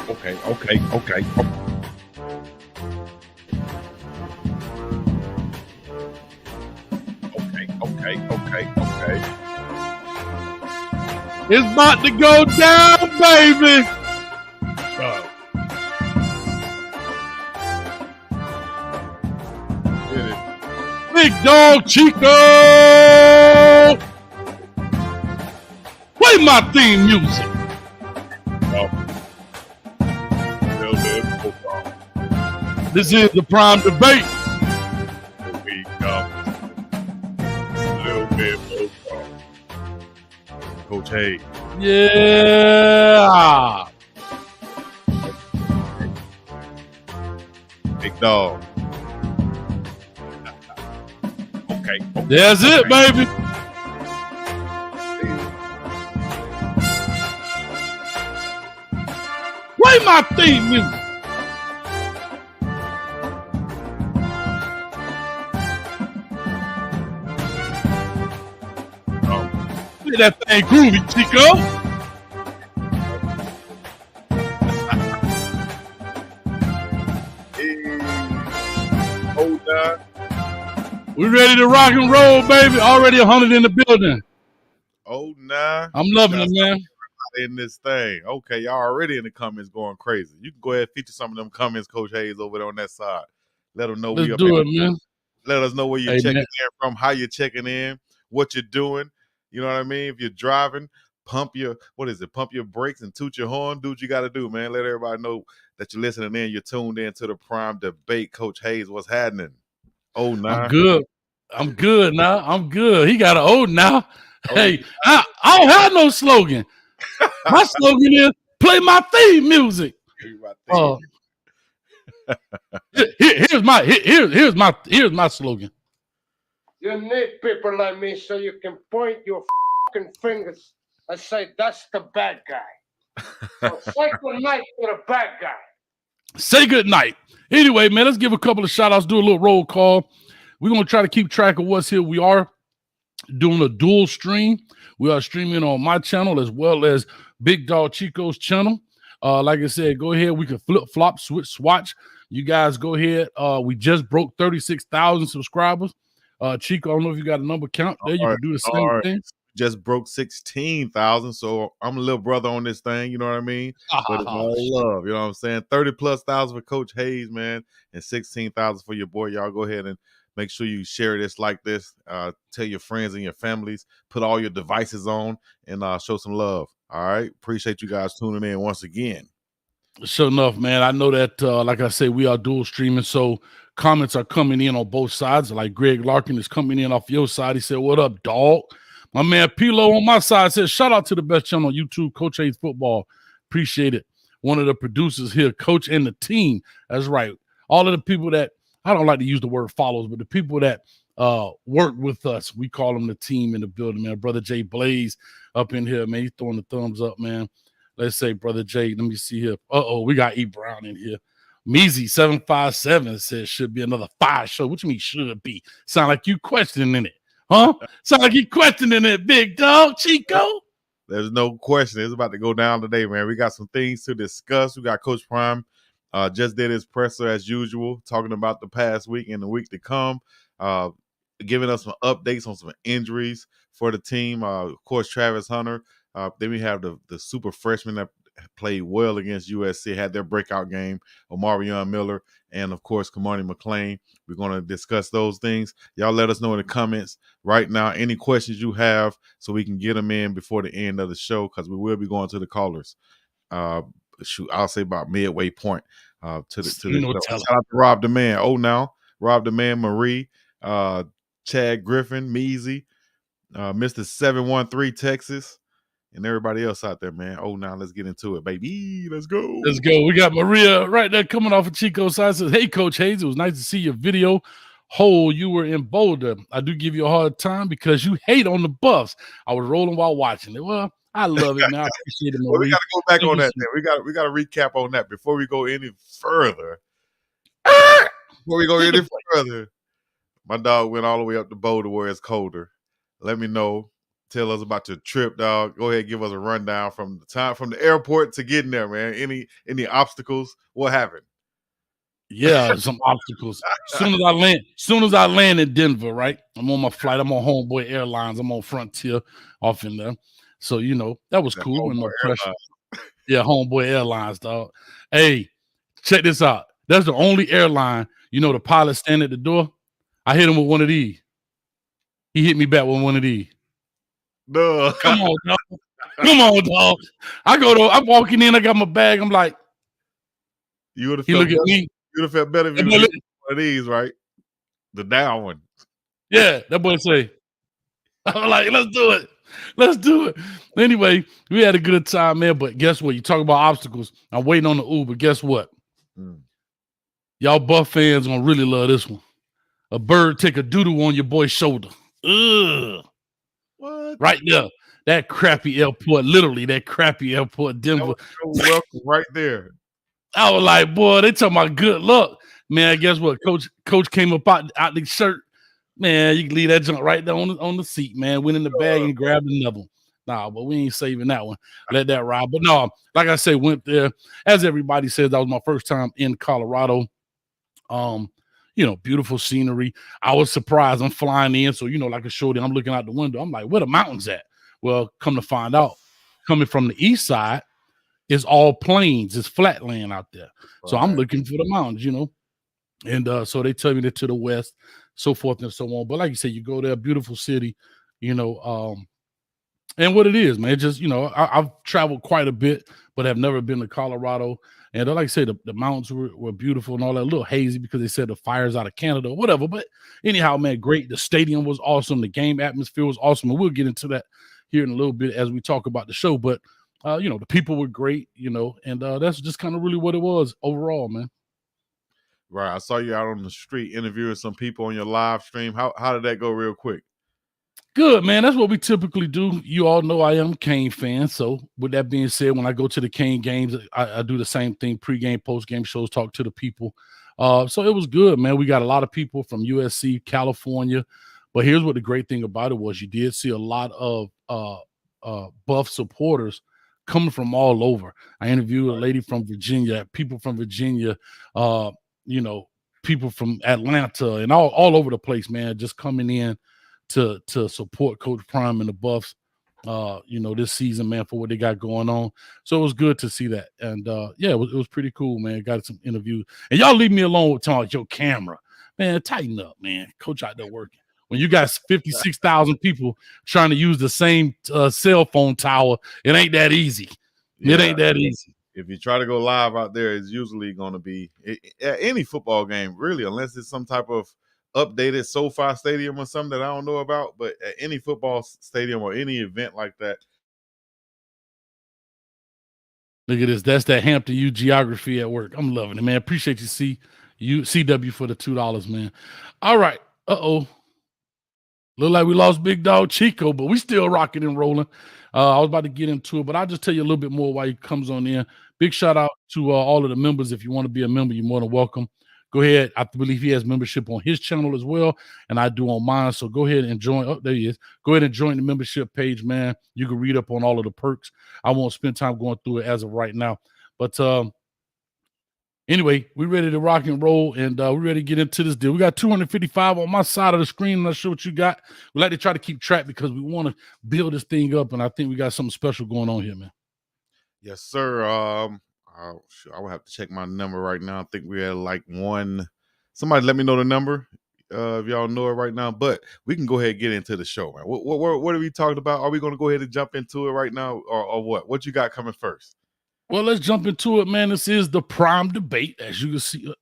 Okay. It's about to go down, baby. Big dog Chico. Play my theme music. This is the prime debate. Coach Hayes. Yeah. Big dog. Okay. That's it, baby. Play my theme music. Play that thing groovy, Chico. Hold on. We ready to rock and roll, baby. Already 100 in the building. Oh, nah. I'm loving it, man. In this thing. Okay, y'all already in the comments going crazy. You can go ahead and feature some of them comments, Coach Hayes, over there on that side. Let them know Let's do it, man. Let us know where you're checking in from, how you're checking in, what you're doing. You know what I mean? If you're driving, pump your brakes and toot your horn. Do what you got to do, man. Let everybody know that you're listening in. You're tuned in to the Prime Debate. Coach Hayes, what's happening? Oh, nah. I'm good now. I'm good. He got an old now. Hey, I don't have no slogan. My slogan is play my theme music. Here's my slogan. You need people like me so you can point your fucking fingers and say that's the bad guy. So say good night to the bad guy. Say good night. Anyway, man, let's give a couple of shout outs, do a little roll call. We're going to try to keep track of what's here. We are doing a dual stream. We are streaming on my channel as well as Big Dog Chico's channel. Like I said, go ahead. We can flip, flop, swatch. You guys go ahead. We just broke 36,000 subscribers. Chico, I don't know if you got a number count there. You can do the same thing. Just broke 16,000. So I'm a little brother on this thing. You know what I mean? But it's all love. You know what I'm saying? 30+ thousand for Coach Hayes, man, and 16,000 for your boy. Y'all go ahead and make sure you share this like this. Tell your friends and your families. Put all your devices on and show some love. All right. Appreciate you guys tuning in once again. Sure enough, man. I know that, like I say, we are dual streaming. So comments are coming in on both sides. Like Greg Larkin is coming in off your side. He said, "What up, dog?" My man Pilo on my side says, "Shout out to the best channel on YouTube, Coach Hayes Football. Appreciate it." One of the producers here, Coach and the team. That's right. All of the people that, I don't like to use the word follows, but the people that work with us, we call them the team in the building, man. Brother Jay Blaze up in here, man. He's throwing the thumbs up, man. Let's say, Brother Jay, let me see here. We got E. Brown in here. Meezy757 says should be another 5 show. What you mean should it be? Sound like you questioning it. Huh? Sound like you questioning it, big dog, Chico. There's no question. It's about to go down today, man. We got some things to discuss. We got Coach Prime just did his presser as usual, talking about the past week and the week to come, giving us some updates on some injuries for the team. Of course, Travis Hunter. Then we have the super freshman that played well against USC, had their breakout game, Omarion Miller, and, of course, Kamani McLean. We're going to discuss those things. Y'all let us know in the comments right now any questions you have so we can get them in before the end of the show, because we will be going to the callers. I'll say about midway point to the show. Shout out to Rob the Man. Rob the Man, Marie, Chad Griffin, Measy, Mr. 713 Texas, and everybody else out there, man. Now let's get into it, baby. Let's go. Let's go. We got Maria right there coming off of Chico's side. Says, "Hey, Coach Hayes, it was nice to see your video. You were in Boulder. I do give you a hard time because you hate on the Buffs. I was rolling while watching it." Well, I love it, man. I appreciate it, Marie. We got to go back on that. We got to recap on that before we go any further. My dog went all the way up to Boulder where it's colder. Let me know tell us about your trip, dog. Go ahead, give us a rundown from the airport to getting there, man. Any obstacles? What happened? Yeah, some obstacles. Soon as I land in Denver, right? I'm on my flight. I'm on Homeboy Airlines. I'm on Frontier off in there. So, that was That cool. With no Homeboy pressure. Airlines. Yeah, Homeboy Airlines, dog. Hey, check this out. That's the only airline, the pilot standing at the door. I hit him with one of these. He hit me back with one of these. Duh. Come on, dog. Come on, dog. I'm walking in, I got my bag. I'm like, You would have he felt look at better. me. You would have felt better if That you boy, would have one of these, right? The down one. yeah, that boy say, I'm like, let's do it. Let's do it. Anyway, we had a good time, man. But guess what? You talk about obstacles. I'm waiting on the Uber. Guess what? Y'all Buff fans gonna really love this one. A bird take a doodle on your boy's shoulder. Ugh. What? Right there. That crappy airport, literally that crappy airport, Denver. Welcome right there. I was like, boy, they talking about good luck. Man, guess what? Coach came up out the shirt. Man, you can leave that junk right there on the seat, man. Went in the bag and grabbed another one. Nah, but we ain't saving that one. Let that ride. But no, like I said, went there. As everybody says, that was my first time in Colorado. Beautiful scenery. I was surprised. I'm flying in, so like I showed you, I'm looking out the window. I'm like, where the mountains at? Well, come to find out, coming from the east side, it's all plains, it's flat land out there. Right. So I'm looking for the mountains, and so they tell me they're to the west, so forth and so on. But like you said, you go there, beautiful city, and what it is, man, just I've traveled quite a bit, but have never been to Colorado. And like I said, the mountains were beautiful and all that, a little hazy because they said the fires out of Canada or whatever. But anyhow, man, great. The stadium was awesome. The game atmosphere was awesome. And we'll get into that here in a little bit as we talk about the show. But, the people were great, and that's just kind of really what it was overall, man. Right. I saw you out on the street interviewing some people on your live stream. How did that go real quick? Good, man. That's what we typically do. You all know I am a Kane fan. So with that being said, when I go to the Kane games, I do the same thing, pregame, postgame shows, talk to the people. So it was good, man. We got a lot of people from USC, California. But here's what the great thing about it was. You did see a lot of Buff supporters coming from all over. I interviewed a lady from Virginia, people from Virginia, people from Atlanta and all over the place, man, just coming in to support Coach Prime and the Buffs, this season, man, for what they got going on. So it was good to see that. And it was pretty cool, man. Got some interviews. And y'all leave me alone with talking about your camera. Man, tighten up, man. Coach out there working. When you got 56,000 people trying to use the same cell phone tower, it ain't that easy. Yeah. It ain't that easy. If you try to go live out there, it's usually going to be at any football game, really, unless it's some type of updated SoFi Stadium or something that I don't know about. But at any football stadium or any event like that. Look at this. That's that Hampton U geography at work. I'm loving it, man. Appreciate you, CW, for the $2, man. All right. Uh-oh. Look like we lost Big Dog Chico, but we still rocking and rolling. I was about to get into it, but I'll just tell you a little bit more while he comes on in. Big shout out to all of the members. If you want to be a member, you're more than welcome. Go ahead. I believe he has membership on his channel as well, and I do on mine. So go ahead and join. Oh, there he is. Go ahead and join the membership page, man. You can read up on all of the perks. I won't spend time going through it as of right now. But anyway, we're ready to rock and roll, and we're ready to get into this deal. We got 255 on my side of the screen. I'm not sure what you got. We like to try to keep track because we want to build this thing up, and I think we got something special going on here, man. Yes, sir. I will have to check my number right now. I think we had like one. Somebody let me know the number if y'all know it right now. But we can go ahead and get into the show, man. What are we talking about? Are we going to go ahead and jump into it right now, or what? What you got coming first? Well, let's jump into it, man. This is the prime debate, as you can see.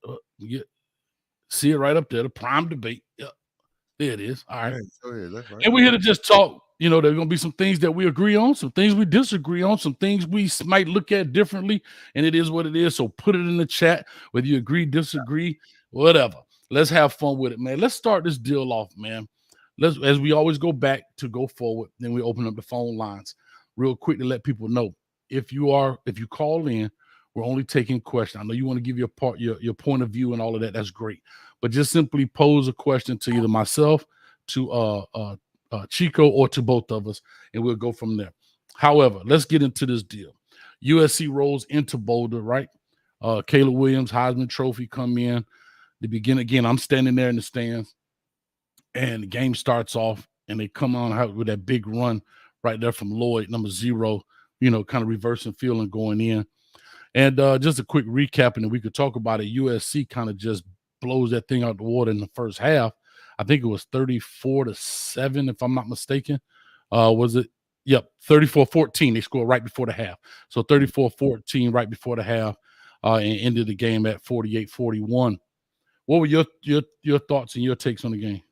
See it right up there, the prime debate. Yeah, there it is. All right. That's right. And we're here to just talk. There are going to be some things that we agree on, some things we disagree on, some things we might look at differently, and it is what it is. So put it in the chat, whether you agree, disagree, whatever. Let's have fun with it, man. Let's start this deal off, man. As we always go back to go forward, then we open up the phone lines real quick to let people know. If you call in, we're only taking questions. I know you want to give your point of view and all of that. That's great. But just simply pose a question to either myself, to Chico or to both of us, and we'll go from there. However, let's get into this deal. USC rolls into Boulder, right? Caleb Williams, Heisman Trophy come in. The beginning again, I'm standing there in the stands, and the game starts off, and they come on with that big run right there from Lloyd, number 0, kind of reversing field and going in. And just a quick recap, and then we could talk about it. USC kind of just blows that thing out the water in the first half. I think it was 34-7, if I'm not mistaken. Was it? Yep, 34-14. They scored right before the half. So 34-14 right before the half, and ended the game at 48-41. What were your thoughts and your takes on the game?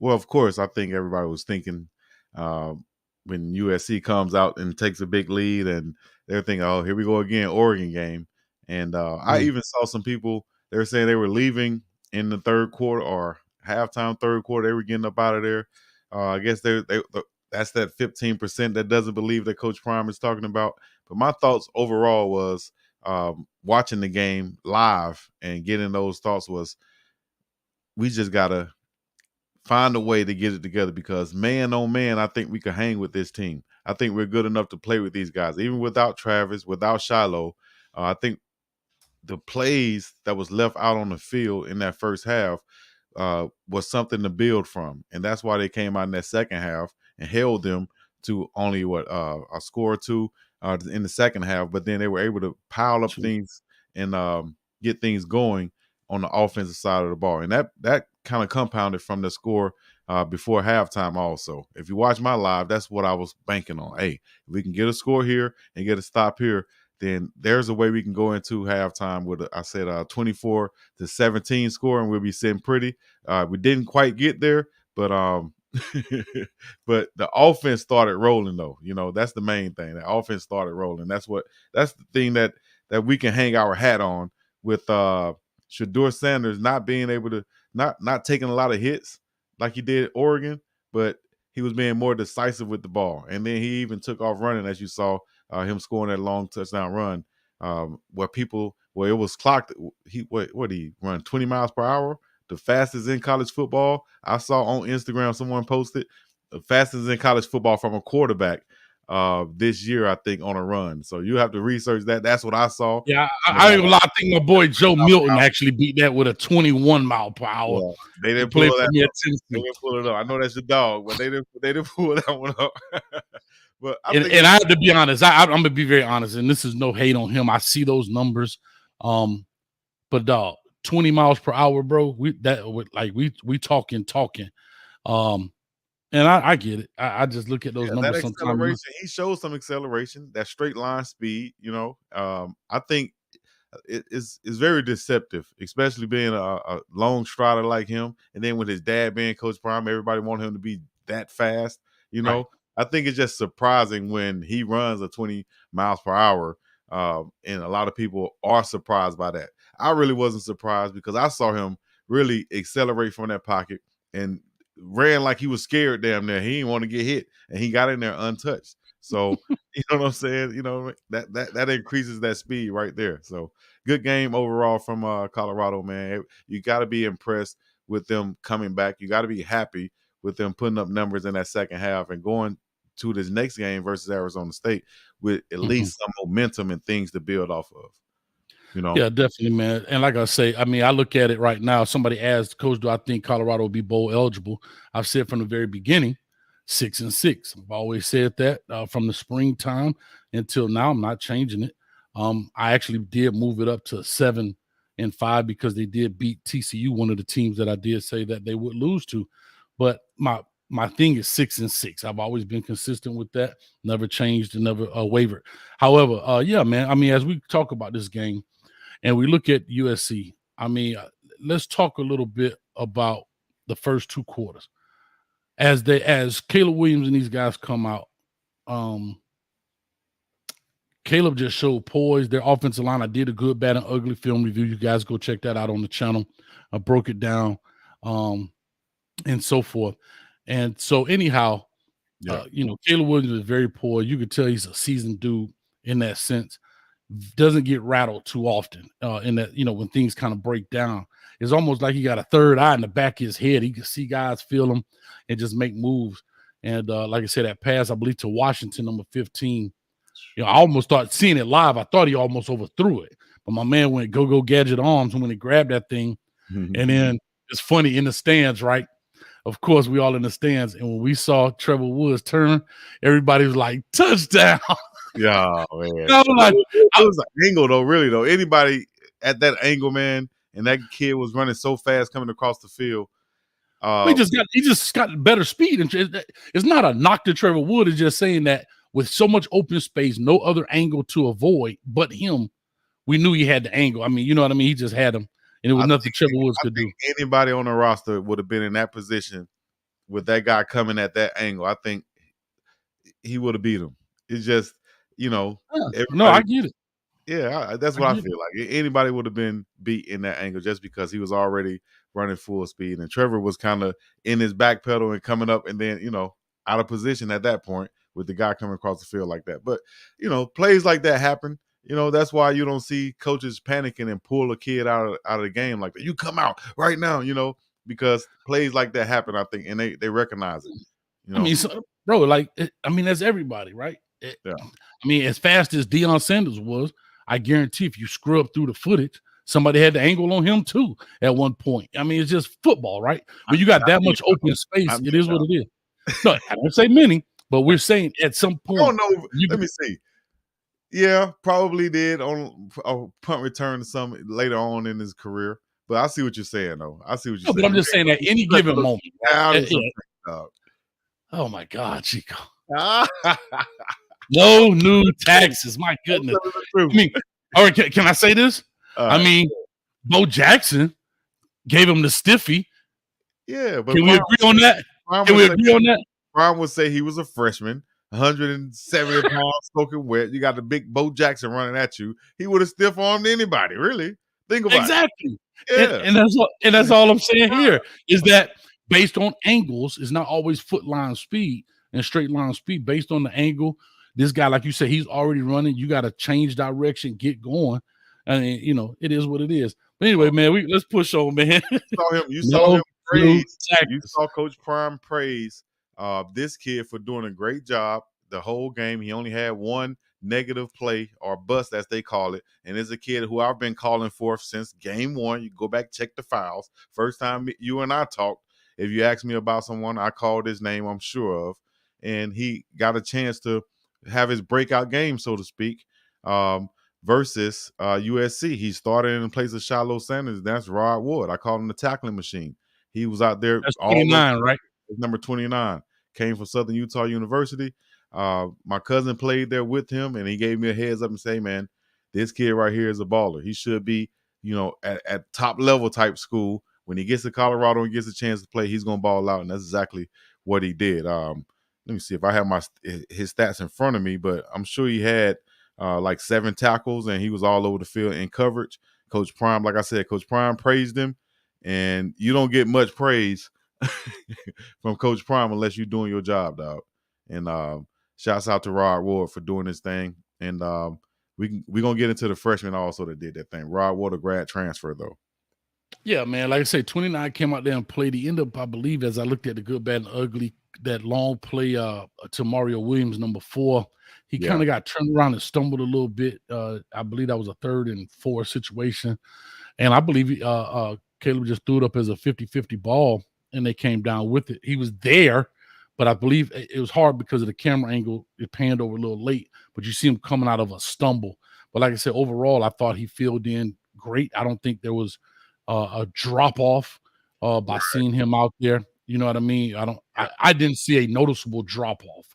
Well, of course, I think everybody was thinking when USC comes out and takes a big lead, and they're thinking, "Oh, here we go again, Oregon game." And I even saw some people, they were saying they were leaving in the third quarter or halftime third quarter. They were getting up out of there. I guess that's that 15% that doesn't believe that Coach Prime is talking about. But my thoughts overall was watching the game live and getting those thoughts was, we just gotta find a way to get it together, because man on man, I think we could hang with this team. I think we're good enough to play with these guys, even without Travis, without Shiloh. I think the plays that was left out on the field in that first half was something to build from, and that's why they came out in that second half and held them to only a score or two in the second half. But then they were able to pile up things and get things going on the offensive side of the ball, and that kind of compounded from the score before halftime. Also, if you watch my live, that's what I was banking on. Hey, if we can get a score here and get a stop here, then there's a way we can go into halftime with I said 24-17 score, and we'll be sitting pretty. We didn't quite get there, but but the offense started rolling though. That's the main thing. The offense started rolling. That's the thing that we can hang our hat on with Shedeur Sanders not being able to not taking a lot of hits like he did at Oregon, but he was being more decisive with the ball. And then he even took off running, as you saw him scoring that long touchdown run where it was clocked. What did he run, 20 miles per hour? The fastest in college football. I saw on Instagram someone posted the fastest in college football from a quarterback this year, I think, on a run. So you have to research that. That's what I saw. Yeah, I ain't gonna lie. I think my boy Joe Milton actually beat that with a 21 mile per hour. Yeah, they didn't pull that up. They didn't pull it up. I know that's your dog, but they didn't pull that one up. But I have to be honest. I'm gonna be very honest, and this is no hate on him. I see those numbers, but dog, 20 miles per hour, bro. We talking. And I get it. I just look at those numbers sometimes. He shows some acceleration, that straight line speed. I think it's very deceptive, especially being a long strider like him, and then with his dad being Coach Prime, everybody want him to be that fast. Right. I think it's just surprising when he runs a 20 miles per hour, and a lot of people are surprised by that. I really wasn't surprised because I saw him really accelerate from that pocket and ran like he was scared damn near. He didn't want to get hit, and he got in there untouched. So, you know what I'm saying? That increases that speed right there. So, good game overall from Colorado, man. You got to be impressed with them coming back. You got to be happy with them putting up numbers in that second half and going to this next game versus Arizona State with at least some momentum and things to build off of. Yeah, definitely, man. And like I say, I mean, I look at it right now. Somebody asked, Coach, do I think Colorado will be bowl eligible? I've said from the very beginning, 6-6. I've always said that from the springtime until now. I'm not changing it. I actually did move it up to 7-5 because they did beat TCU, one of the teams that I did say that they would lose to. But my thing is 6-6. I've always been consistent with that. Never changed and never wavered. However, yeah, man. I mean, as we talk about this game and we look at USC, I mean, let's talk a little bit about the first two quarters. As Caleb Williams and these guys come out, Caleb just showed poise. Their offensive line, I did a good, bad, and ugly film review. You guys go check that out on the channel. I broke it down and so forth. And so anyhow, Caleb Williams is very poor. You could tell he's a seasoned dude in that sense. Doesn't get rattled too often in that, when things kind of break down. It's almost like he got a third eye in the back of his head. He can see guys, feel them, and just make moves. And like I said, that pass, I believe, to Washington, number 15. I almost started seeing it live. I thought he almost overthrew it. But my man went go gadget arms when he grabbed that thing. And then it's funny in the stands, right? Of course, we all in the stands. And when we saw Trevor Woods turn, everybody was like, touchdown. Yeah, man. I was like, it was an angle, though, really, though. Anybody at that angle, man, and that kid was running so fast coming across the field. he just got better speed. And it's not a knock to Trevor Wood. It's just saying that with so much open space, no other angle to avoid but him, we knew he had the angle. I mean, you know what I mean? He just had him. And it was nothing Trevor Woods could do. Anybody on the roster would have been in that position with that guy coming at that angle. I think he would have beat him. It's just, no, I get it. Yeah, that's what I feel like. Anybody would have been beat in that angle just because he was already running full speed. And Trevor was kind of in his back pedal and coming up and then, out of position at that point with the guy coming across the field like that. But, plays like that happen. That's why you don't see coaches panicking and pull a kid out of the game like that. You come out right now, because plays like that happen, I think, and they recognize it. I mean, bro, that's everybody, right? Yeah. I mean, as fast as Deion Sanders was, I guarantee if you scrub through the footage, somebody had the angle on him too at one point. I mean, it's just football, right? When you got that much open space, it is what it is. No, I don't say many, but we're saying at some point. Oh, no, let me see. Yeah, probably did on a punt return to some later on in his career. But I see what you're saying, though. I see what you're saying. But I'm just saying at any given moment. Oh, my God, Chico. No new taxes. My goodness. I mean, all right, can I say this? I mean, Bo Jackson gave him the stiffy. Yeah, but can we agree on that? Can we agree on that? Brian would say he was a freshman, 170 pounds, soaking wet. You got the big Bo Jackson running at you. He would have stiff armed anybody, really. Think about it. Exactly. Yeah. And that's all I'm saying here is that based on angles, is not always foot line speed and straight line speed. Based on the angle, this guy, like you said, he's already running. You got to change direction, get going. And, it is what it is. But anyway, man, let's push on, man. You saw him praise. You saw Coach Prime praise this kid for doing a great job the whole game. He only had one negative play or bust, as they call it. And it's a kid who I've been calling for since game one. You go back, check the files. First time you and I talked, if you ask me about someone, I called his name, I'm sure of. And he got a chance to have his breakout game, so to speak, versus USC. He started in place of Shiloh Sanders. That's Rod Wood. I call him the tackling machine. He was out there. That's 29, right? Number 29. Came from Southern Utah University. My cousin played there with him, and he gave me a heads up and say, man, this kid right here is a baller. He should be, at top level type school. When he gets to Colorado and gets a chance to play, he's going to ball out, and that's exactly what he did. Let me see if I have his stats in front of me, but I'm sure he had like 7 tackles, and he was all over the field in coverage. Coach Prime, like I said, Coach Prime praised him, and you don't get much praise from Coach Prime unless you're doing your job, dog. And shouts out to Rod Ward for doing this thing. And we're going to get into the freshmen also that did that thing. Rod Ward, a grad transfer, though. Yeah, man. Like I said, 29 came out there and played. He ended up, I believe, as I looked at the good, bad, and ugly, that long play to Mario Williams, number 4. He kind of got turned around and stumbled a little bit. I believe that was a 3rd and 4 situation. And I believe Caleb just threw it up as a 50-50 ball, and they came down with it. He was there, but I believe it was hard because of the camera angle. It panned over a little late, but you see him coming out of a stumble. But like I said, overall, I thought he filled in great. I don't think there was a drop-off by seeing him out there. You know what I mean? I didn't see a noticeable drop-off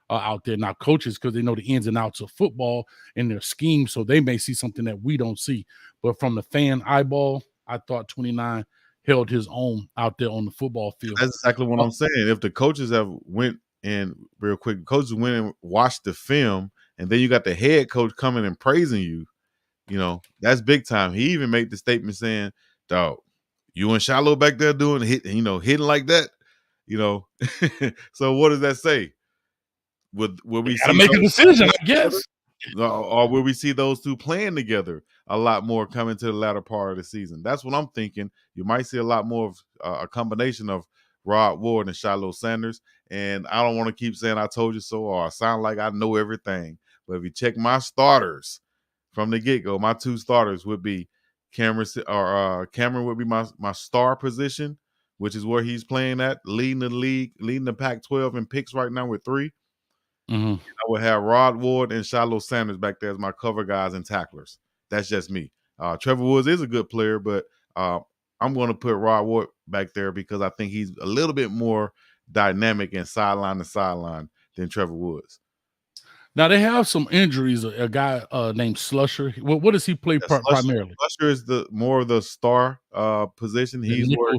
out there. Now, coaches, because they know the ins and outs of football and their scheme, so they may see something that we don't see. But from the fan eyeball, I thought 29 held his own out there on the football field. That's exactly what I'm saying. If the coaches have went and real quick, coaches went and watched the film, and then you got the head coach coming and praising you, that's big time. He even made the statement saying, dog, you and Shiloh back there doing hitting like that, So what does that say? Will we gotta make a decision, I guess. Or will we see those two playing together a lot more coming to the latter part of the season? That's what I'm thinking. You might see a lot more of a combination of Rod Ward and Shiloh Sanders. and I don't want to keep saying I told you so or I sound like I know everything. But if you check my starters from the get-go, my 2 starters would be Cameron would be my star position, which is where he's playing at, leading the league, leading the Pac-12 in picks right now with 3. Mm-hmm. I would have Rod Ward and Shiloh Sanders back there as my cover guys and tacklers. That's just me. Trevor Woods is a good player, but I'm going to put Rod Ward back there because I think he's a little bit more dynamic and sideline to sideline than Trevor Woods. Now they have some injuries. A guy named Slusher. What does he play primarily? Slusher is the more of the star position. He's more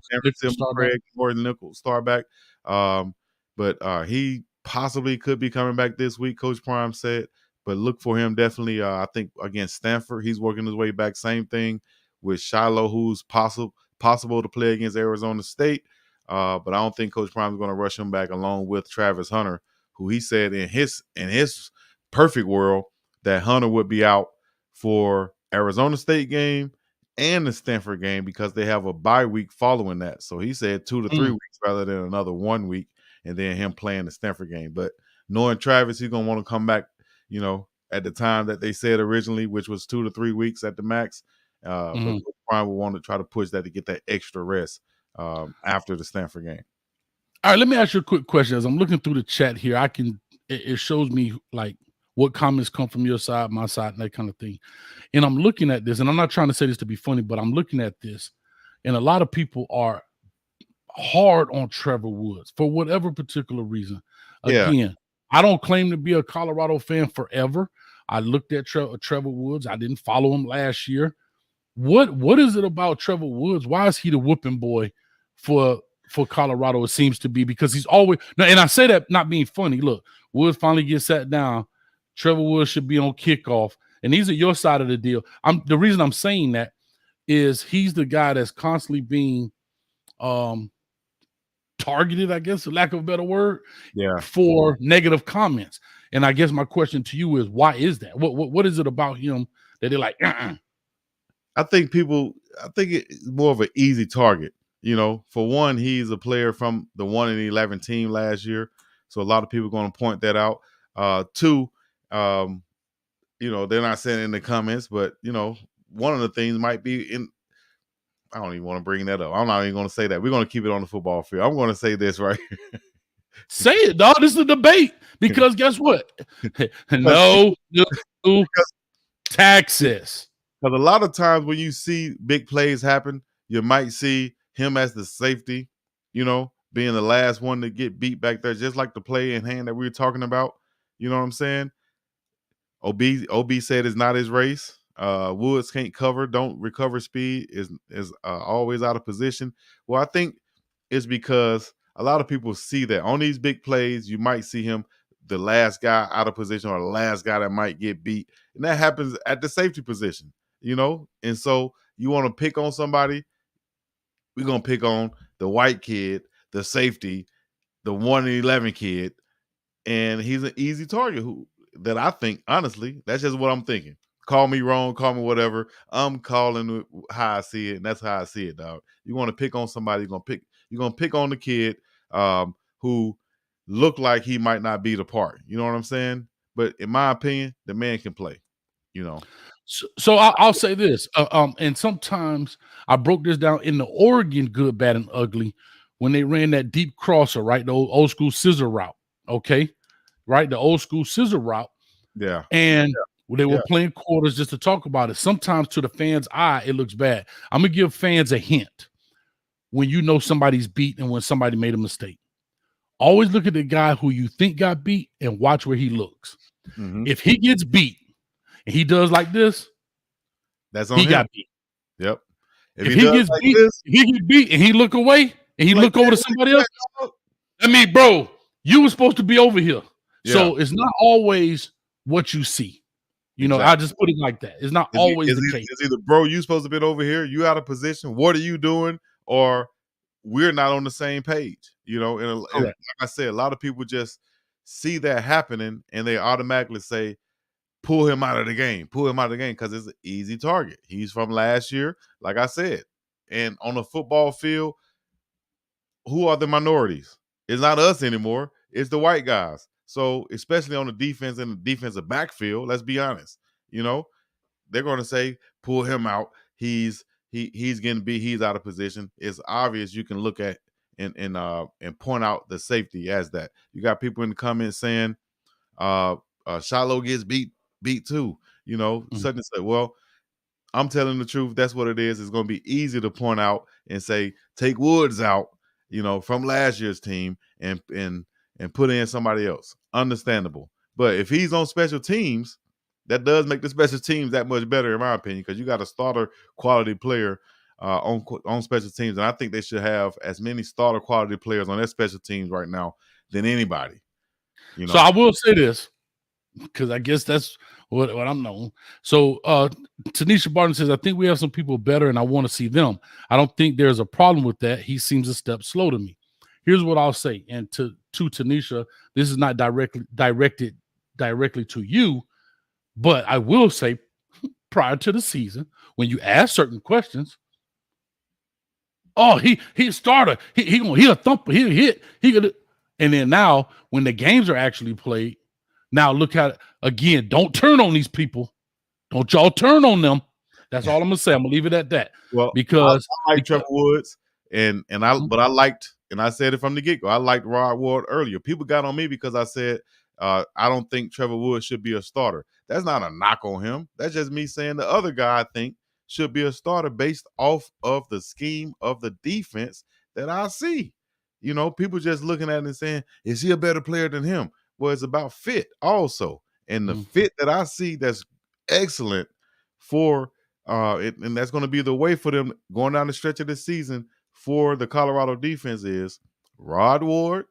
Craig, more nickel star back. But he possibly could be coming back this week. Coach Prime said, but look for him definitely. I think against Stanford, he's working his way back. Same thing with Shiloh, who's possible to play against Arizona State. But I don't think Coach Prime is going to rush him back along with Travis Hunter, who he said in his perfect world that Hunter would be out for Arizona State game and the Stanford game because they have a bye week following that. So he said 2 to 3 weeks rather than another 1 week and then him playing the Stanford game. But knowing Travis, he's going to want to come back, at the time that they said originally, which was 2 to 3 weeks at the max. But Brian will want to try to push that to get that extra rest after the Stanford game. All right, let me ask you a quick question. As I'm looking through the chat here, it shows me like what comments come from your side, my side, and that kind of thing. And I'm looking at this, and I'm not trying to say this to be funny, but I'm looking at this, and a lot of people are hard on Trevor Woods for whatever particular reason. Again, I don't claim to be a Colorado fan forever. I looked at Trevor Woods. I didn't follow him last year. What is it about Trevor Woods? Why is he the whooping boy for Colorado? It seems to be because he's always now, and I say that not being funny. Look, Woods finally gets sat down. Trevor Woods should be on kickoff, and these are your side of the deal. The reason I'm saying that is he's the guy that's constantly being targeted, I guess, for lack of a better word, for negative comments. And I guess my question to you is, why is that? What is it about him that they're like, I think it's more of an easy target. For one, he's a player from the 1-11 team last year. So a lot of people are going to point that out. 2, they're not saying in the comments, but, one of the things might be I don't even want to bring that up. I'm not even going to say that. We're going to keep it on the football field. I'm going to say this right here. Say it, dog. This is a debate because guess what? No taxes. Because a lot of times when you see big plays happen, you might see him as the safety, being the last one to get beat back there, just like the play in hand that we were talking about. You know what I'm saying? OB said it's not his race. Woods can't cover, don't recover speed, is always out of position. Well, I think it's because a lot of people see that on these big plays, you might see him the last guy out of position or the last guy that might get beat. And that happens at the safety position, And so you want to pick on somebody, we're going to pick on the white kid, the safety, the 1-11 kid, and he's an easy target that I think, honestly, that's just what I'm thinking. Call me wrong, call me whatever. I'm calling how I see it, and that's how I see it, dog. You want to pick on somebody, you're gonna pick on the kid who looked like he might not be the part. You know what I'm saying? But in my opinion, the man can play. So I'll say this. And sometimes I broke this down in the Oregon Good, Bad, and Ugly when they ran that deep crosser, right? The old school scissor route. Okay. Right, the old school scissor route. Yeah. And they were playing quarters just to talk about it. Sometimes to the fans' eye, it looks bad. I'm going to give fans a hint when you know somebody's beat and when somebody made a mistake. Always look at the guy who you think got beat and watch where he looks. Mm-hmm. If he gets beat and he does like this, that's on him. Got beat. Yep. If he gets like beat, if he get beat and he look away and he look over to somebody else, I mean, bro, you were supposed to be over here. Yeah. So it's not always what you see. I just put it like that. It's not always the case. It's either, bro, you supposed to be over here, you out of position, what are you doing? Or we're not on the same page. And like I said, a lot of people just see that happening and they automatically say, pull him out of the game because it's an easy target. He's from last year, like I said. And on the football field, who are the minorities? It's not us anymore. it's the white guys. So especially on the defense and the defensive backfield, let's be honest. You know, they're going to say pull him out. He's getting beat. He's out of position. It's obvious. You can look at and point out the safety as that. You got people in the comments saying Shiloh gets beat too. You know, such and such. Well, I'm telling the truth. That's what it is. It's going to be easy to point out and say, take Woods out, you know, from last year's team and put in somebody else. Understandable. But if he's on special teams, that does make the special teams that much better, in my opinion, because you got a starter quality player on special teams, and I think they should have as many starter quality players on their special teams right now than anybody. You know, So I will say this, because I guess that's what I'm known. So Tanisha Barton says, I think we have some people better and I want to see them. I don't think there's a problem with that. He seems a step slow to me. Here's what I'll say. And to Tanisha, this is not directed directly to you, but I will say prior to the season, when you ask certain questions, oh, he a starter. He a thumper. He a hit. He gonna, and then now when the games are actually played, now look at again. Don't turn on these people. Don't y'all turn on them. That's all I'm gonna say. I'm gonna leave it at that. well, Because I like Trevor Woods, but I liked, and I said it from the get go. I liked Rod Ward earlier. People got on me because I said I don't think Trevor Woods should be a starter. That's not a knock on him. That's just me saying the other guy I think should be a starter based off of the scheme of the defense that I see. You know, people just looking at it and saying, is he a better player than him? Well, it's about fit also. And the fit that I see that's excellent for and that's going to be the way for them going down the stretch of the season for the Colorado defense is Rod Ward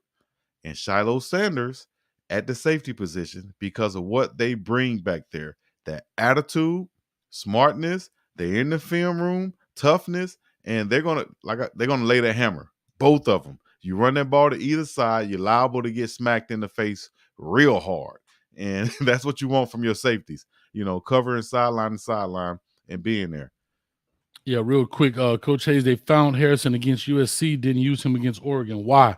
and Shiloh Sanders at the safety position because of what they bring back there. That attitude, smartness, they're in the film room, toughness, and they're gonna lay that hammer. Both of them. You run that ball to either side, you're liable to get smacked in the face real hard. And that's what you want from your safeties. You know, covering sideline to sideline and being there. yeah, real quick, Coach Hayes, they found Harrison against USC, didn't use him against Oregon. Why?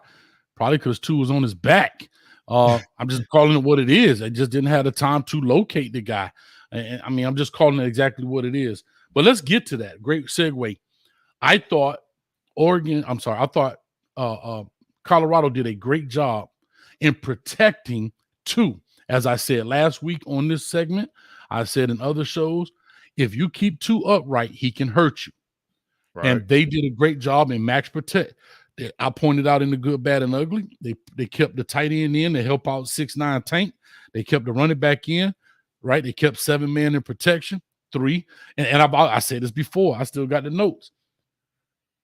Probably because 2 was on his back. I'm just calling it what it is. I just didn't have the time to locate the guy. And I mean, I'm just calling it exactly what it is. But let's get to that. Great segue. I thought Colorado did a great job in protecting 2. As I said last week on this segment, I said in other shows, if you keep 2 upright, he can hurt you. Right. And they did a great job in max protect. I pointed out in the good, bad, and ugly. They kept the tight end in to help out 6'9" Tank. They kept the running back in, right? They kept 7 men in protection, 3. And I said this before. I still got the notes.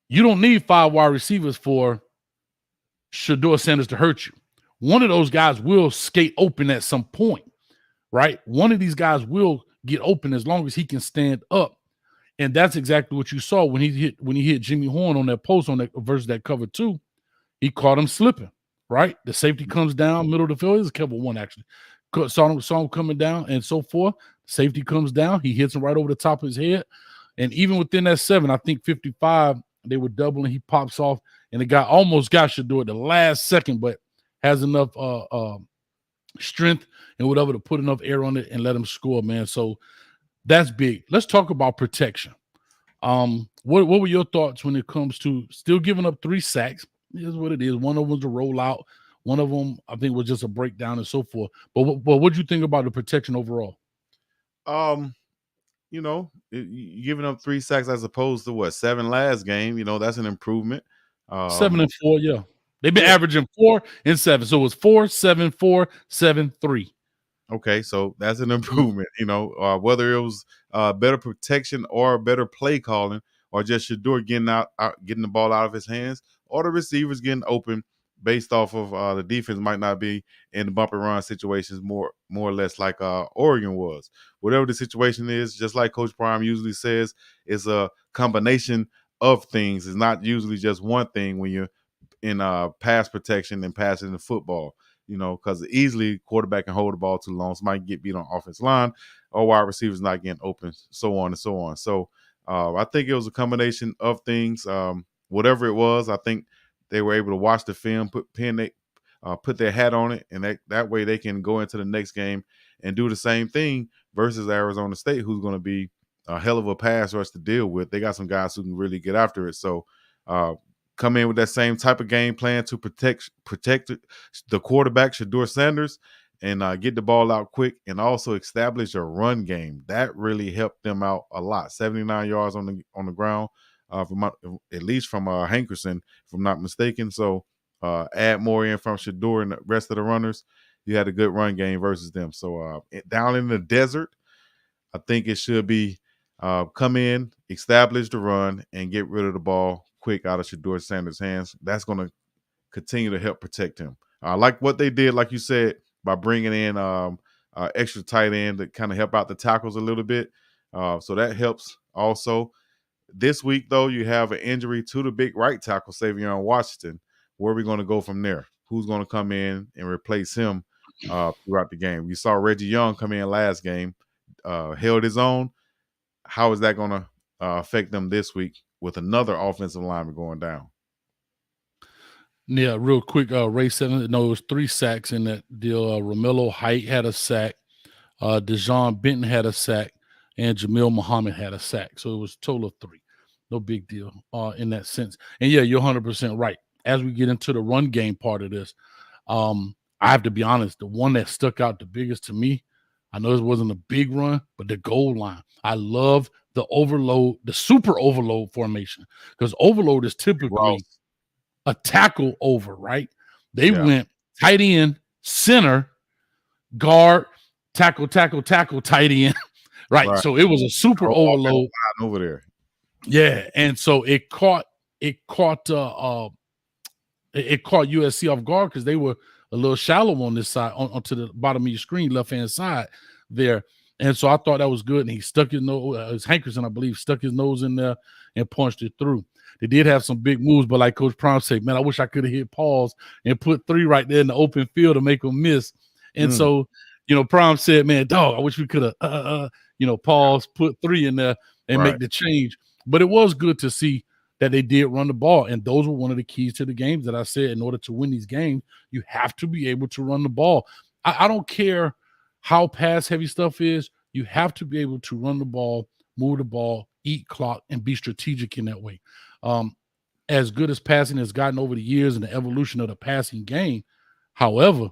You don't need 5 wide receivers for Shedeur Sanders to hurt you. One of those guys will skate open at some point, right? One of these guys will get open as long as he can stand up. And that's exactly what you saw when he hit Jimmy Horn on that post on that versus that cover 2. He caught him slipping, right? The safety comes down, middle of the field. It's a cover 1, actually. Saw him coming down and so forth. Safety comes down. He hits him right over the top of his head. And even within that 7, I think 55, they were doubling. He pops off, and the guy almost got Shedeur at the last second, but has enough strength and whatever to put enough air on it and let him score, man. So that's big. Let's talk about protection. What were your thoughts when it comes to still giving up 3 sacks? Is what it is. One of them was a rollout. One of them, I think, was just a breakdown and so forth. But what do you think about the protection overall? You know, giving up 3 sacks as opposed to 7 last game. You know, that's an improvement. 7 and 4, yeah. They've been averaging 4 and 7, so it was 4, 7, 4, 7, 3. Okay, so that's an improvement. You know, whether it was better protection or better play calling, or just Shedeur getting the ball out of his hands, or the receivers getting open based off of the defense might not be in the bump and run situations more or less like Oregon was. Whatever the situation is, just like Coach Prime usually says, it's a combination of things. It's not usually just one thing when you're in pass protection and passing the football. You know, because easily quarterback can hold the ball too long. Somebody get beat on offensive line, or wide receivers not getting open, so on and so on. So I think it was a combination of things. Whatever it was, I think they were able to watch the film, put their hat on it, and that way they can go into the next game and do the same thing versus Arizona State, who's going to be a hell of a pass rush to deal with. They got some guys who can really get after it. So come in with that same type of game plan to protect the quarterback, Shedeur Sanders, and get the ball out quick, and also establish a run game. That really helped them out a lot. 79 yards on the ground, at least from Hankerson, if I'm not mistaken. So add more in from Shedeur and the rest of the runners. You had a good run game versus them. So down in the desert, I think it should be come in, establish the run, and get rid of the ball quick out of Shedeur Sanders' hands. That's going to continue to help protect him. I like what they did, like you said, by bringing in extra tight end to kind of help out the tackles a little bit. So that helps also. This week, though, you have an injury to the big right tackle, Savion Washington. Where are we going to go from there? Who's going to come in and replace him throughout the game? We saw Reggie Young come in last game, held his own. How is that going to affect them this week with another offensive lineman going down? Yeah, real quick, Ray 7, no, it was 3 sacks in that deal. Romello Height had a sack, Dejon Benton had a sack, and Jamil Muhammad had a sack. So it was a total of 3. No big deal in that sense. And yeah, you're 100% right. As we get into the run game part of this, I have to be honest, the one that stuck out the biggest to me, I know it wasn't a big run, but the goal line. I love the overload, the super overload formation, because overload is typically a tackle over, right? They went tight end, center, guard, tackle, tight end, right? So it was a super overload over there. Yeah, and so it caught USC off guard because they were a little shallow on this side, onto the bottom of your screen, left hand side there. And so I thought that was good. And he stuck his nose, his Hankerson, I believe, stuck his nose in there and punched it through. They did have some big moves, but like Coach Prime said, man, I wish I could have hit pause and put 3 right there in the open field to make them miss. And so, Prime said, man, dog, I wish we could have, pause, put 3 in there and make the change. But it was good to see that they did run the ball. And those were one of the keys to the games that I said, in order to win these games, you have to be able to run the ball. I don't care how pass heavy stuff is. You have to be able to run the ball, move the ball, eat clock, and be strategic in that way. As good as passing has gotten over the years and the evolution of the passing game, however,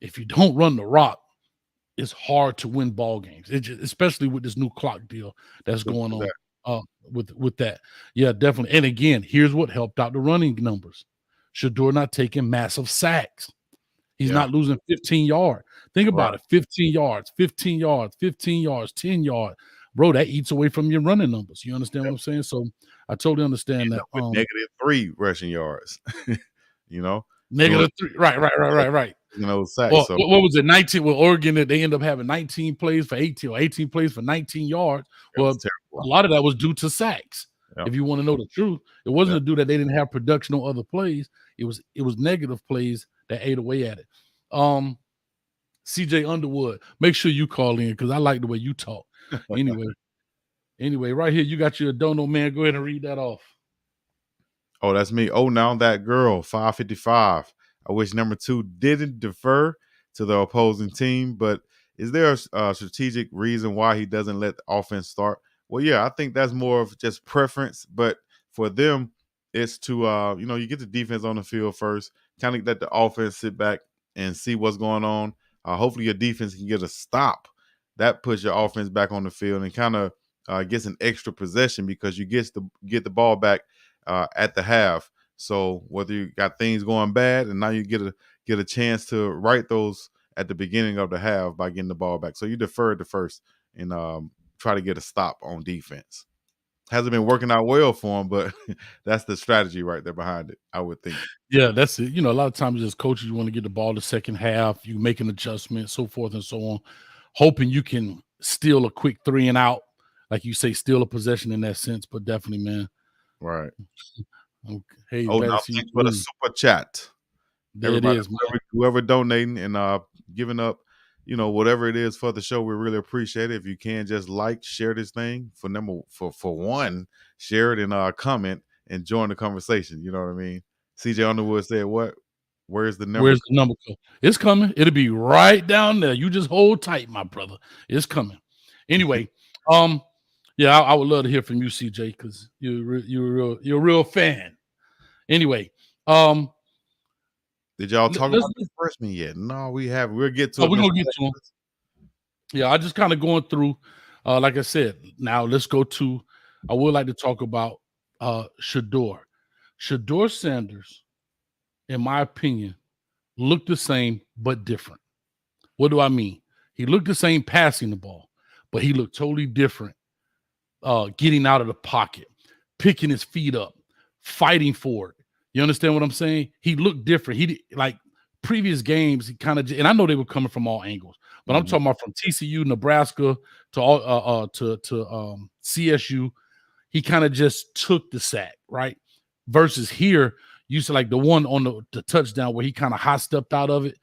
if you don't run the rock, it's hard to win ball games, especially with this new clock deal that's going on. With that. Yeah, definitely. And again, here's what helped out the running numbers. Shedeur not taking massive sacks. He's not losing 15 yards. Think about it. 15 yards, 15 yards, 15 yards, 10 yards. Bro, that eats away from your running numbers. You understand what I'm saying? So I totally understand that. -3 rushing yards. -3. Right. Sacks. Well, what was it? 19 with Oregon, that they end up having 19 plays for 18 or 18 plays for 19 yards. Well, a lot of that was due to sacks. If you want to know the truth, it wasn't due that they didn't have production on other plays. It was negative plays that ate away at it. CJ Underwood, make sure you call in because I like the way you talk. Anyway, right here, you got your dono, man. Go ahead and read that off. Oh, that's me. Oh, now that girl, 555. I wish number 2 didn't defer to the opposing team, but is there a strategic reason why he doesn't let the offense start? Well, yeah, I think that's more of just preference, but for them, it's to, you get the defense on the field first, kind of let the offense sit back and see what's going on. Hopefully your defense can get a stop. That puts your offense back on the field and kind of gets an extra possession because you get the ball back at the half. So whether you got things going bad and now you get a chance to right those at the beginning of the half by getting the ball back. So you defer the first and try to get a stop on defense. Hasn't been working out well for him, but that's the strategy right there behind it, I would think. Yeah, that's it. A lot of times as coaches, you want to get the ball the second half, you make an adjustment, so forth and so on, hoping you can steal a quick 3 and out, like you say, steal a possession in that sense. But definitely, man. Right. Hey, now thanks for the super chat. There everybody, it is, whoever donating and giving up, whatever it is for the show, we really appreciate it. If you can just share this thing for one, share it and comment and join the conversation. You know what I mean? CJ Underwood said what? Where's the number? Where's the number? It's coming. It'll be right down there. You just hold tight, my brother. It's coming. Anyway, yeah, I would love to hear from you, CJ, because you're a real fan. Anyway, did y'all talk let's, about the freshman yet? No, we haven't. We'll get to oh, it. we're gonna get to them. Yeah, I just kind of going through. Like I said, now let's go to. I would like to talk about Shador. Shador Sanders, in my opinion, looked the same but different. What do I mean? He looked the same passing the ball, but he looked totally different getting out of the pocket, picking his feet up, fighting for it. You understand what I'm saying? He looked different. He like previous games, he kind of, and I know they were coming from all angles, but I'm talking about from TCU, Nebraska to all to CSU. He kind of just took the sack, right? Versus here, you see like the one on the touchdown where he kind of hot stepped out of it.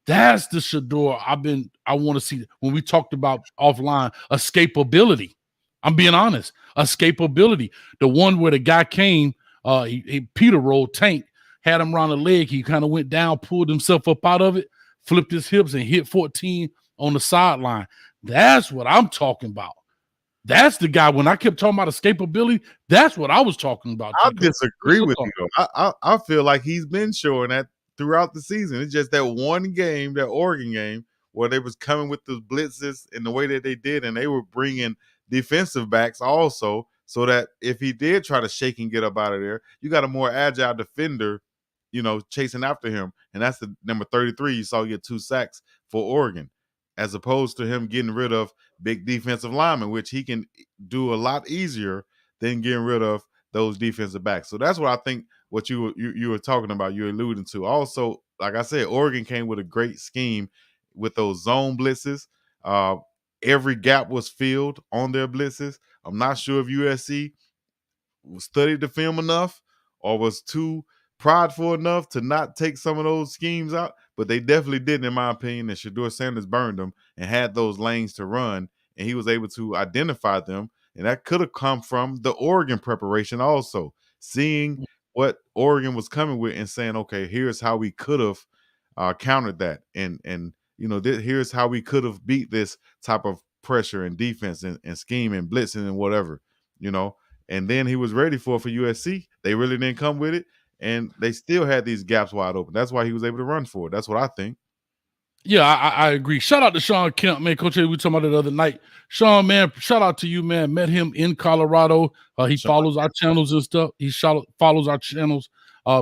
That's the Shador I want to see. When we talked about offline, escapability. I'm being honest. Escapability. The one where the guy came, he Peter rolled tank, had him around the leg. He kind of went down, pulled himself up out of it, flipped his hips, and hit 14 on the sideline. That's what I'm talking about. That's the guy. When I kept talking about escapability, that's what I was talking about. I Chico. disagree with you though. I feel like he's been showing that throughout the season. It's just that one game, that Oregon game, where they was coming with the blitzes in the way that they did, and they were bringing defensive backs also, so that if he did try to shake and get up out of there, you got a more agile defender, chasing after him, and that's the number 33. You saw get 2 sacks for Oregon, as opposed to him getting rid of big defensive linemen, which he can do a lot easier than getting rid of those defensive backs. So that's what I think what you were talking about, you're alluding to. Also, like I said, Oregon came with a great scheme with those zone blitzes. Every gap was filled on their blitzes. I'm not sure if USC studied the film enough or was too prideful enough to not take some of those schemes out, but they definitely didn't, in my opinion. And Shador Sanders burned them and had those lanes to run, and he was able to identify them. And that could have come from the Oregon preparation also, seeing what Oregon was coming with and saying, okay, here's how we could have countered that. And here's how we could have beat this type of pressure and defense and scheme and blitzing and whatever, and then he was ready for USC. They really didn't come with it, and they still had these gaps wide open. That's why he was able to run for it. That's what I think. Yeah, I agree. Shout out to Sean Kemp, man. Coach, we were talking about it the other night. Sean, man, shout out to you, man. Met him in Colorado. He follows our channels and stuff. He follows our channels.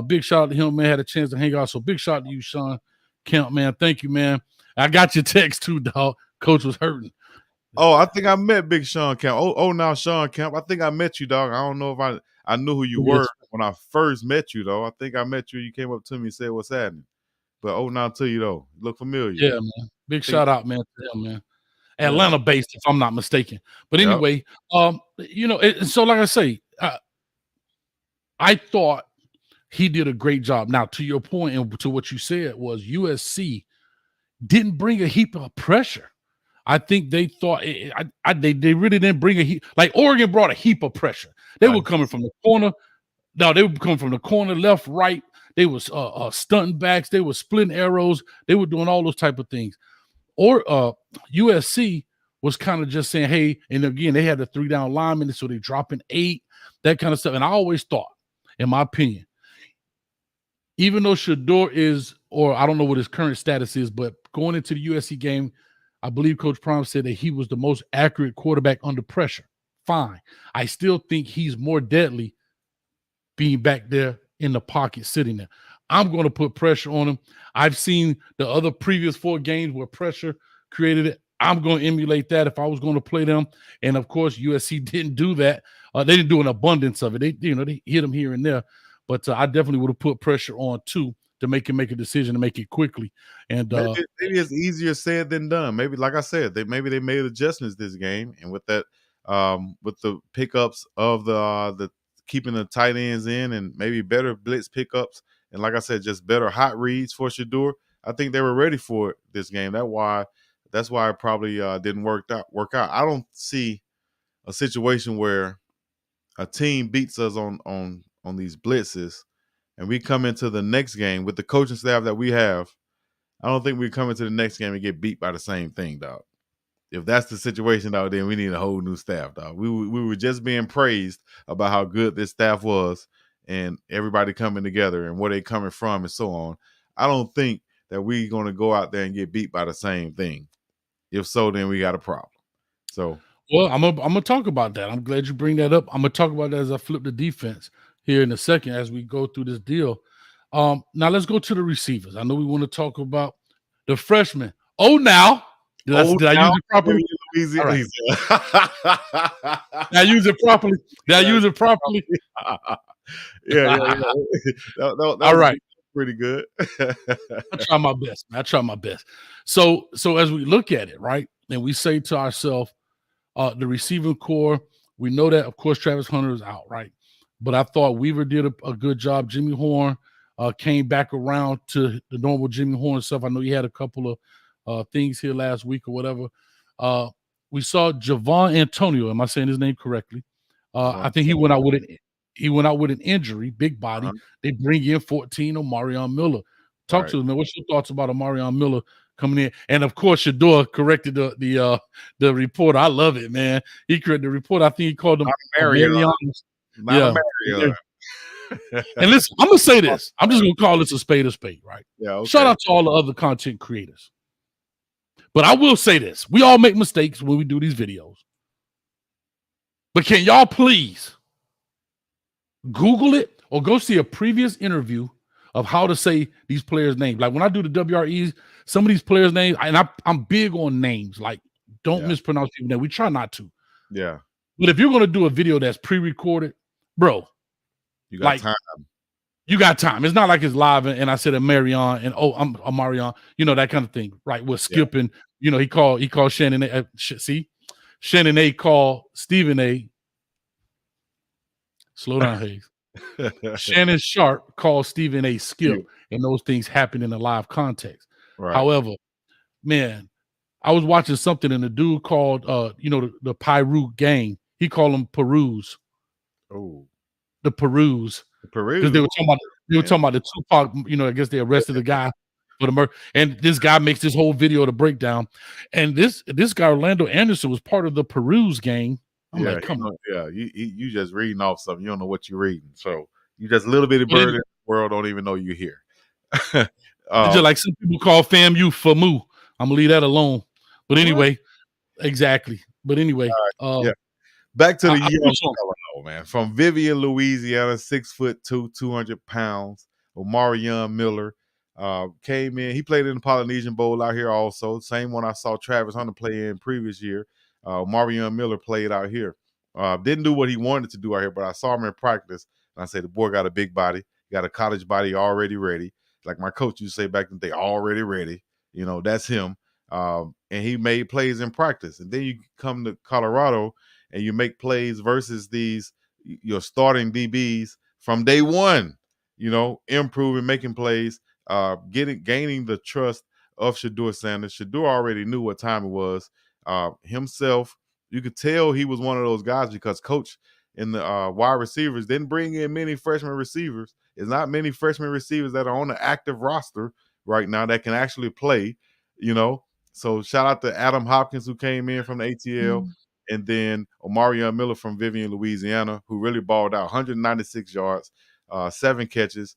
Big shout out to him, man. Had a chance to hang out. So big shout out to you, Sean Kemp, man. Thank you, man. I got your text too, dog. Coach was hurting. Oh, I think I met Big Sean Kemp. Now Sean Kemp. I think I met you, dog. I don't know if I knew who you were when I first met you, though. I think I met you. You came up to me and said, "What's happening?" But now to you, though. You look familiar. Yeah, man. Big shout out, man, to him, man. Atlanta based, if I'm not mistaken. But anyway, so like I say, I thought he did a great job. Now, to your point and to what you said was USC didn't bring a heap of pressure. I think they thought they really didn't bring a heap. Like Oregon brought a heap of pressure. They were coming from the corner. No, they were coming from the corner, left, right. They was stunting backs. They were splitting arrows. They were doing all those type of things. Or USC was kind of just saying, hey, and again, they had the 3 down linemen, so they dropping 8, that kind of stuff. And I always thought, in my opinion, even though Shador is, or I don't know what his current status is, but going into the USC game, I believe Coach Prime said that he was the most accurate quarterback under pressure. Fine. I still think he's more deadly being back there in the pocket, sitting there. I'm going to put pressure on him. I've seen the other previous 4 games where pressure created it. I'm going to emulate that if I was going to play them. And of course, USC didn't do that. They didn't do an abundance of it. They hit them here and there. But I definitely would have put pressure on too to make him make a decision to make it quickly. And maybe it's easier said than done. Maybe, like I said, they made adjustments this game, and with that, with the pickups of the keeping the tight ends in, and maybe better blitz pickups, and like I said, just better hot reads for Shador. I think they were ready for it this game. That's why it probably didn't work out. I don't see a situation where a team beats us on these blitzes and we come into the next game with the coaching staff that we have, I don't think we come into the next game and get beat by the same thing, dog. If that's the situation, dog, then we need a whole new staff, dog. We were just being praised about how good this staff was and everybody coming together and where they coming from and so on. I don't think that we're going to go out there and get beat by the same thing. If so, then we got a problem. So, well, I'm gonna talk about that. I'm glad you bring that up. I'm gonna talk about that as I flip the defense here in a second as we go through this deal. Now let's go to the receivers. I know we want to talk about the freshmen. Did I use it properly? All right. Did I use it properly? Did I use it properly? Yeah. That All was right. pretty good. I try my best. I try my best. So as we look at it, right, and we say to ourselves, the receiving core, we know that, of course, Travis Hunter is out, right? But I thought Weaver did a good job. Jimmy Horn came back around to the normal Jimmy Horn stuff. I know he had a couple of things here last week or whatever. We saw Javon Antonio. Am I saying his name correctly? I think he went out with an injury, big body. They bring in 14 Omarion Miller. Talk to us, man. What's your thoughts about Omarion Miller coming in? And of course, Shador corrected the reporter. I love it, man. He corrected the report. I think he called him Marion. Yeah. And listen, I'm gonna say this. I'm just gonna call this a spade, right? Yeah. Okay. Shout out to all the other content creators. But I will say this: we all make mistakes when we do these videos. But can y'all please Google it or go see a previous interview of how to say these players' names? Like when I do the WREs, some of these players' names, and I'm big on names. Like, don't mispronounce people's names. We try not to. Yeah. But if you're gonna do a video that's pre-recorded, bro, you got time. You got time. It's not like it's live and I said a Marion and I'm a Marion, that kind of thing, right? We're skipping. He called Shannon A. See, Shannon A. called Stephen A. Slow down, Hayes. Shannon Sharp called Stephen A. Skip, and those things happen in a live context. Right. However, man, I was watching something and the dude called the Pyru gang. He called them Perus. Oh, the Perus. Because they were talking about the Tupac. I guess they arrested the guy for the murder. And this guy makes this whole video to breakdown. And this guy Orlando Anderson was part of the Perus gang. I'm like, come on. Yeah, you just reading off something. You don't know what you're reading. So you just a little bitty bird in the world don't even know you're here. Just like some people call FAMU FAMU. I'm gonna leave that alone. But anyway, exactly. But anyway, back to the young fellow, man. From Vivian, Louisiana, 6'2", 200 pounds. Omarion Miller came in. He played in the Polynesian Bowl out here also. Same one I saw Travis Hunter play in previous year. Omarion Miller played out here. Didn't do what he wanted to do out here, but I saw him in practice. And I said, the boy got a big body. He got a college body already ready. Like my coach used to say back then, they already ready. That's him. And he made plays in practice. And then you come to Colorado and you make plays versus your starting DBs from day one, improving, making plays, gaining the trust of Shador Sanders. Shador already knew what time it was. Himself, you could tell he was one of those guys because coach in the wide receivers didn't bring in many freshman receivers. There's not many freshman receivers that are on the active roster right now that can actually play, So shout out to Adam Hopkins, who came in from the ATL, and then Omarion Miller from Vivian, Louisiana, who really balled out, 196 yards, 7 catches.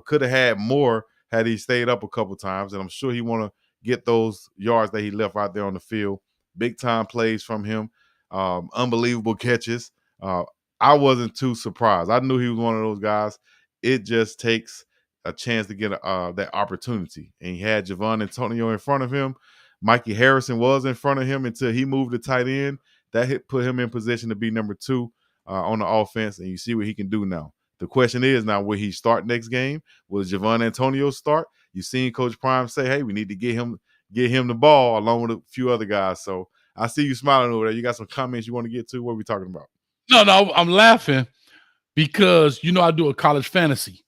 Could have had more had he stayed up a couple times, and I'm sure he want to get those yards that he left out there on the field. Big time plays from him, unbelievable catches. I wasn't too surprised. I knew he was one of those guys. It just takes a chance to get that opportunity. And he had Javon Antonio in front of him. Mikey Harrison was in front of him until he moved to tight end. That put him in position to be number 2 on the offense, and you see what he can do now. The question is now, will he start next game? Will Javon Antonio start? You've seen Coach Prime say, hey, we need to get him the ball along with a few other guys. So I see you smiling over there. You got some comments you want to get to? What are we talking about? No, I'm laughing because, I do a college fantasy.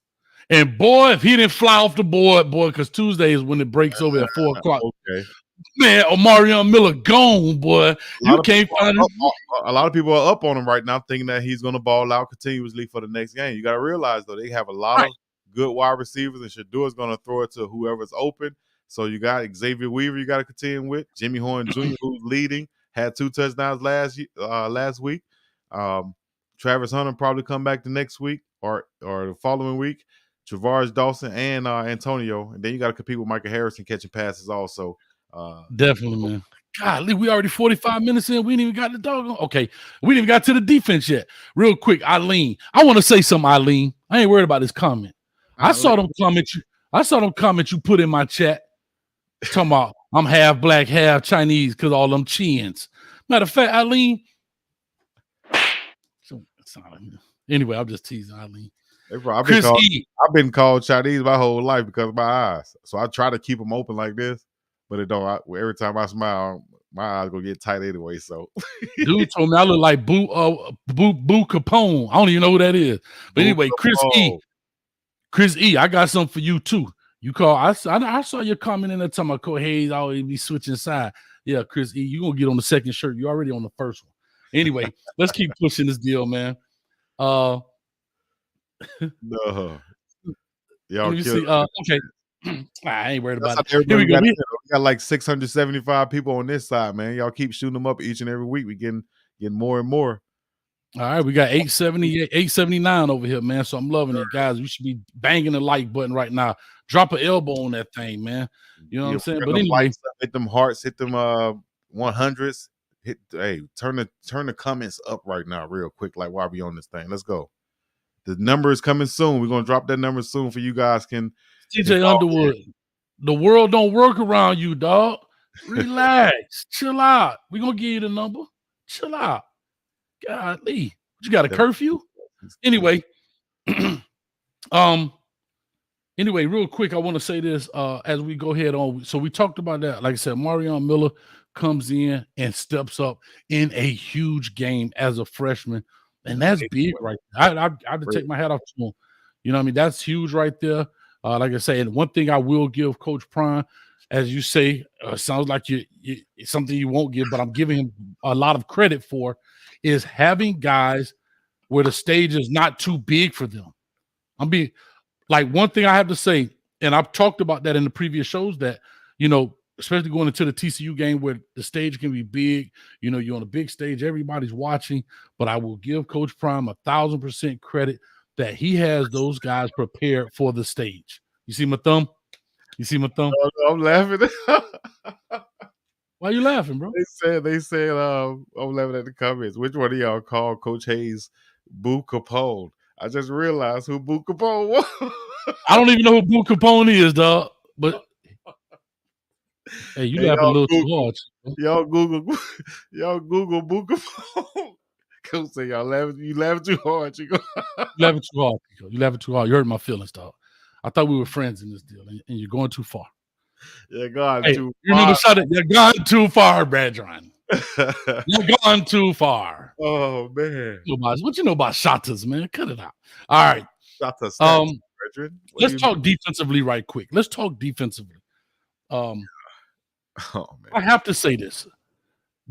And boy, if he didn't fly off the board, because Tuesday is when it breaks over at 4 o'clock. Okay. Man, Omarion Miller gone, boy. You can't find him. A lot of people are up on him right now, thinking that he's going to ball out continuously for the next game. You got to realize, though, they have a lot good wide receivers, and Shadour's going to throw it to whoever's open. So you got Xavier Weaver you got to contend with. Jimmy Horn Jr., who's leading, had 2 touchdowns last week. Travis Hunter probably come back the next week or the following week. Travaris Dawson and Antonio. And then you got to compete with Michael Harrison catching passes also. Definitely, man. Golly, we already 45 minutes in. We ain't even got the dog on. Okay, we didn't even got to the defense yet. Real quick, Eileen. I want to say something, Eileen. I ain't worried about this comment. I saw them comments you put in my chat. Talking about I'm half black, half Chinese because all them chins. Matter of fact, Eileen. Anyway, I'm just teasing Eileen. I've been called Chinese my whole life because of my eyes. So I try to keep them open like this, but it don't. Every time I smile, my eyes gonna get tight anyway. So, dude told me I look like Boo Capone. I don't even know who that is. But anyway, Chris E, I got something for you too. You call. I saw your comment in there talking about Cole Hayes always be switching side. Yeah, Chris E, you gonna get on the second shirt. You already on the first one. Anyway, let's keep pushing this deal, man. No. Y'all let me see. Okay. I ain't worried about it. Here we go. We got like 675 people on this side, man. Y'all keep shooting them up each and every week. We getting more and more. All right, we got 878, 879 over here, man. So I'm loving it, guys. We should be banging the like button right now. Drop an elbow on that thing, man. You know what I'm saying? But anyway, hit them hearts, hit them 100s. Turn the comments up right now, real quick. Like while we on this thing, let's go. The number is coming soon. We're gonna drop that number soon for you guys. TJ Underwood, the world don't work around you, dog. Relax, chill out. We're gonna give you the number. Chill out. Golly, you got a curfew? Anyway, anyway, real quick, I want to say this as we go ahead on. So we talked about that. Like I said, Marion Miller comes in and steps up in a huge game as a freshman. And that's big right there. I have to take my hat off to him. You know what I mean? That's huge right there. Like I say, and one thing I will give Coach Prime, as you say, sounds like you something you won't give, but I'm giving him a lot of credit for, is having guys where the stage is not too big for them. I'm being like, one thing I have to say, and I've talked about that in the previous shows, that, you know, especially going into the TCU game where the stage can be big, you know, you're on a big stage, everybody's watching, but I will give Coach Prime 1,000% credit that he has those guys prepared for the stage. You see my thumb? You see my thumb? I'm laughing. Why you laughing, bro? They said, I'm laughing at the comments. Which one of y'all called Coach Hayes Boo Capone? I just realized who Boo Capone was. I don't even know who Boo Capone is, dog. But hey, you laughing a little too hard. Y'all Google Boo Capone. Coach say y'all laughing. You laughing too hard. You laughing too hard. You laughing too hard. You hurt my feelings, dog. I thought we were friends in this deal, and you're going too far. You're gone too far. Remember, shut it. You're gone too far, Badron. You're gone too far. Oh man, what you know about Shatas, man? Cut it out. All right. Shatas, let's talk defensively right quick. Let's talk defensively. Oh man, I have to say this.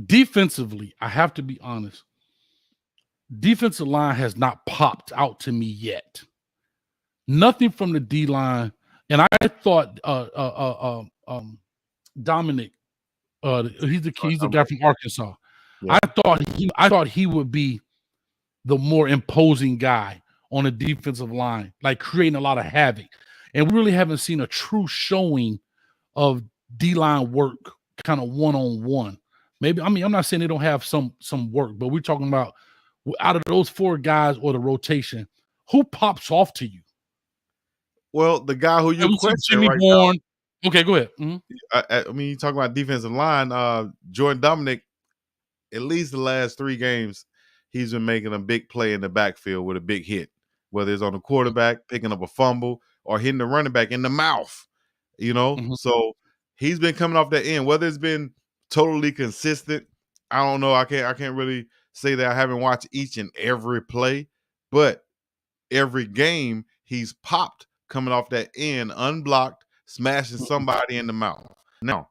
Defensively, I have to be honest. Defensive line has not popped out to me yet. Nothing from the D line, and I thought Dominic, he's the guy from Arkansas. Yeah. I thought he would be the more imposing guy on the defensive line, like creating a lot of havoc. And we really haven't seen a true showing of D-line work, kind of one-on-one. Maybe, I mean, I'm not saying they don't have some work, but we're talking about out of those 4 guys or the rotation, who pops off to you? Well, the guy who you question Jimmy right Bourne. Now, okay, go ahead. Mm-hmm. I mean, you talk about defensive line. Jordan Dominic, at least the last 3 games, he's been making a big play in the backfield with a big hit, whether it's on the quarterback, picking up a fumble, or hitting the running back in the mouth. You know, so he's been coming off that end. Whether it's been totally consistent, I don't know. I can't really say that I haven't watched each and every play, but every game he's popped coming off that end, unblocked, smashing somebody in the mouth. Now,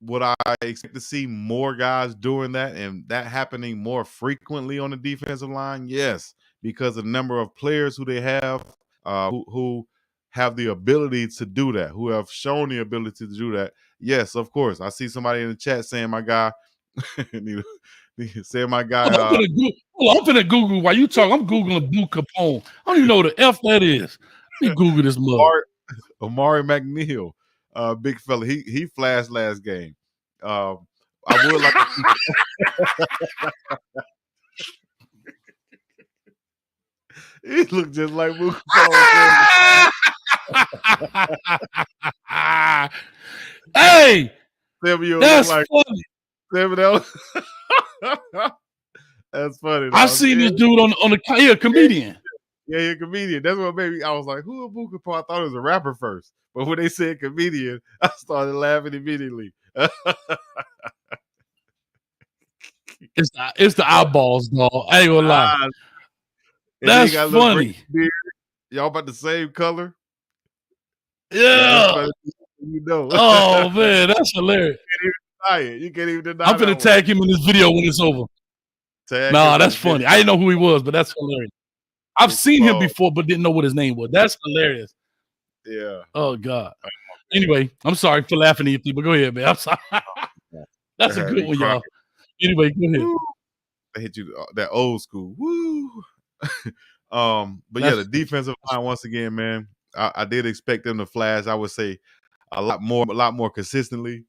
would I expect to see more guys doing that and that happening more frequently on the defensive line? Yes, because of the number of players who they have who have the ability to do that, who have shown the ability to do that. Yes, of course. I see somebody in the chat saying my guy, saying my guy. I'm finna Google while you talk. I'm Googling Blue Capone. I don't even know what the F that is. Let me Google this mug. Amari McNeil, big fella. He flashed last game. I would like to he looked just like Blue Capone. Hey, Samuel that's like funny. Samuel. That's funny. I seen this dude on the comedian. Yeah, he's a comedian. That's what made me. I was like, "Who is Blue Capone?" I thought it was a rapper first, but when they said comedian, I started laughing immediately. It's the eyeballs, dog. I ain't gonna lie. That's funny. Y'all about the same color. Yeah. You know. Oh man, that's hilarious. You can't even deny. I'm gonna tag him in this video when it's over. Nah, that's funny. I didn't know who he was, but that's hilarious. I've seen him before, but didn't know what his name was. That's hilarious. Yeah. Oh God. Anyway, I'm sorry for laughing at you, but go ahead, man. I'm sorry. That's a good one, y'all. Anyway, go ahead. They hit you that old school. Woo. But yeah, the defensive line once again, man. I did expect them to flash. I would say a lot more consistently.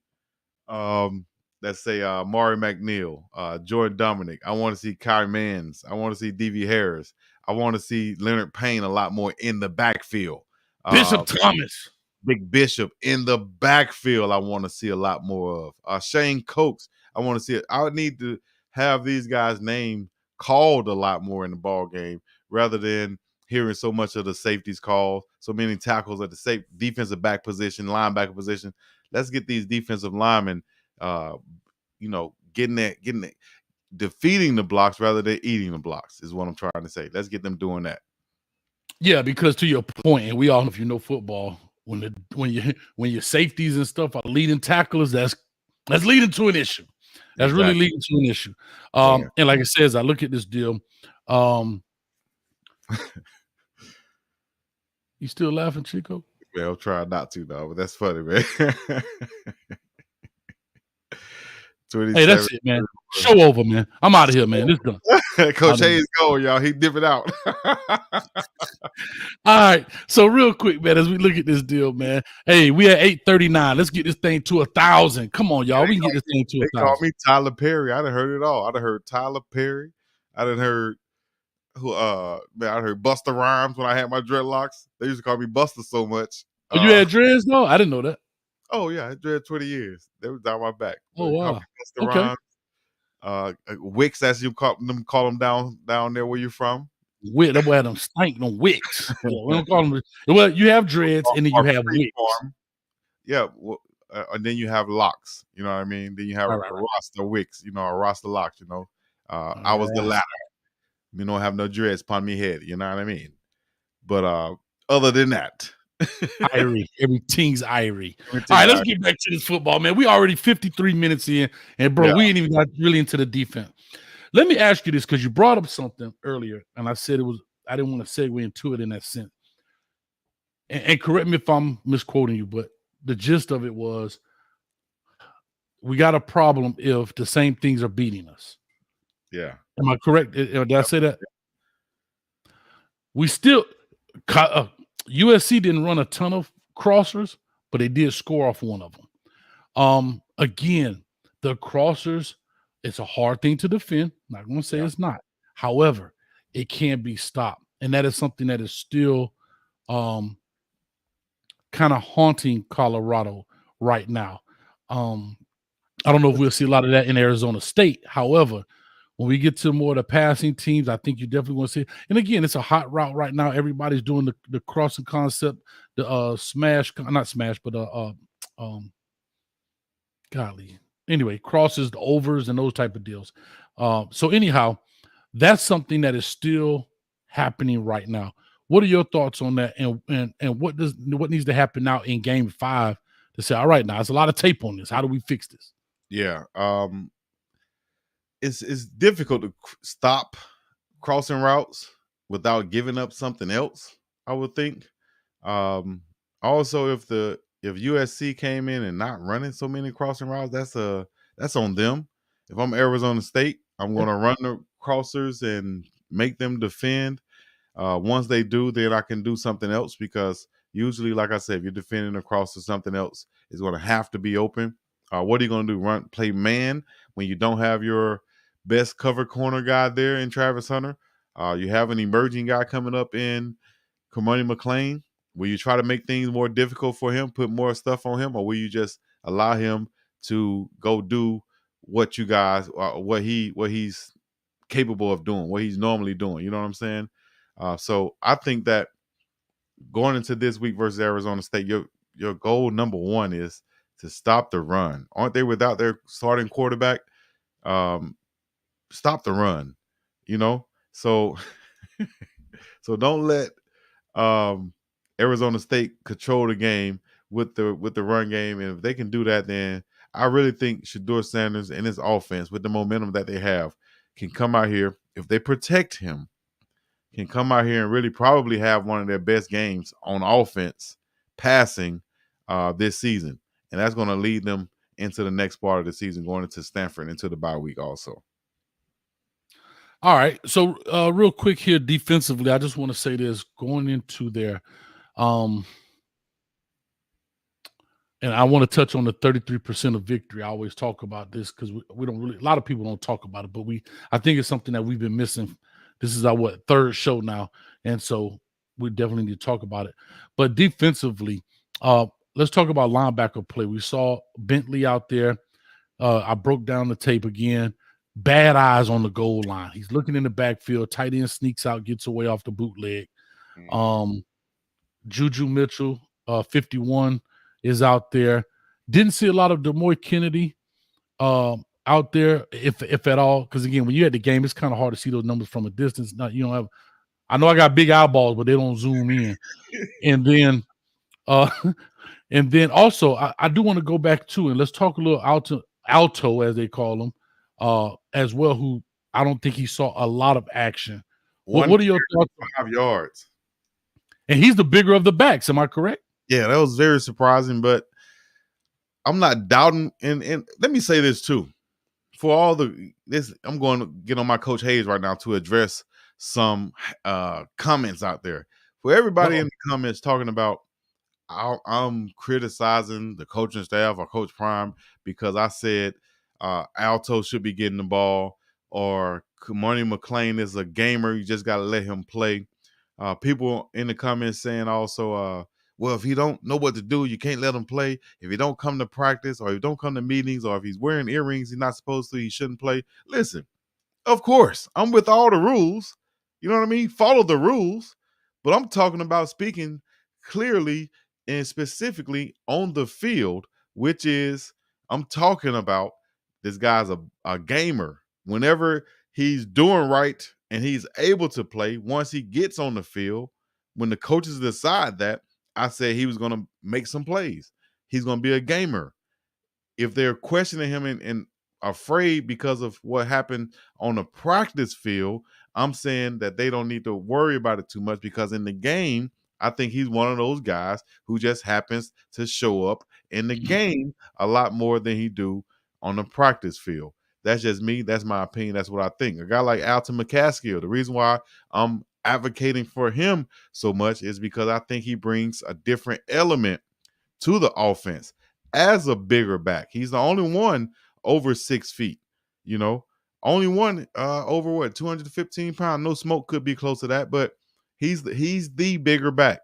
Let's say Maury McNeil, Jordan Dominic. I want to see Kyrie Mans. I want to see DV Harris. I want to see Leonard Payne a lot more in the backfield. Bishop Thomas. Big Bishop in the backfield. I want to see a lot more of. Shane Coates. I want to see it. I would need to have these guys' name called a lot more in the ball game rather than hearing so much of the safeties called, so many tackles at the defensive back position, linebacker position. Let's get these defensive linemen, getting it, defeating the blocks rather than eating the blocks is what I'm trying to say. Let's get them doing that. Yeah, because to your point, and we all know if you know football, when your safeties and stuff are leading tacklers, that's leading to an issue. That's really leading to an issue. And like I said, as I look at this deal, you still laughing, Chico? Yeah, I'll try not to, though, but that's funny, man. Hey, that's it, man. Show over, man. I'm out of here, man. This done. Coach Hayes going, y'all. He dipping out. All right. So real quick, man, as we look at this deal, man. Hey, we at 839. Let's get this thing to 1,000. Come on, y'all. We can get this thing to 1,000. They call me Tyler Perry. I done heard it all. I done heard Tyler Perry. I done heard I heard Buster Rhymes when I had my dreadlocks. They used to call me Buster so much. Oh, you had dreads though? I didn't know that. Oh yeah, I had dread 20 years. They was down my back. Oh wow. Buster Rhymes. Wicks, as you call them down there where you from. Wick, that boy had them stank, them wicks. We don't call them. Well, you have dreads and then you have wicks. Yeah, and then you have locks. You know what I mean? Then you have a roster wicks. You know, a roster locks. You know, I was the latter. You don't have no dreads upon me head. You know what I mean? But other than that, everything's irie. All right, let's get back to this football, man. We already 53 minutes in, and bro, we ain't even got really into the defense. Let me ask you this, because you brought up something earlier, and I said I didn't want to segue into it in that sense. And correct me if I'm misquoting you, but the gist of it was we got a problem if the same things are beating us. Yeah. Am I correct? Did I say that? We still USC didn't run a ton of crossers, but they did score off one of them. Again, the crossers, it's a hard thing to defend. I'm not going to say it's not. However, it can be stopped. And that is something that is still kind of haunting Colorado right now. I don't know if we'll see a lot of that in Arizona State. However, when we get to more of the passing teams, I think you definitely want to see it. And again, it's a hot route right now. Everybody's doing the crossing concept, the smash, not smash, but golly. Anyway, crosses, the overs, and those type of deals. So anyhow, that's something that is still happening right now. What are your thoughts on that? And what needs to happen now in Game 5 to say, all right, now there's a lot of tape on this. How do we fix this? Yeah. It's difficult to stop crossing routes without giving up something else. I would think. Also, if USC came in and not running so many crossing routes, that's on them. If I'm Arizona State, I'm going to run the crossers and make them defend. Once they do, then I can do something else because usually, like I said, if you're defending across or something else, is going to have to be open. What are you going to do? Play man when you don't have your best cover corner guy there in Travis Hunter? You have an emerging guy coming up in Kamani McLean. Will you try to make things more difficult for him, put more stuff on him, or will you just allow him to go do what you guys, what he's capable of doing, what he's normally doing? You know what I'm saying? So I think that going into this week versus Arizona State, your goal number one is to stop the run. Aren't they without their starting quarterback? Stop the run. You know, so so don't let Arizona State control the game with the run game, and if they can do that, then I really think Shedeur Sanders and his offense, with the momentum that they have, can come out here if they protect him. Can come out here and really probably have one of their best games on offense, passing this season, and that's going to lead them into the next part of the season, going into Stanford into the bye week also. All right. So real quick here defensively, I just want to say this going into their and I want to touch on the 33% of victory. I always talk about this because we don't really, a lot of people don't talk about it, but I think it's something that we've been missing. This is our third show now. And so we definitely need to talk about it. But defensively, let's talk about linebacker play. We saw Bentley out there. I broke down the tape again. Bad eyes on the goal line. He's looking in the backfield. Tight end sneaks out, gets away off the bootleg. Juju Mitchell, 51, is out there. Didn't see a lot of DeMoy Kennedy out there, if at all. Because again, when you're at the game, it's kind of hard to see those numbers from a distance. Not you don't have. I know I got big eyeballs, but they don't zoom in. And then, and then also, I do want to go back to and let's talk a little Alto as they call him, as well. Who I don't think he saw a lot of action. What are your thoughts? 5 yards. And he's the bigger of the backs. Am I correct? Yeah, that was very surprising, but I'm not doubting. And let me say this too. For all this, I'm going to get on my Coach Hayes right now to address some comments out there. For everybody in the comments talking about I'm criticizing the coaching staff or Coach Prime because I said Alto should be getting the ball, or Kamani McLean is a gamer. You just got to let him play. People in the comments saying also, well, if he don't know what to do, you can't let him play. If he don't come to practice, or if he don't come to meetings, or if he's wearing earrings he's not supposed to, he shouldn't play. Listen, of course, I'm with all the rules. You know what I mean? Follow the rules. But I'm talking about speaking clearly and specifically on the field, which is I'm talking about this guy's a gamer. Whenever he's doing right and he's able to play, once he gets on the field, when the coaches decide that, I said he was going to make some plays. He's going to be a gamer. If they're questioning him and afraid because of what happened on the practice field, I'm saying that they don't need to worry about it too much, because in the game, I think he's one of those guys who just happens to show up in the game a lot more than he do on the practice field. That's just me. That's my opinion. That's what I think. A guy like Alton McCaskill, the reason why I'm advocating for him so much is because I think he brings a different element to the offense as a bigger back. He's the only one over 6 feet, you know, only one over 215 pounds. No Smoke could be close to that, but he's the bigger back.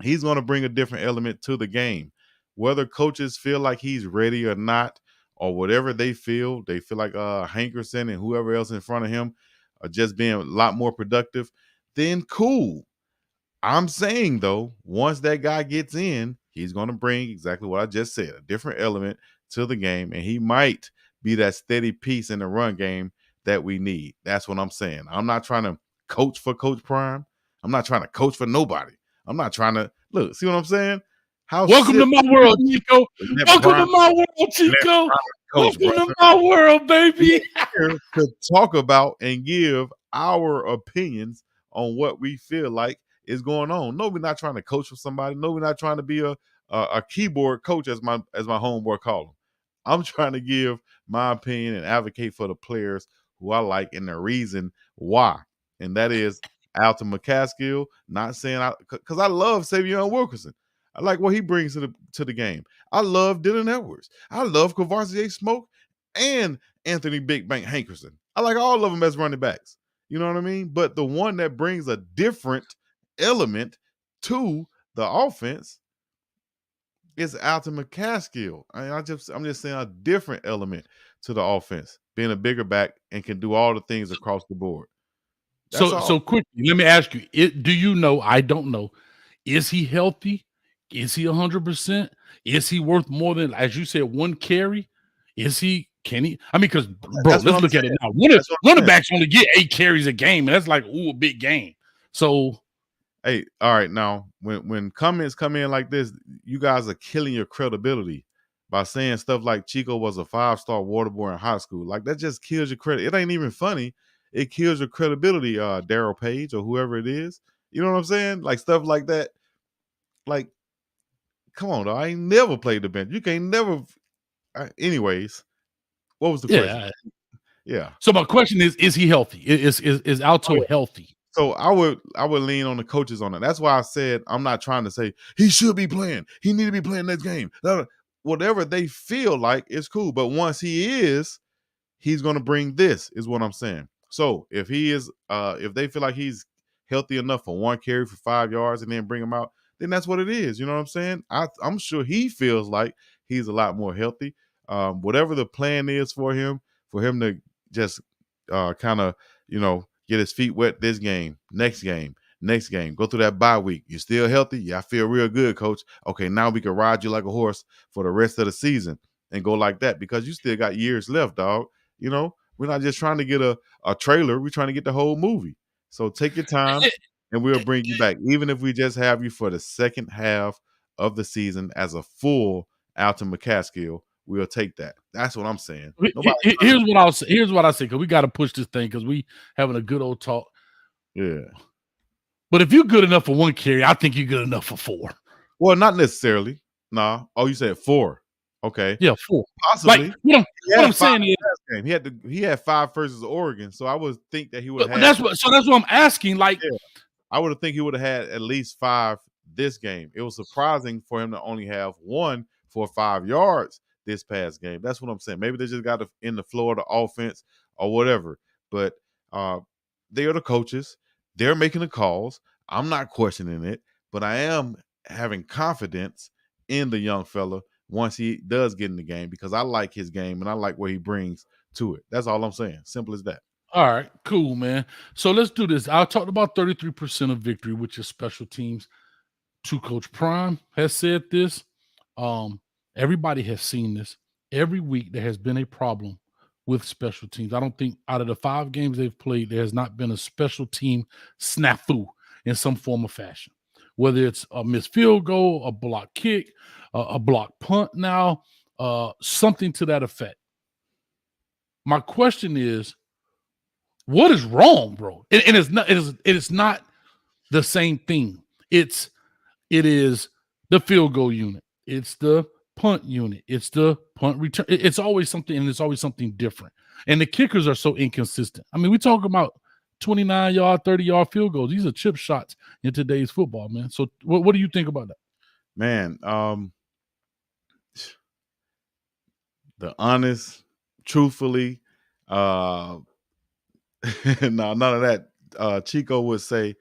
He's going to bring a different element to the game. Whether coaches feel like he's ready or not, or whatever they feel like Hankerson and whoever else in front of him are just being a lot more productive, then cool. I'm saying, though, once that guy gets in, he's going to bring exactly what I just said, a different element to the game, and he might be that steady piece in the run game that we need. That's what I'm saying. I'm not trying to coach for Coach Prime. I'm not trying to coach for nobody. I'm not trying to – look, see what I'm saying? Welcome to my world, Chico. Welcome to my world, Chico. Welcome to my world, baby. Here to talk about and give our opinions on what we feel like is going on. No, we're not trying to coach for somebody. No, we're not trying to be a keyboard coach, as my homeboy call him. I'm trying to give my opinion and advocate for the players who I like and the reason why, and that is Alton McCaskill. Not saying because I love Savion Wilkerson. I like what he brings to the game. I love Dylan Edwards. I love Kavassier Smoke and Anthony Big Bank Hankerson. I like all of them as running backs. You know what I mean? But the one that brings a different element to the offense is Alton McCaskill. I'm just saying a different element to the offense, being a bigger back and can do all the things across the board. That's all. So quickly, let me ask you: do you know? I don't know. Is he healthy? Is he 100%? Is he worth more than, as you said, one carry? Is he? Can he? I mean, because bro, let's look at it now. Running backs only get 8 carries a game, and that's like a big game. So, hey, all right, now when comments come in like this, you guys are killing your credibility by saying stuff like Chico was a 5-star water boy in high school. Like, that just kills your credit. It ain't even funny. It kills your credibility, Daryl Page or whoever it is. You know what I'm saying? Like, stuff like that. Like, come on, though. I ain't never played the bench. You can't never. Anyways, what was the question? Yeah. So my question is he healthy? Is Alto healthy? So I would lean on the coaches on it. That's why I said I'm not trying to say he should be playing. He need to be playing next game. Whatever they feel like is cool. But once he is, he's going to bring this, is what I'm saying. So if he is, if they feel like he's healthy enough for one carry for 5 yards and then bring him out, then that's what it is. You know what I'm saying? I'm sure he feels like he's a lot more healthy. Whatever the plan is for him to just kind of, get his feet wet this game, next game, go through that bye week. You still healthy? Yeah, I feel real good, coach. Okay, now we can ride you like a horse for the rest of the season and go like that, because you still got years left, dog. We're not just trying to get a trailer. We're trying to get the whole movie. So take your time and we'll bring you back. Even if we just have you for the second half of the season as a full Alton McCaskill, we'll take that. That's what I'm saying. Here's what I'll say. Here's what I say, because we got to push this thing because we having a good old talk. Yeah. But if you're good enough for one carry, I think you're good enough for 4. Well, not necessarily. Nah. Oh, you said 4. Okay. Yeah, 4. Possibly. Like, what I'm saying is he had 5 versus Oregon, so I would think that he would have had. That's what I'm asking. Like, yeah, I would have think he would have had at least 5 this game. It was surprising for him to only have 1 for 5 yards this past game. That's what I'm saying. Maybe they just got in the flow of the offense or whatever. But they are the coaches. They're making the calls. I'm not questioning it, but I am having confidence in the young fella once he does get in the game, because I like his game and I like what he brings to it. That's all I'm saying. Simple as that. All right, cool, man. So let's do this. I talked about 33% of victory, which is special teams. To Coach Prime has said this. Everybody has seen this. Every week there has been a problem with special teams. I don't think out of the 5 games they've played, there has not been a special team snafu in some form or fashion. Whether it's a missed field goal, a block kick, a block punt now, something to that effect. My question is, what is wrong, bro? And it is not the same thing. It is the field goal unit. It's the punt unit. It's the punt return. It's always something, and it's always something different. And the kickers are so inconsistent. I mean, we talk about 29-yard, 30-yard field goals. These are chip shots in today's football, man. So what do you think about that? Man, the honest, truthfully, no, none of that. Chico would say,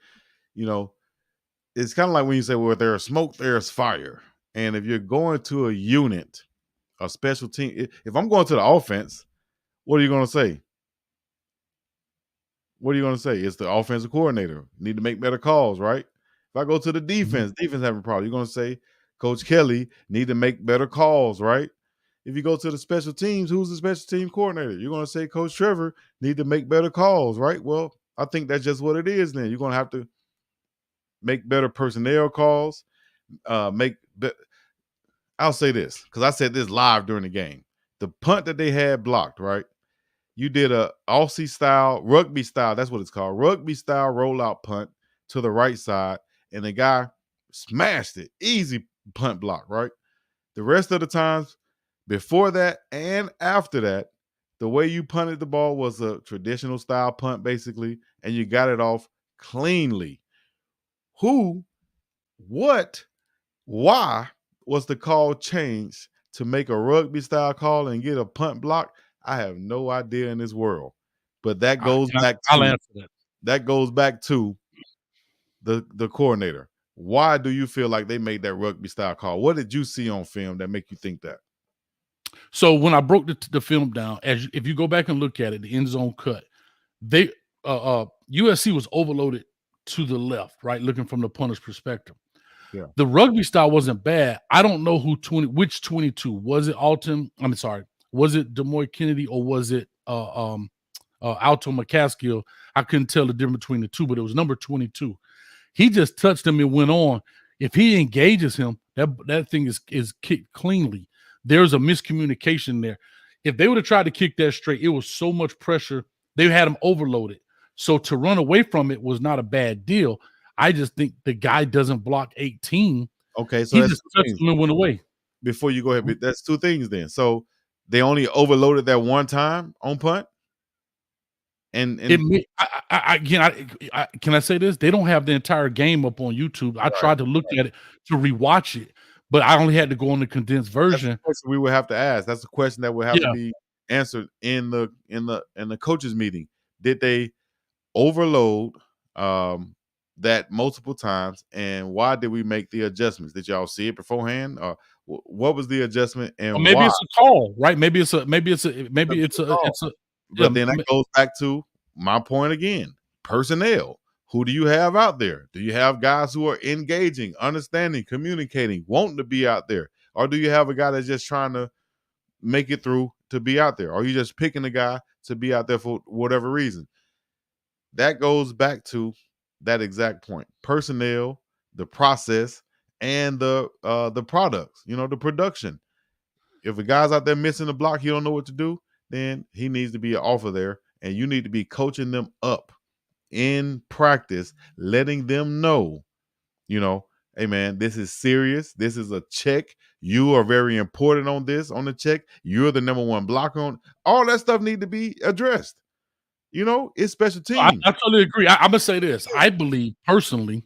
it's kind of like when you say, well, there's smoke, there's fire. And if you're going to a unit, a special team, if I'm going to the offense, what are you going to say? What are you going to say? It's the offensive coordinator. Need to make better calls, right? If I go to the defense, defense having a problem, you're going to say, Coach Kelly need to make better calls, right? If you go to the special teams, who's the special team coordinator? You're going to say Coach Trevor need to make better calls, right? Well, I think that's just what it is then. You're going to have to make better personnel calls, I'll say this, because I said this live during the game. The punt that they had blocked, right? You did a Aussie style, rugby style, that's what it's called, rugby style rollout punt to the right side, and the guy smashed it. Easy punt block, right? The rest of the times before that and after that, the way you punted the ball was a traditional style punt, basically, and you got it off cleanly. Who, what, why was the call changed to make a rugby style call and get a punt block? I have no idea in this world. But that goes back I'll to answer the coordinator. Why do you feel like they made that rugby style call? What did you see on film that make you think that? So when I broke the film down, if you go back and look at it, the end zone cut, they USC was overloaded to the left, right, looking from the punter's perspective. Yeah. The rugby style wasn't bad. I don't know which 22 was it. Alton, I'm sorry, was it Demoy Kennedy or was it Alto McCaskill? I couldn't tell the difference between the two, but it was number 22. He just touched him and went on. If he engages him, that thing is kicked cleanly. There's a miscommunication there. If they would have tried to kick that straight, it was so much pressure. They had him overloaded. So to run away from it was not a bad deal. I just think the guy doesn't block 18. Okay, so he just touched him and went away. Before you go ahead, that's two things then. So they only overloaded that one time on punt? And can I say this? They don't have the entire game up on YouTube. I tried to look at it to rewatch it, but I only had to go on the condensed version. That's the question we would have to ask. That's a question that would have to be answered in the coaches meeting. Did they overload that multiple times, and why did we make the adjustments? Did y'all see it beforehand, or what was the adjustment? And or maybe why? It's a call, right? Maybe it's a. But then that goes back to my point again: personnel. Who do you have out there? Do you have guys who are engaging, understanding, communicating, wanting to be out there, or do you have a guy that's just trying to make it through to be out there? Or are you just picking a guy to be out there for whatever reason? That goes back to that exact point: personnel, the process, and the products. The production. If a guy's out there missing the block, he don't know what to do, then he needs to be an offer there, and you need to be coaching them up in practice, letting them know, hey man, this is serious. This is a check. You are very important on the check. You're the number one blocker on. All that stuff need to be addressed. It's special teams. I totally agree. I'm gonna say this. I believe personally,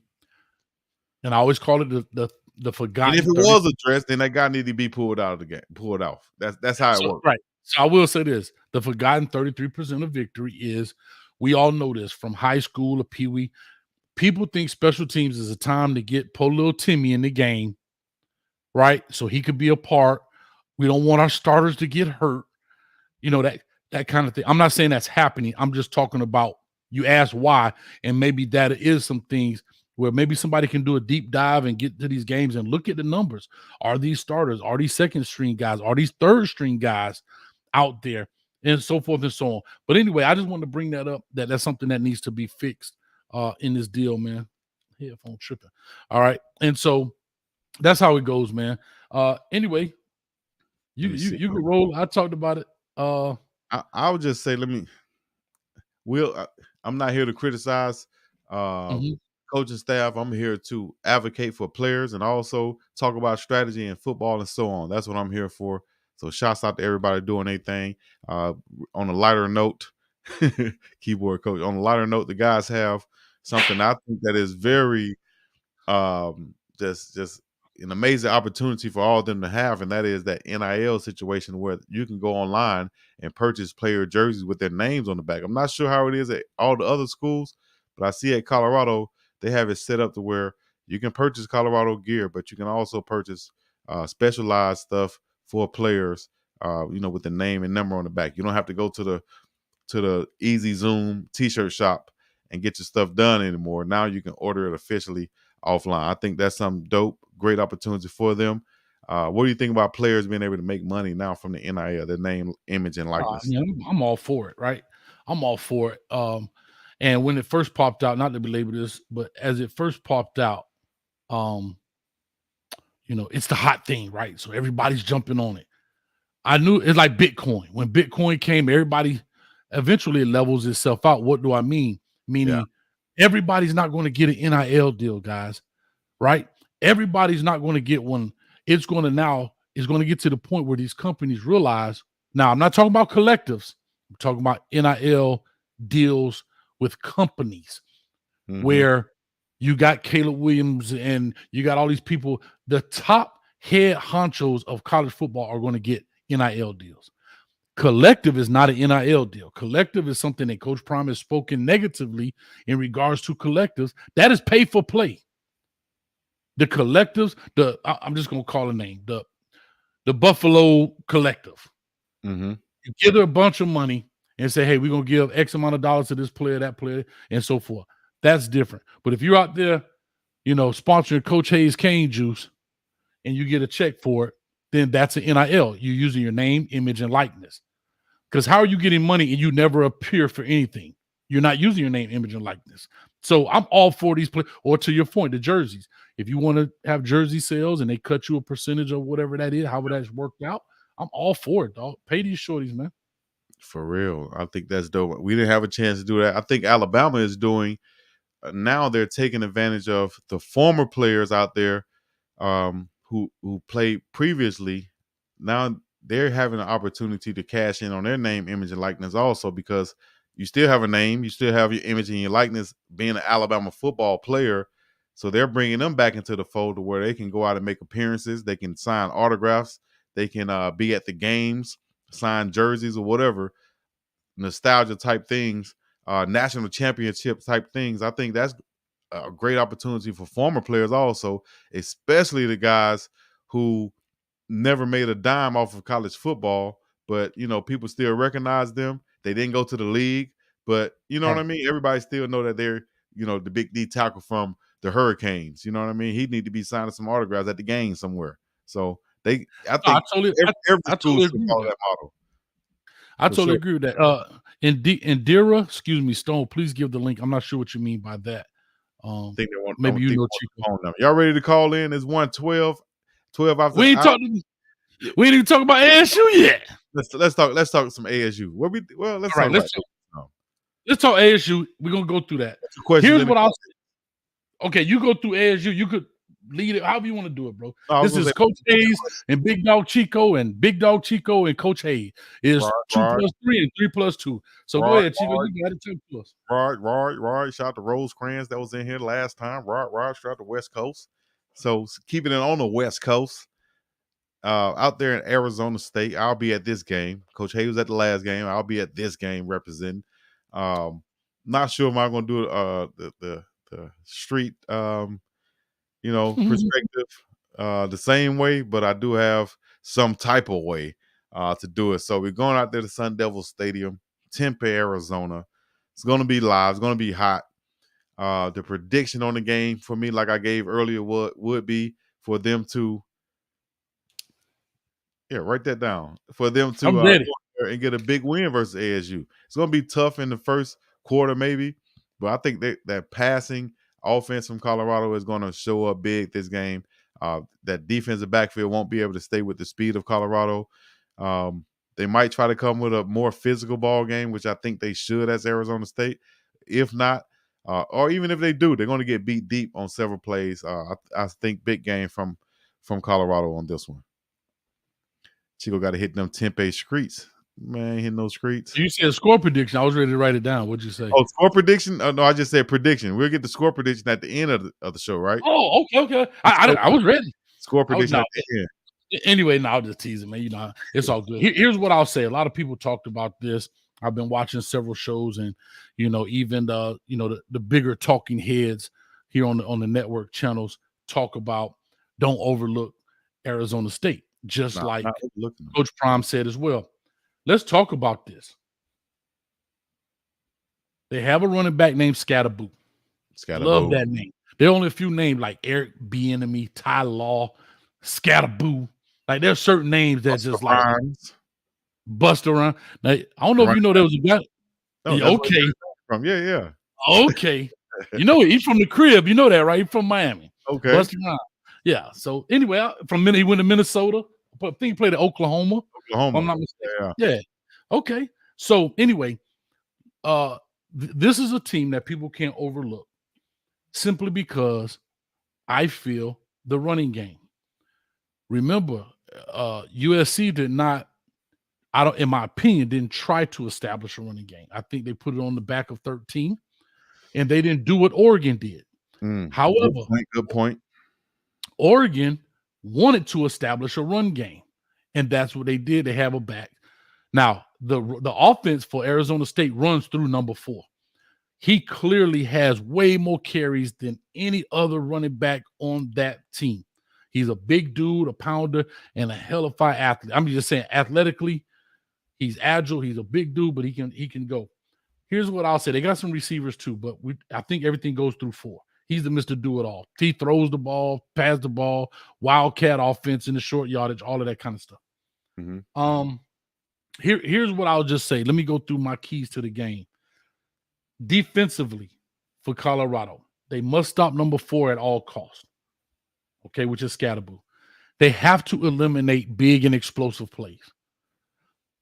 and I always call it the forgotten. And if it was addressed, then that guy need to be pulled out of the game, pulled off. That's how it works. Right. So I will say this: the forgotten 33% of victory is. We all know this from high school or Pee-wee. People think special teams is a time to get poor little Timmy in the game, right? So he could be a part. We don't want our starters to get hurt. That kind of thing. I'm not saying that's happening. I'm just talking about you ask why, and maybe that is some things where maybe somebody can do a deep dive and get to these games and look at the numbers. Are these starters? Are these second string guys? Are these third string guys out there? And so forth and so on. But anyway, I just wanted to bring that up. That's something that needs to be fixed in this deal, man. Headphone tripping. All right. And so that's how it goes, man. Anyway, you can roll. I talked about it. I would just say, I'm not here to criticize coaching staff. I'm here to advocate for players and also talk about strategy and football and so on. That's what I'm here for. So shouts out to everybody doing their thing. On a lighter note, keyboard coach, on a lighter note, the guys have something I think that is very just an amazing opportunity for all of them to have, and that is that NIL situation where you can go online and purchase player jerseys with their names on the back. I'm not sure how it is at all the other schools, but I see at Colorado they have it set up to where you can purchase Colorado gear, but you can also purchase specialized stuff for players, with the name and number on the back. You don't have to go to the Easy Zoom t-shirt shop and get your stuff done anymore. Now you can order it officially offline. I think that's some dope, great opportunity for them. What do you think about players being able to make money now from the NIL, their name, image, and likeness? I'm all for it, right? I'm all for it. And when it first popped out, not to belabor this, but as it first popped out, it's the hot thing, right? So everybody's jumping on it. I knew it's like Bitcoin. When Bitcoin came, everybody eventually levels itself out. What do I mean? Meaning everybody's not going to get an NIL deal, guys. right? Everybody's not going to get one. It's going to get to the point where these companies realize. Now, I'm not talking about collectives. I'm talking about NIL deals with companies where you got Caleb Williams and you got all these people. The top head honchos of college football are going to get NIL deals. Collective is not an NIL deal. Collective is something that Coach Prime has spoken negatively in regards to collectives. That is pay for play. The collectives, I'm just gonna call a name, the Buffalo Collective. You give her a bunch of money and say, hey, we're gonna give X amount of dollars to this player, that player, and so forth. That's different. But if you're out there, sponsoring Coach Hayes cane juice and you get a check for it, then that's an NIL. You're using your name, image, and likeness. Because how are you getting money and you never appear for anything? You're not using your name, image, and likeness. So I'm all for these players. Or to your point, the jerseys. If you want to have jersey sales and they cut you a percentage of whatever that is, however that's worked out, I'm all for it, dog. Pay these shorties, man. For real. I think that's dope. We didn't have a chance to do that. I think Alabama is doing now. They're taking advantage of the former players out there who played previously. Now they're having an opportunity to cash in on their name, image, and likeness also, because you still have a name, you still have your image and your likeness being an Alabama football player. So they're bringing them back into the fold to where they can go out and make appearances. They can sign autographs. They can be at the games, sign jerseys or whatever, nostalgia type things, national championship type things. I think that's a great opportunity for former players also, especially the guys who never made a dime off of college football, but people still recognize them. They didn't go to the league, but you know what I mean? Everybody still know that they're, the big D tackle from the Hurricanes. You know what I mean? He need to be signing some autographs at the game somewhere. So I think every school should follow that model. I totally agree with that. Indira, excuse me, Stone, please give the link. I'm not sure what you mean by that. Think they want, maybe you know Chico. Y'all ready to call in? It's 112. 12 after. We ain't even talking about ASU yet. Let's talk some ASU. Let's talk ASU. We're gonna go through that. Here's what I'll say. Okay, you go through ASU. You could lead it however you want to do it, bro. This is Coach Hayes and Big Dog Chico and Coach Hayes. Is 2 + 3 and 3 + 2. So go ahead, Chico. You got it. Talk to us. Right. Shout out to Rosecrans that was in here last time. Right. Shout out to West Coast. So keeping it on the West Coast. Out there in Arizona State, I'll be at this game. Coach Hayes was at the last game. I'll be at this game representing. Not sure if I'm going to do the street, perspective the same way, but I do have some type of way to do it. So we're going out there to Sun Devil Stadium, Tempe, Arizona. It's going to be live. It's going to be hot. The prediction on the game for me, like I gave earlier, would be for them to write that down. For them to go and get a big win versus ASU. It's going to be tough in the first quarter, maybe, but I think that passing offense from Colorado is going to show up big this game. That defensive backfield won't be able to stay with the speed of Colorado. They might try to come with a more physical ball game, which I think they should as Arizona State. If not, or even if they do, they're going to get beat deep on several plays. I think big game from Colorado on this one. Chico got to hit them Tempe streets. Man, hitting those streets. You said score prediction. I was ready to write it down. What'd you say? Oh, score prediction? No, I just said prediction. We'll get the score prediction at the end of the show, right? Oh, okay. I was ready. Score prediction at the end. Anyway, I'll just tease it, man. It's all good. Here's what I'll say. A lot of people talked about this. I've been watching several shows, and even the bigger talking heads here on the network channels talk about don't overlook Arizona State, just like Coach Prime said as well. Let's talk about this. They have a running back named Scatterboo. Love that name. There are only a few names like Eric Bieniemy, Ty Law, Scatterboo. Like there's certain names that just like bust around. Now, I don't know if you know there was a guy. Okay. Yeah. Okay. He's from the crib. You know that, right? He's from Miami. Okay. Bust around. Yeah. So anyway, he went to Minnesota. I think he played at Oklahoma. If I'm not mistaken. Yeah. Okay. So anyway, this is a team that people can't overlook simply because I feel the running game. Remember, USC did not, in my opinion, didn't try to establish a running game. I think they put it on the back of 13, and they didn't do what Oregon did. However, good point. Oregon wanted to establish a run game, and that's what they did. They have a back. Now, the offense for Arizona State runs through number 4. He clearly has way more carries than any other running back on that team. He's a big dude, a pounder, and a hellified athlete. I'm just saying, athletically, he's agile. He's a big dude, but he can go. Here's what I'll say. They got some receivers too, but I think everything goes through 4. He's the Mr. Do-It-All. He throws the ball, passes the ball, wildcat offense in the short yardage, all of that kind of stuff. Mm-hmm. Here's what I'll just say. Let me go through my keys to the game. Defensively, for Colorado, they must stop number 4 at all costs. Okay, which is Scatterboo. They have to eliminate big and explosive plays.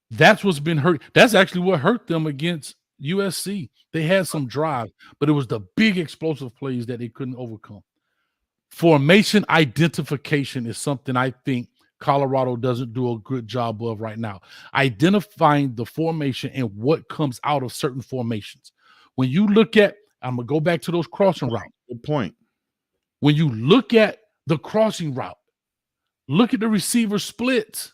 That's what's been hurt. That's actually what hurt them against USC. They had some drive, but it was the big explosive plays that they couldn't overcome. Formation identification is something I think Colorado doesn't do a good job of right now. Identifying the formation and what comes out of certain formations. When you look at, I'm going to go back to those crossing routes. Good point. When you look at the crossing route, look at the receiver splits.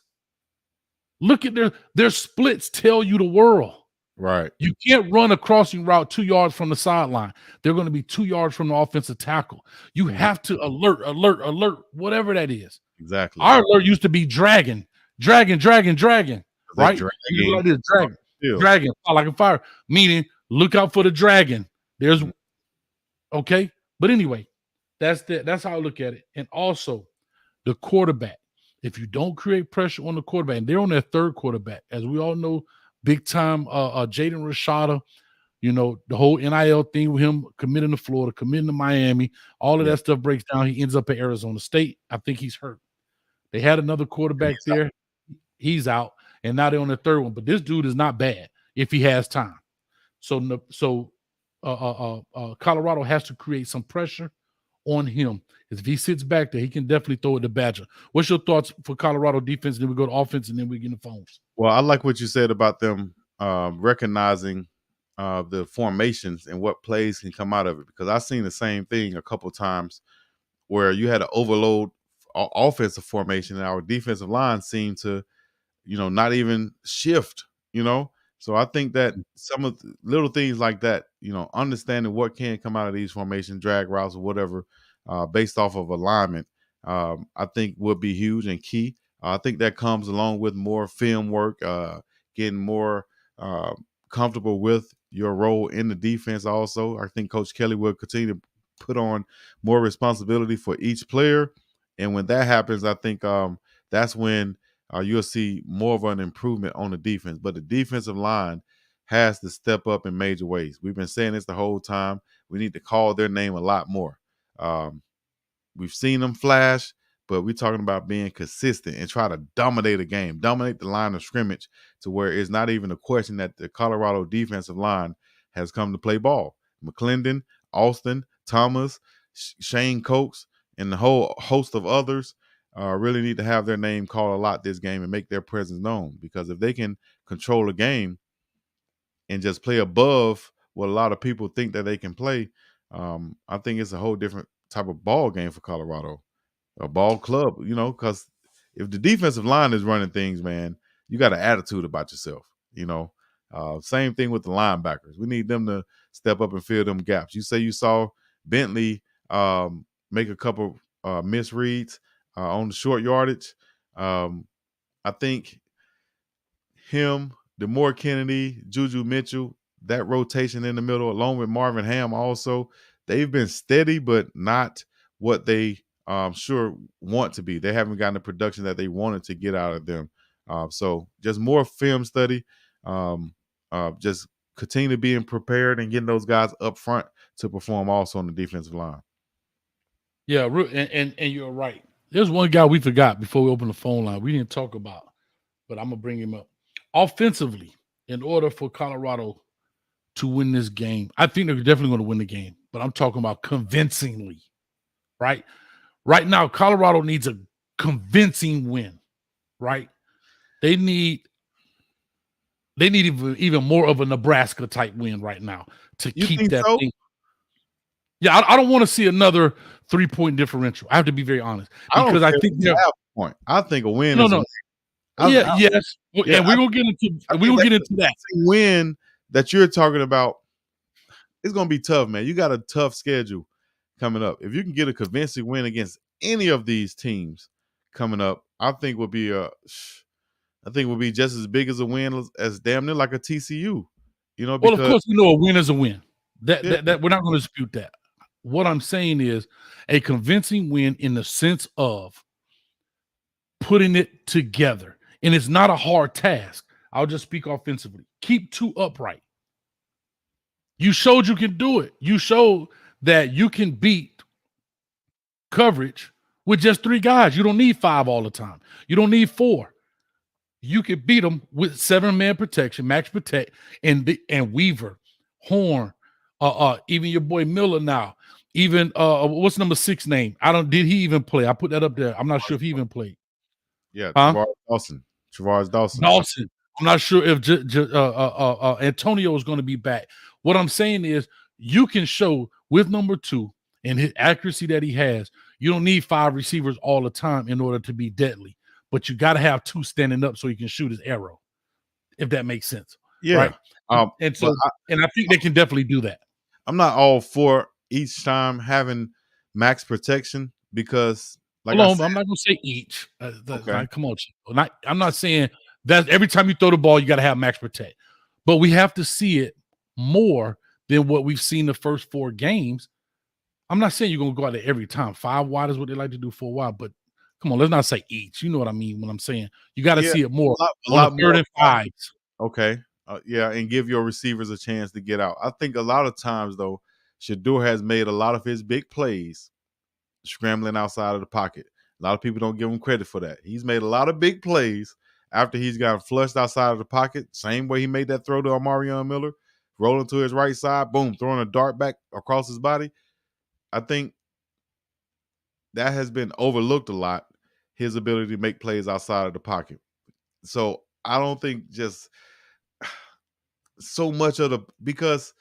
Look at their splits tell you the world. Right. You can't run a crossing route 2 yards from the sideline. They're going to be 2 yards from the offensive tackle. You have to alert, whatever that is. Exactly. Our alert used to be dragon, right? Dragon, like a fire, meaning look out for the dragon. There's okay. But anyway, that's how I look at it. And also the quarterback. If you don't create pressure on the quarterback, and they're on their 3rd quarterback, as we all know, big time Jaden Rashada, the whole NIL thing with him committing to Florida, committing to Miami, all of that stuff breaks down. He ends up at Arizona State. I think he's hurt. They had another quarterback there. He's out. And now they're on the 3rd one. But this dude is not bad if he has time. So Colorado has to create some pressure on him. If he sits back there, he can definitely throw it to Badger. What's your thoughts for Colorado defense? Then we go to offense, and then we get in the phones. Well, I like what you said about them recognizing the formations and what plays can come out of it, because I've seen the same thing a couple times where you had to overload offensive formation and our defensive line seemed to, not even shift, So I think that some of the little things like that, understanding what can come out of these formations, drag routes or whatever, based off of alignment, I think would be huge and key. I think that comes along with more film work, getting more comfortable with your role in the defense also. I think Coach Kelly will continue to put on more responsibility for each player. And when that happens, I think that's when you'll see more of an improvement on the defense. But the defensive line has to step up in major ways. We've been saying this the whole time. We need to call their name a lot more. We've seen them flash, but we're talking about being consistent and try to dominate a game, dominate the line of scrimmage to where it's not even a question that the Colorado defensive line has come to play ball. McClendon, Austin, Thomas, Shane Cokes, and the whole host of others really need to have their name called a lot this game and make their presence known, because if they can control a game and just play above what a lot of people think that they can play, I think it's a whole different type of ball game for Colorado, a ball club, because if the defensive line is running things, man, you got an attitude about yourself, Same thing with the linebackers. We need them to step up and fill them gaps. You say you saw Bentley make a couple misreads on the short yardage. I think him, Demore Kennedy, Juju Mitchell, that rotation in the middle, along with Marvin Ham also, they've been steady, but not what they sure want to be. They haven't gotten the production that they wanted to get out of them. So just more film study, just continue to being prepared and getting those guys up front to perform also on the defensive line. Yeah, and you're right. There's one guy we forgot before we open the phone line. We didn't talk about, but I'm going to bring him up. Offensively, in order for Colorado to win this game, I think they're definitely going to win the game, but I'm talking about convincingly. right? Right now, Colorado needs a convincing win, right? They need even more of a Nebraska type win right now to You keep think that so? thing. Yeah, I don't want to see another 3-point differential. I have to be very honest I don't because I care think if it's half a point. I think a win no, is a no, win. yeah, yes, Yeah, and we're gonna get into I think that. win that you're talking about, it's gonna be tough, man. You got a tough schedule coming up. If you can get a convincing win against any of these teams coming up, I think would be just as big as a win as damn near like a TCU. Well, of Because course, we know a win is a win. yeah, That we're not going to dispute that. What I'm saying is a convincing win in the sense of putting it together, and it's not a hard task. I'll just speak offensively. Keep 2 upright. You showed you can do it. You showed that you can beat coverage with just 3 guys. You don't need 5 all the time. You don't need 4. You can beat them with 7-man protection, max protect, and Weaver, Horn, even your boy Miller now. Even what's number 6 name? Did he even play? I put that up there. I'm not sure if he even played. yeah, Huh? Travaris Dawson. Dawson. I'm not sure if Antonio is going to be back. What I'm saying is you can show with number 2 and his accuracy that he has, you don't need 5 receivers all the time in order to be deadly, but you got to have 2 standing up so he can shoot his arrow, if that makes sense. Yeah. Right. And but so, and I think they can definitely do that. I'm not all for each time having max protection because, like I Hold on, said, I'm not going to say each. okay. Come on, Chico. I'm not saying that every time you throw the ball, you got to have max protect, but we have to see it more than what we've seen the first 4 games. I'm not saying you're going to go out there every time. 5 wide is what they like to do for a while, but come on, let's not say each. You know what I mean when I'm saying you got to Yeah, see it more a on lot the 3rd more. and 5s. Okay. Yeah, and give your receivers a chance to get out. I think a lot of times, though, Shador has made a lot of his big plays scrambling outside of the pocket. A lot of people don't give him credit for that. He's made a lot of big plays after he's gotten flushed outside of the pocket. Same way he made that throw to Amarion Miller, rolling to his right side, boom, throwing a dart back across his body. I think that has been overlooked a lot, his ability to make plays outside of the pocket. So I don't think just so much of because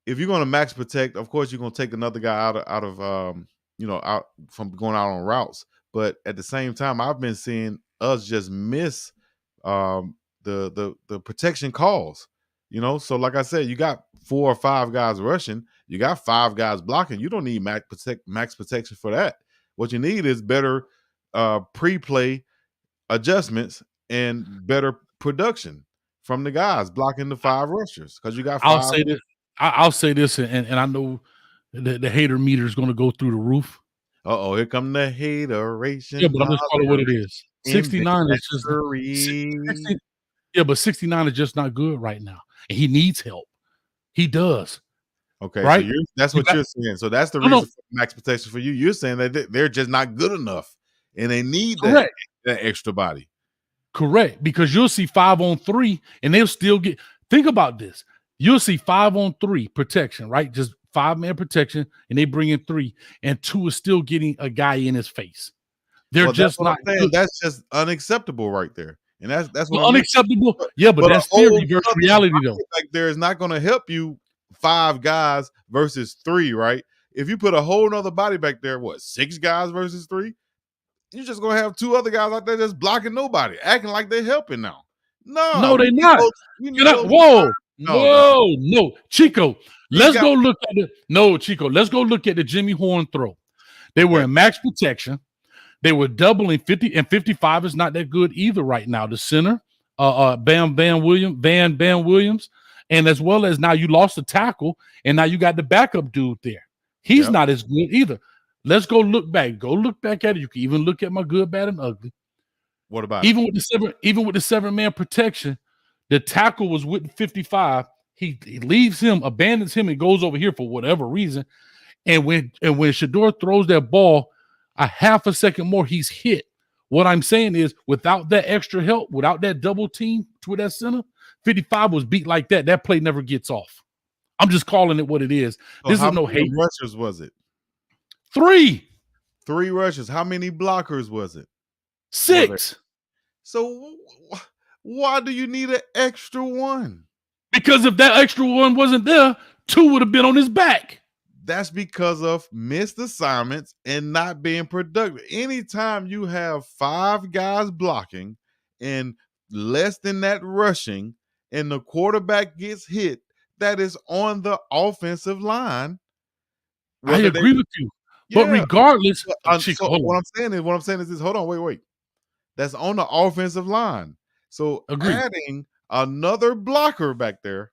if you're going to max protect, of course you're going to take another guy out from going out on routes. But at the same time, I've been seeing us just miss the protection calls. So like I said, you got 4 or 5 guys rushing, you got 5 guys blocking. You don't need max protection for that. What you need is better pre-play adjustments and better production from the guys blocking the 5 rushers because you got 5. I'll say this, and I know the hater meter is going to go through the roof. Here come the hateration. Yeah, but I'm just calling it what it is. 69 is just 60. yeah, but 69 is just not good right now, and he needs help. He does. Okay, right? so that's what you're saying. So that's the No, no. reason for max protection for you. You're saying that they're just not good enough, and they need Correct. that extra body. Correct, because you'll see 5-on-3, and they'll still get. Think about this. You'll see 5-on-3 protection, right? Just 5-man protection, and they bring in 3, and 2 is still getting a guy in his face. They're just not good. That's just unacceptable right there, and that's what unacceptable. Yeah, but that's theory versus reality, though. Like there is not going to help you 5 guys versus 3, right? If you put a whole nother body back there, 6 guys versus 3? You're just gonna have 2 other guys out there just blocking nobody, acting like they're helping now. No, they're not. No, Chico. Let's go look at the Jimmy Horn throw. They were in max protection. They were doubling 50, and 55 is not that good either right now. The center, Van Williams, and as well as now you lost the tackle, and now you got the backup dude there. He's not as good either. Let's go look back. Go look back at it. You can even look at my good, bad, and ugly. What about even with the 7-man protection? The tackle was with 55. He leaves him, abandons him, and goes over here for whatever reason. And when Shador throws that ball, a half a second more, he's hit. What I'm saying is, without that extra help, without that double team to that center, 55 was beat like that. That play never gets off. I'm just calling it what it is. So this how is no many hate. rushers was it? 3. 3 rushes. How many blockers was it? 6. So why do you need an extra one? Because if that extra one wasn't there, 2 would have been on his back. That's because of missed assignments and not being productive. Anytime you have 5 guys blocking and less than that rushing, and the quarterback gets hit, that is on the offensive line. I agree with you. But Yeah. regardless, So what I'm saying is this. Hold on, wait. That's on the offensive line. So Agreed. adding another blocker back there,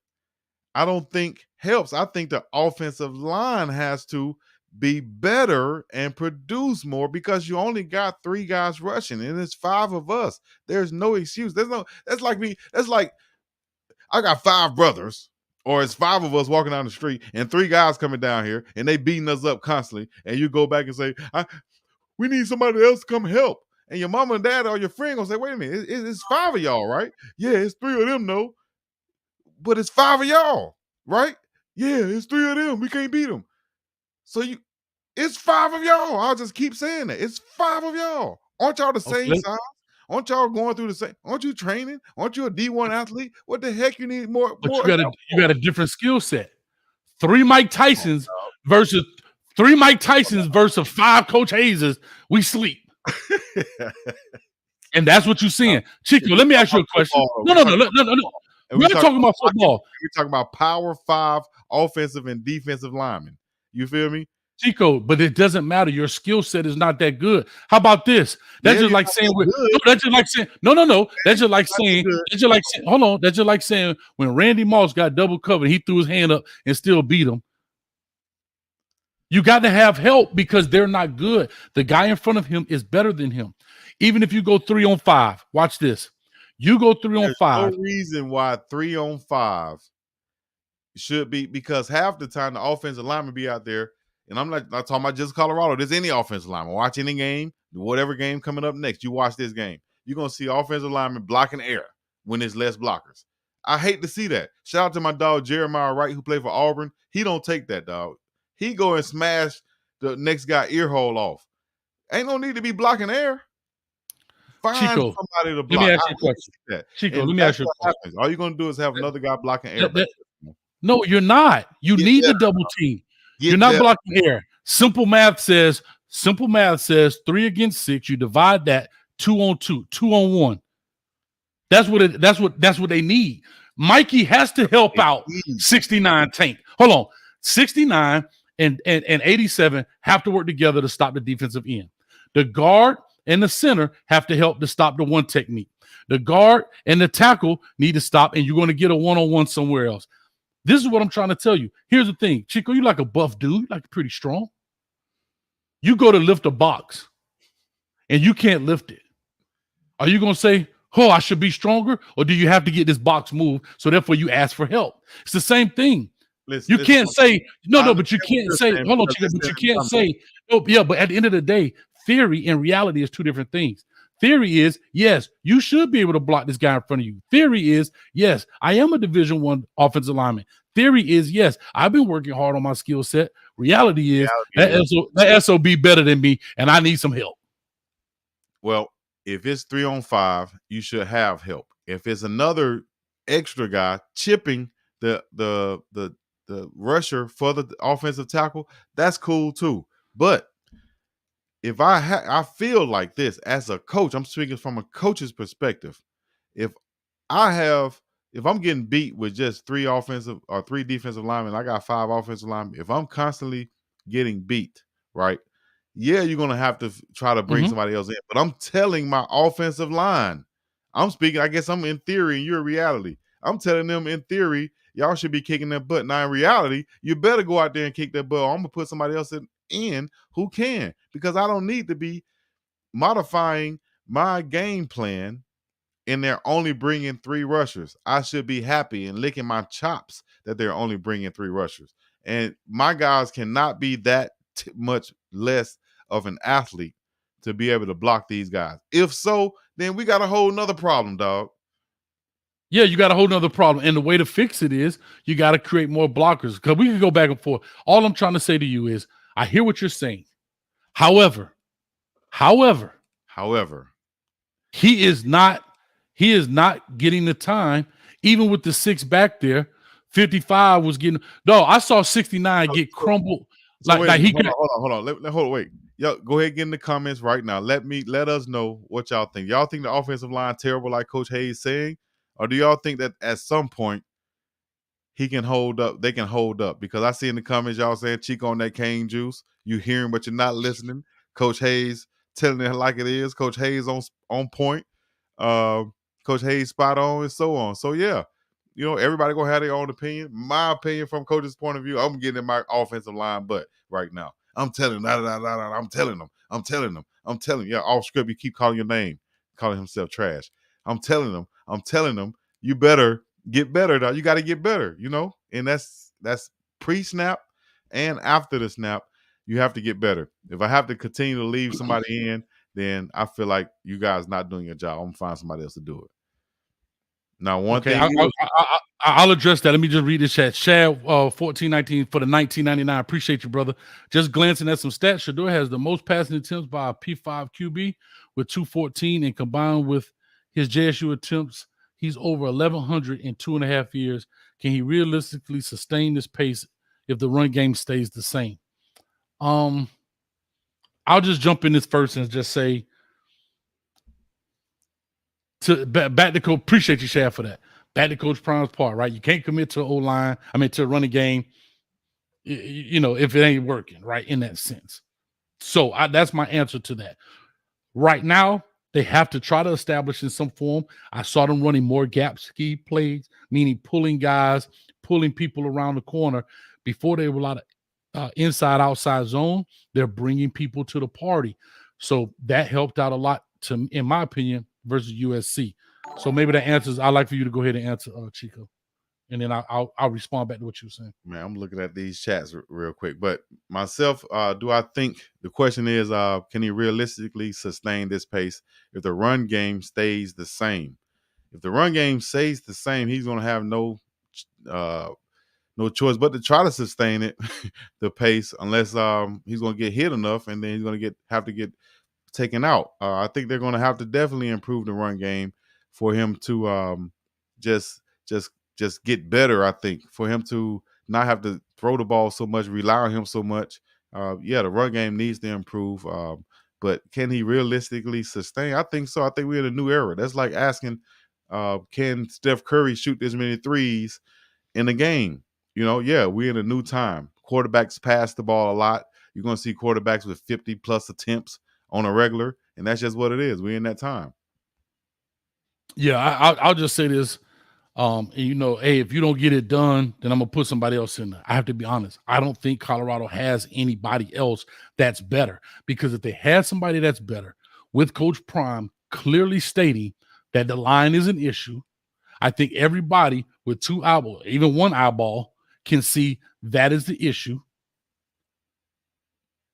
I don't think helps. I think the offensive line has to be better and produce more because you only got 3 guys rushing and it's 5 of us. There's no excuse. That's like I got 5 brothers, or it's 5 of us walking down the street and 3 guys coming down here and they beating us up constantly. And you go back and say, we need somebody else to come help. And your mama and dad or your friend gonna say, wait a minute, it's 5 of y'all, right? Yeah, it's 3 of them, though. But it's 5 of y'all, right? Yeah, it's 3 of them. We can't beat them. So it's 5 of y'all. I'll just keep saying that. It's 5 of y'all. Aren't y'all the same size? Aren't y'all going through the same? Aren't you training? Aren't you a D1 athlete? What the heck you need more? But more you got a different skill set. 3 Mike Tysons versus 5 Coach Hayeses. We sleep. And that's what you're seeing. Chico, let me ask you a question. No. We're not talking about football. We're talking about Power 5 offensive and defensive linemen. You feel me? Chico, but it doesn't matter. Your skill set is not that good. How about this? That's just like saying that's just like saying That's just like saying hold on. That's just like saying when Randy Moss got double covered, he threw his hand up and still beat him. You got to have help because they're not good. The guy in front of him is better than him. Even if you go 3 on 5, watch this. You go 3 on 5. No reason why 3 on 5 should be, because half the time the offensive lineman be out there, and I'm not talking about just Colorado. There's any offensive lineman. Watch any game, whatever game coming up next. You watch this game. You're going to see offensive linemen blocking air when there's less blockers. I hate to see that. Shout out to my dog Jeremiah Wright, who played for Auburn. He don't take that, dog. He go and smash the next guy ear hole off. Ain't no need to be blocking air. Find Chico, somebody to block. Let me ask you a question. Chico, let me ask you a question. All you're going to do is have another guy blocking air. No, you're not. You need the double team. You're not blocking air. Simple math says 3 against 6. You divide that 2 on 2, 2 on 1. That's what they need. Mikey has to help out 69 Tank. Hold on. 69 and 87 have to work together to stop the defensive end. The guard and the center have to help to stop the one technique. The guard and the tackle need to stop, and you're going to get a one-on-one somewhere else. This is what I'm trying to tell you. Here's the thing. Chico, you like a buff dude. You like pretty strong. You go to lift a box, and you can't lift it. Are you going to say, oh, I should be stronger? Or do you have to get this box moved, so therefore you ask for help? It's the same thing. You can't say, but you can't say, hold on, Chico, but you can't say, but at the end of the day, theory and reality is 2 different things. Theory is, yes, you should be able to block this guy in front of you. Theory is, yes, I am a Division I offensive lineman. Theory is, yes, I've been working hard on my skill set. Reality is, that SOB better than me, and I need some help. Well, if it's 3 on 5, you should have help. If it's another extra guy chipping the rusher for the offensive tackle, that's cool too. But if I feel like this as a coach, I'm speaking from a coach's perspective. If I'm getting beat with just 3 offensive or 3 defensive linemen, I got 5 offensive linemen. If I'm constantly getting beat, right? Yeah, you're gonna have to try to bring somebody else in. But I'm telling my offensive line, I'm speaking. I guess I'm in theory and you're reality. I'm telling them in theory, y'all should be kicking that butt. Now in reality, you better go out there and kick that butt. I'm gonna put somebody else in who can, because I don't need to be modifying my game plan and they're only bringing 3 rushers. I should be happy and licking my chops that they're only bringing 3 rushers. And my guys cannot be that much less of an athlete to be able to block these guys. If so, then we got a whole nother problem, dog. Yeah, you got a whole nother problem. And the way to fix it is you got to create more blockers, because we can go back and forth. All I'm trying to say to you is I hear what you're saying. However, However, However, he is not getting the time, even with the 6 back there. 55 was getting I saw 69 get crumbled. so wait a Like he minute. got Hold on. Hold on. Wait. Yo, go ahead and get in the comments right now. Let us know what y'all think. Y'all think the offensive line terrible, like Coach Hayes saying, or do y'all think that at some point he can hold up? They can hold up, because I see in the comments y'all saying Chico on that cane juice. You hearing, but you're not listening. Coach Hayes telling it like it is. Coach Hayes on point. Uh, Coach Hayes spot on, and so on. So yeah, everybody gonna have their own opinion. My opinion from Coach's point of view, I'm getting in my offensive line butt right now. I'm telling them. I'm telling them. I'm telling you. Yeah, off script, you keep calling your name, calling himself trash. I'm telling them. You better get better, though. You got to get better, and that's pre-snap and after the snap. You have to get better. If I have to continue to leave somebody in, then I feel like you guys not doing your job. I'm gonna find somebody else to do it. Now, one okay. thing I'll address that. Let me just read this chat. Shad 1419 for the 1999. Appreciate you, brother. Just glancing at some stats. Shador has the most passing attempts by a P5 QB with 214, and combined with his JSU attempts, he's over 1,100 in 2.5 years. Can he realistically sustain this pace if the run game stays the same? I'll just jump in this first and just say back to Coach. Appreciate you, Shad, for that. Back to Coach Prime's part, right? You can't commit to O-line. To a running game, if it ain't working, right? In that sense. So that's my answer to that. Right now, they have to try to establish in some form. I saw them running more gap scheme plays, meaning pulling guys, pulling people around the corner. Before they were a lot of inside outside zone, they're bringing people to the party. So that helped out a lot, in my opinion, versus USC. So maybe that answers. I'd like for you to go ahead and answer, Chico, and then I'll respond back to what you were saying. Man, I'm looking at these chats real quick. But myself, do I think the question is, can he realistically sustain this pace if the run game stays the same? If the run game stays the same, he's going to have no choice but to try to sustain it, the pace, unless he's going to get hit enough, and then he's going to have to get taken out. I think they're going to have to definitely improve the run game for him to just get better. I think for him to not have to throw the ball so much, rely on him so much. The run game needs to improve. But can he realistically sustain? I think so. I think we're in a new era. That's like asking, can Steph Curry shoot this many threes in a game? We're in a new time. Quarterbacks pass the ball a lot. You're going to see quarterbacks with 50 plus attempts on a regular, and that's just what it is. We're in that time. Yeah, I'll just say this. Hey, if you don't get it done, then I'm gonna put somebody else in there. I have to be honest. I don't think Colorado has anybody else that's better, because if they had somebody that's better, with Coach Prime clearly stating that the line is an issue, I think everybody with 2 eyeballs, even 1 eyeball, can see that is the issue.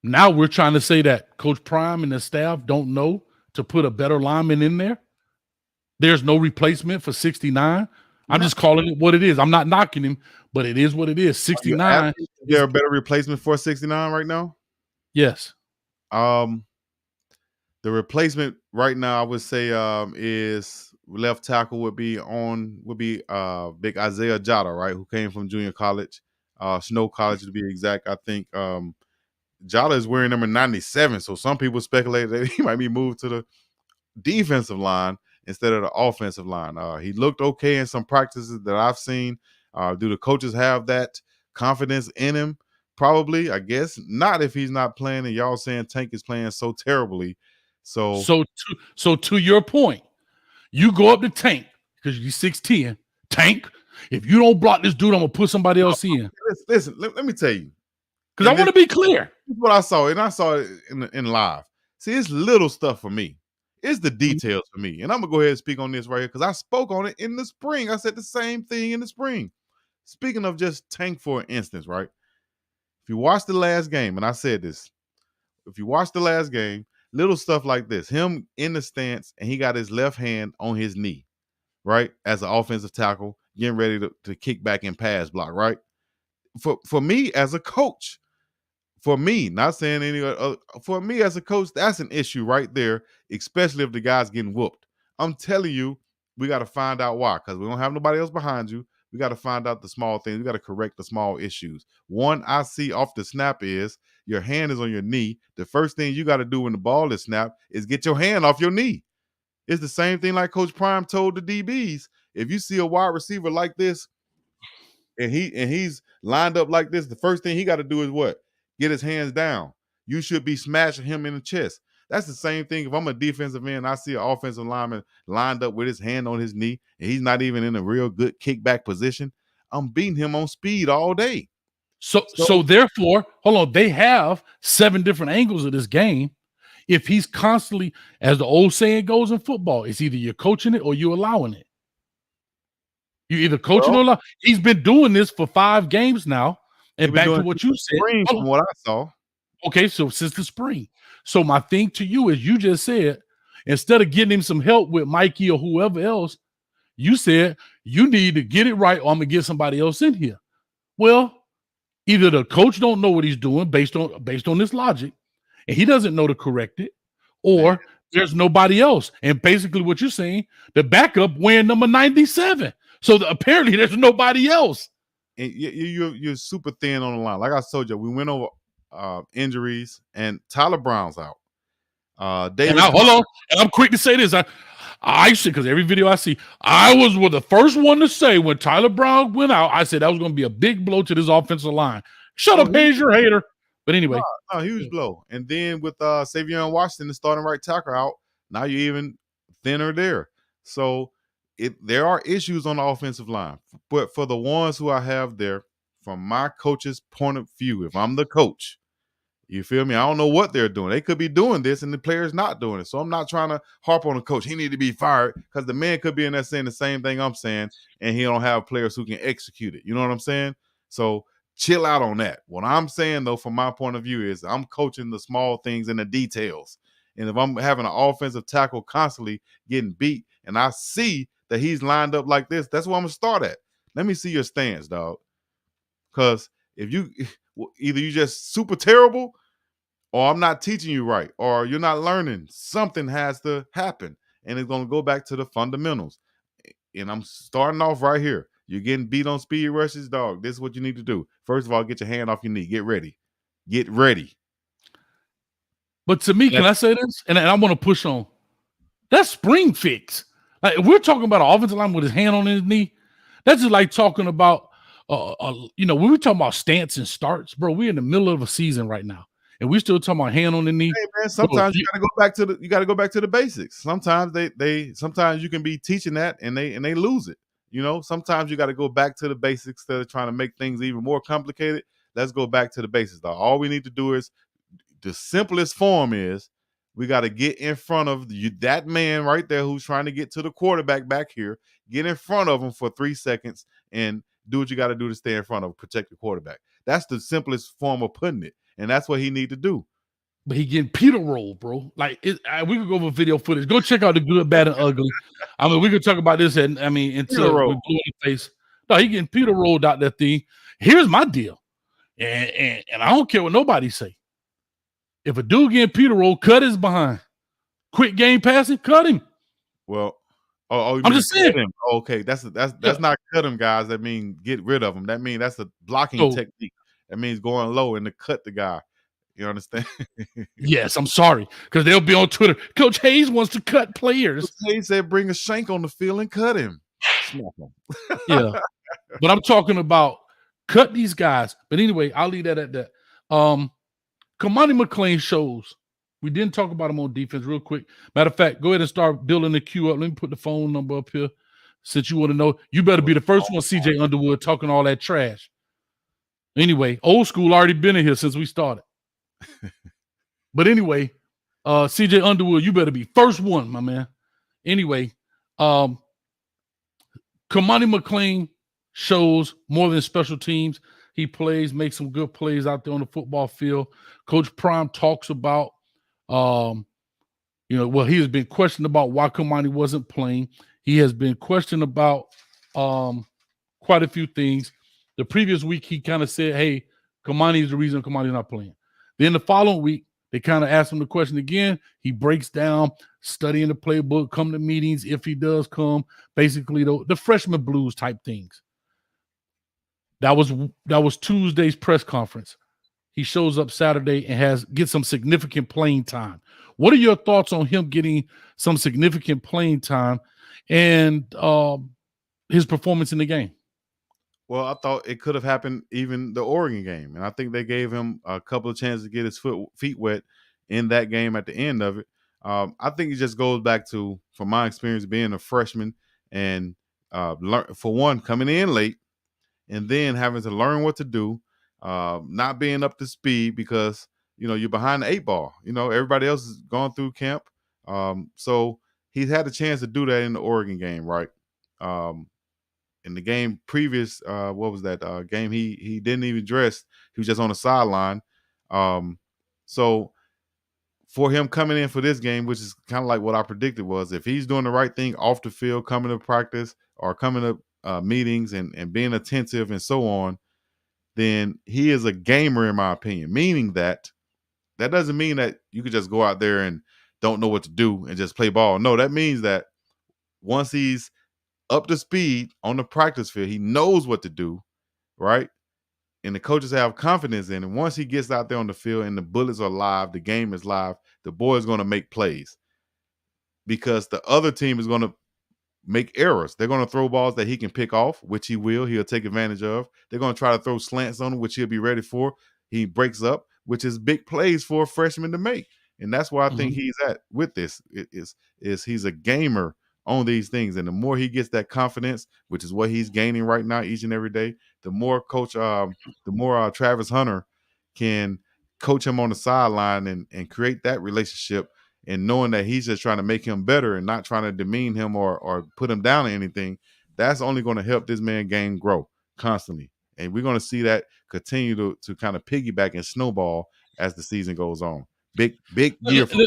Now we're trying to say that Coach Prime and the staff don't know to put a better lineman in there. There's no replacement for 69. I'm just calling it what it is. I'm not knocking him, but it is what it is. 69. Is there a better replacement for 69 right now? Yes. The replacement right now, I would say, is left tackle would be big Isaiah Jota, right? Who came from junior college, Snow College to be exact. I think Jota is wearing number 97, so some people speculate that he might be moved to the defensive line instead of the offensive line. He looked okay in some practices that I've seen. Do the coaches have that confidence in him? Probably, I guess not, if he's not playing and y'all saying Tank is playing so terribly. So to your point, you go up to Tank because you're 6'10". Tank, if you don't block this dude, I'm gonna put somebody else in. Listen, let me tell you, because I want to be clear. This is what I saw, and I saw it in live. See, it's little stuff for me. It's the details for me. And I'm going to go ahead and speak on this right here, because I spoke on it in the spring. I said the same thing in the spring. Speaking of just Tank, for instance, right? If you watch the last game, and I said this, if you watch the last game, little stuff like this, him in the stance, and he got his left hand on his knee, right? As an offensive tackle, getting ready to kick back and pass block, right? For me as a coach, for me, not saying any for me as a coach, that's an issue right there, especially if the guy's getting whooped. I'm telling you, we got to find out why, because we don't have nobody else behind you. We got to find out the small things. We got to correct the small issues. One I see off the snap is your hand is on your knee. The first thing you got to do when the ball is snapped is get your hand off your knee. It's the same thing like Coach Prime told the DBs. If you see a wide receiver like this and he's lined up like this, the first thing he got to do is what? Get his hands down. You should be smashing him in the chest. That's the same thing. If I'm a defensive end, I see an offensive lineman lined up with his hand on his knee, and he's not even in a real good kickback position, I'm beating him on speed all day. So therefore, hold on, they have 7 different angles of this game. If he's constantly, as the old saying goes in football, it's either you're coaching it or you're allowing it. You either coaching or allow. He's been doing this for 5 games now. And back to what you said. From what I saw. Okay, so since the spring. So my thing to you is you just said, instead of getting him some help with Mikey or whoever else, you said you need to get it right or I'm going to get somebody else in here. Well, either the coach don't know what he's doing based on this logic, and he doesn't know to correct it, or there's nobody else. And basically what you're saying, the backup wearing number 97. So apparently there's nobody else. And you're super thin on the line. Like I told you, we went over injuries, and Tyler Brown's out. Hold on. And I'm quick to say this. I said, because every video I see, I was the first one to say when Tyler Brown went out, I said that was going to be a big blow to this offensive line. Shut up, Hayes, you're a hater. But anyway. No, huge blow. And then with Savion Washington, the starting right tackle out, now you're even thinner there. So there are issues on the offensive line. But for the ones who I have there, from my coach's point of view, if I'm the coach, you feel me? I don't know what they're doing. They could be doing this and the player's not doing it. So I'm not trying to harp on the coach. He need to be fired, because the man could be in there saying the same thing I'm saying, and he don't have players who can execute it. You know what I'm saying? So chill out on that. What I'm saying, though, from my point of view, is I'm coaching the small things and the details. And if I'm having an offensive tackle constantly getting beat and I see that he's lined up like this, that's where I'm going to start at. Let me see your stance, dog. Because if you either you just super terrible, or I'm not teaching you right, or you're not learning, something has to happen. And it's going to go back to the fundamentals. And I'm starting off right here. You're getting beat on speed rushes, dog. This is what you need to do. First of all, get your hand off your knee. Get ready. Get ready. But to me, can I say this? And I want to push on. That's spring fix. Like, if we're talking about an offensive lineman with his hand on his knee, that's just like talking about, when we're talking about stance and starts, bro, we're in the middle of a season right now. And we still talking about hand on the knee. Hey man, sometimes you gotta go back to the basics. Sometimes sometimes you can be teaching that and they lose it. You know, sometimes you got to go back to the basics instead of trying to make things even more complicated. Let's go back to the basics, though. All we need to do is, the simplest form is, we got to get in front of that man right there who's trying to get to the quarterback back here. Get in front of him for 3 seconds and do what you got to do to stay in front of him, protect the quarterback. That's the simplest form of putting it, and that's what he need to do. But he getting Peter rolled, bro. Like, we could go over video footage. Go check out the good, bad, and ugly. I mean, we could talk about this, and until we're blue in the face. No, he getting Peter rolled out that thing. Here's my deal, and I don't care what nobody say. If a dude getting Peter rolled, cut his behind. Quick game passing, cut him. Well, I'm just saying. Him. Okay, that's not cut him, guys. That means get rid of him. That means that's a blocking technique. That means going low and to cut the guy. You understand? Yes, I'm sorry, because they'll be on Twitter. Coach Hayes wants to cut players. Coach Hayes said, "Bring a shank on the field and cut him." Smack him. Yeah, but I'm talking about cut these guys. But anyway, I'll leave that at that. Kamani McLean shows. We didn't talk about him on defense real quick. Matter of fact, go ahead and start building the queue up. Let me put the phone number up here. Since you want to know, you better be the first one, CJ Underwood, talking all that trash. Anyway, old school already been in here since we started. But anyway, CJ Underwood, you better be first one, my man. Anyway, Kamani McLean shows more than special teams. He makes some good plays out there on the football field. Coach Prime talks about, he has been questioned about why Kamani wasn't playing. He has been questioned about quite a few things. The previous week, he kind of said, hey, Kamani is the reason Kamani's not playing. Then the following week, they kind of ask him the question again. He breaks down, studying the playbook, come to meetings if he does come, basically the freshman blues type things. That was Tuesday's press conference. He shows up Saturday and gets some significant playing time. What are your thoughts on him getting some significant playing time and his performance in the game? Well, I thought it could have happened even the Oregon game, and I think they gave him a couple of chances to get his feet wet in that game at the end of it. I think it just goes back to, from my experience being a freshman and for one, coming in late and then having to learn what to do, not being up to speed because you're behind the 8 ball. Everybody else has gone through camp, so he's had a chance to do that in the Oregon game, right? In the game previous, what was that game? He didn't even dress. He was just on the sideline. So for him coming in for this game, which is kind of like what I predicted, was if he's doing the right thing off the field, coming to practice or coming to meetings and being attentive and so on, then he is a gamer, in my opinion. Meaning that doesn't mean that you could just go out there and don't know what to do and just play ball. No, that means that once he's up to speed on the practice field, he knows what to do, right? And the coaches have confidence in him. Once he gets out there on the field and the bullets are live, the game is live, the boy is going to make plays because the other team is going to make errors. They're going to throw balls that he can pick off, which he will. He'll take advantage of. They're going to try to throw slants on him, which he'll be ready for. He breaks up, which is big plays for a freshman to make. And that's where I think he's at with this. Is he's a gamer on these things. And the more he gets that confidence, which is what he's gaining right now each and every day, the more Travis Hunter can coach him on the sideline and create that relationship, and knowing that he's just trying to make him better and not trying to demean him or put him down or anything. That's only going to help this man game grow constantly. And we're going to see that continue to kind of piggyback and snowball as the season goes on. Big year for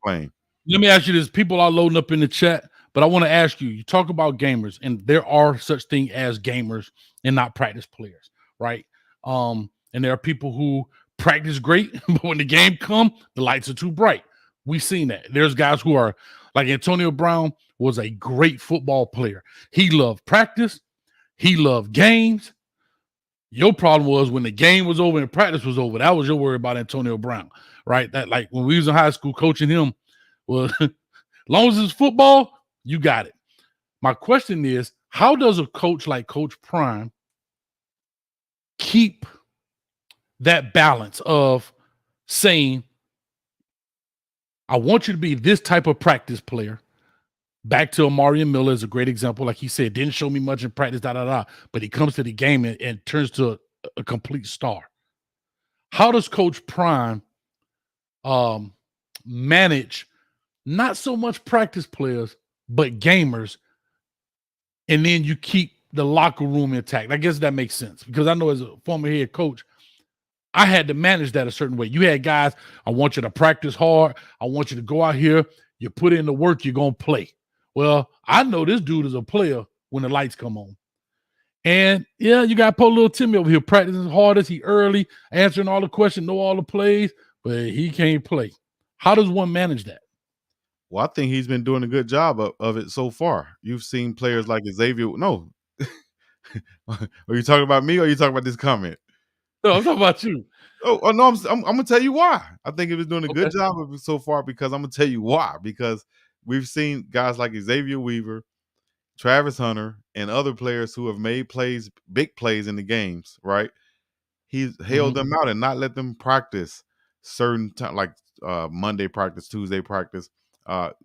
playing. Let me ask you this. People are loading up in the chat, but I want to ask you, you talk about gamers, and there are such thing as gamers and not practice players, right? And there are people who practice great, but when the game comes, the lights are too bright. We've seen that. There's guys who are like Antonio Brown was a great football player. He loved practice. He loved games. Your problem was when the game was over and practice was over. That was your worry about Antonio Brown, right? That, like, when we was in high school coaching him, well, as long as it's football, you got it. My question is, how does a coach like Coach Prime keep that balance of saying, I want you to be this type of practice player? Back to Amarian Miller is a great example. Like he said, didn't show me much in practice, but he comes to the game and turns to a complete star. How does Coach Prime manage not so much practice players, but gamers, and then you keep the locker room intact? I guess that makes sense, because I know as a former head coach, I had to manage that a certain way. You had guys, I want you to practice hard. I want you to go out here. You put in the work, you're going to play. Well, I know this dude is a player when the lights come on. And yeah, you got poor little Timmy over here practicing hard as he early, answering all the questions, know all the plays, but he can't play. How does one manage that? Well, I think he's been doing a good job of it so far. You've seen players like Xavier. No. Are you talking about me or are you talking about this comment? No, I'm talking about you. Oh no, I'm going to tell you why. I think he was doing a good job of it so far, because I'm going to tell you why. Because we've seen guys like Xavier Weaver, Travis Hunter, and other players who have made plays, big plays in the games, right? He's held them out and not let them practice certain time, like Monday practice, Tuesday practice.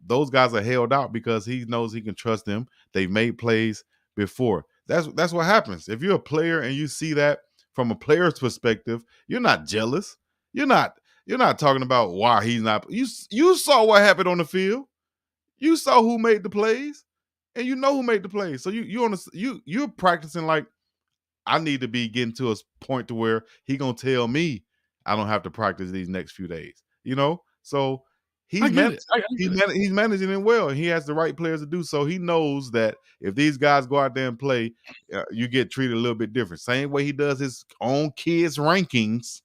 Those guys are held out because he knows he can trust them. They've made plays before. That's what happens. If you're a player and you see that from a player's perspective, you're not jealous. You're not talking about why he's not. You saw what happened on the field. You saw who made the plays, and you know who made the plays. So you're practicing like, I need to be getting to a point to where he gonna tell me I don't have to practice these next few days. So he's managing it well, and he has the right players to do so. He knows that if these guys go out there and play, you get treated a little bit different. Same way he does his own kids' rankings.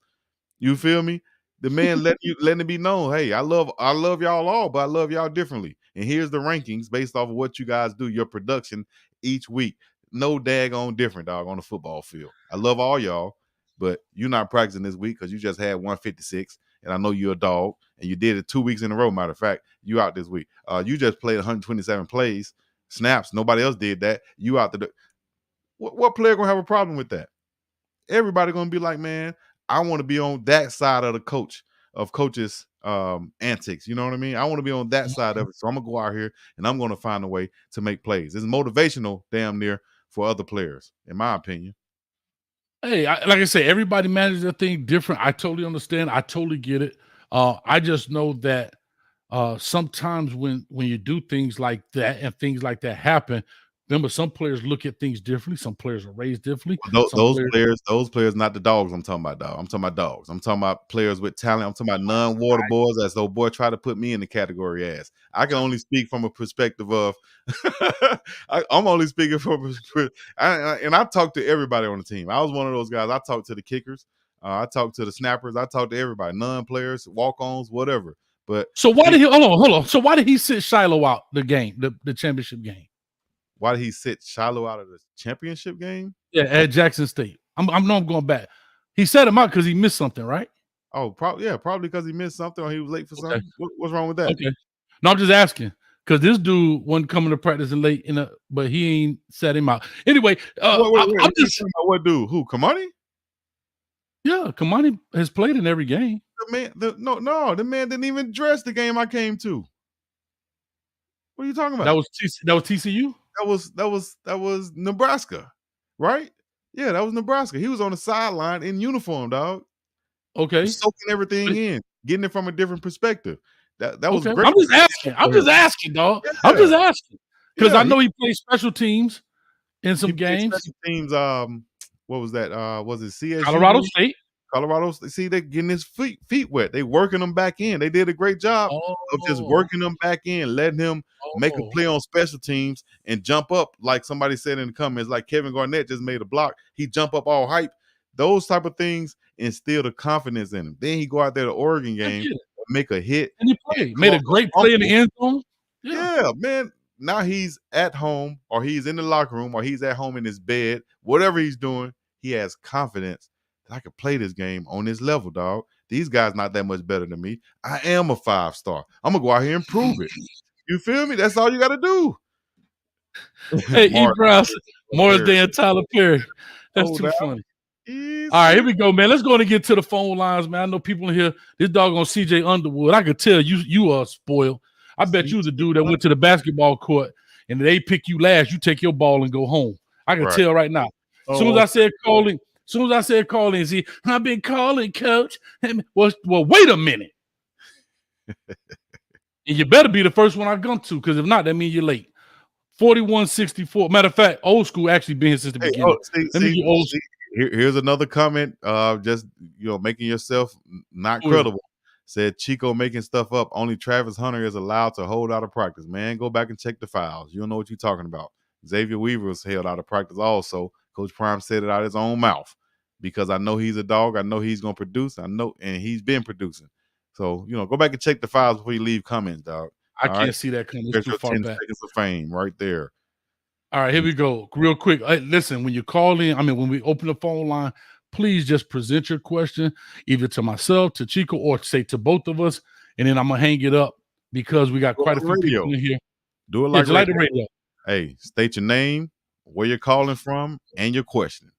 You feel me? The man letting it be known, hey, I love y'all all, but I love y'all differently. And here's the rankings based off of what you guys do, your production each week. No daggone different, dog, on the football field. I love all y'all, but you're not practicing this week because you just had 156, and I know you're a dog, and you did it 2 weeks in a row. Matter of fact, you out this week. You just played 127 plays, snaps. Nobody else did that. You out the. What player gonna have a problem with that? Everybody gonna be like, man, I want to be on that side of the coaches antics. You know what I mean? I want to be on that side of it. So I'm gonna go out here and I'm gonna find a way to make plays. It's motivational, damn near, for other players, in my opinion. Hey, like I say, everybody manages their thing different. I totally understand. I totally get it. I just know that sometimes when you do things like that and things like that happen, remember, some players look at things differently. Some players are raised differently. Some Those players, players, not the dogs. I'm talking about, dog. I'm talking about dogs. I'm talking about players with talent. I'm talking about non-water boys. As though boy try to put me in the category as. I can only speak from a perspective of. I'm only speaking from. And I talked to everybody on the team. I was one of those guys. I talked to the kickers. I talked to the snappers. I talked to everybody, non-players, walk-ons, whatever. But so why did he hold on? So why did he sit Shiloh out the game, the championship game? Why did he sit Shiloh out of the championship game? Yeah, at Jackson State. I'm going back. He set him out because he missed something, right? Oh, probably because he missed something or he was late for Okay. something. What's wrong with that? Okay. No, I'm just asking because this dude wasn't coming to practice and late but he ain't set him out. Anyway, wait, I'm just what dude? Who? Kamani? Yeah, Kamani has played in every game. The man didn't even dress the game I came to. What are you talking about? That was TCU? That was Nebraska, right? Yeah, that was Nebraska. He was on the sideline in uniform, dog. Okay. Soaking everything in, getting it from a different perspective. That was okay. great. I'm just asking, dog. Yeah. I'm just asking. Because Yeah, I know he played special teams in some he played games. special teams, what was that? Was it CSU? Colorado State. Colorado, see, they're getting his feet wet. They working him back in. They did a great job of just working him back in, letting him make a play on special teams and jump up, like somebody said in the comments, like Kevin Garnett just made a block. He jump up all hype. Those type of things instill the confidence in him. Then he go out there to Oregon game, make a hit. And he played. Made a great play in the end zone. Yeah, man. Now he's at home or he's in the locker room or he's at home in his bed. Whatever he's doing, he has confidence. I could play this game on this level, dog. These guys not that much better than me. I am a 5-star. I'm gonna go out here and prove it. You feel me? That's all you got to do. Hey, E. Brown, Morris Day and Tyler Perry. That's too funny. Easy. All right, here we go, man. Let's go and get to the phone lines, man. I know people in here. This doggone CJ Underwood. I could tell you are spoiled. I bet you was the dude that went to the basketball court and they pick you last. You take your ball and go home. I can tell right now. As soon as I said calling. As soon as I said calling, see, I've been calling, coach. Well, wait a minute. And you better be the first one I come to, because if not, that means you're late. 4164. Matter of fact, old school actually been here since the beginning. Here's another comment. Just making yourself not credible. Said Chico making stuff up. Only Travis Hunter is allowed to hold out of practice. Man, go back and check the files. You don't know what you're talking about. Xavier Weaver was held out of practice also. Coach Prime said it out of his own mouth because I know he's a dog. I know he's going to produce. I know, and he's been producing. So, go back and check the files before you leave comments, dog. I can't see that coming. It's too far 10 back. seconds of fame right there. All right, here we go. Real quick. Listen, when you call in, when we open the phone line, please just present your question either to myself, to Chico, or say to both of us, and then I'm going to hang it up because we got quite a few people in here. Do it like the radio. Hey, state your name, where you're calling from, and your question.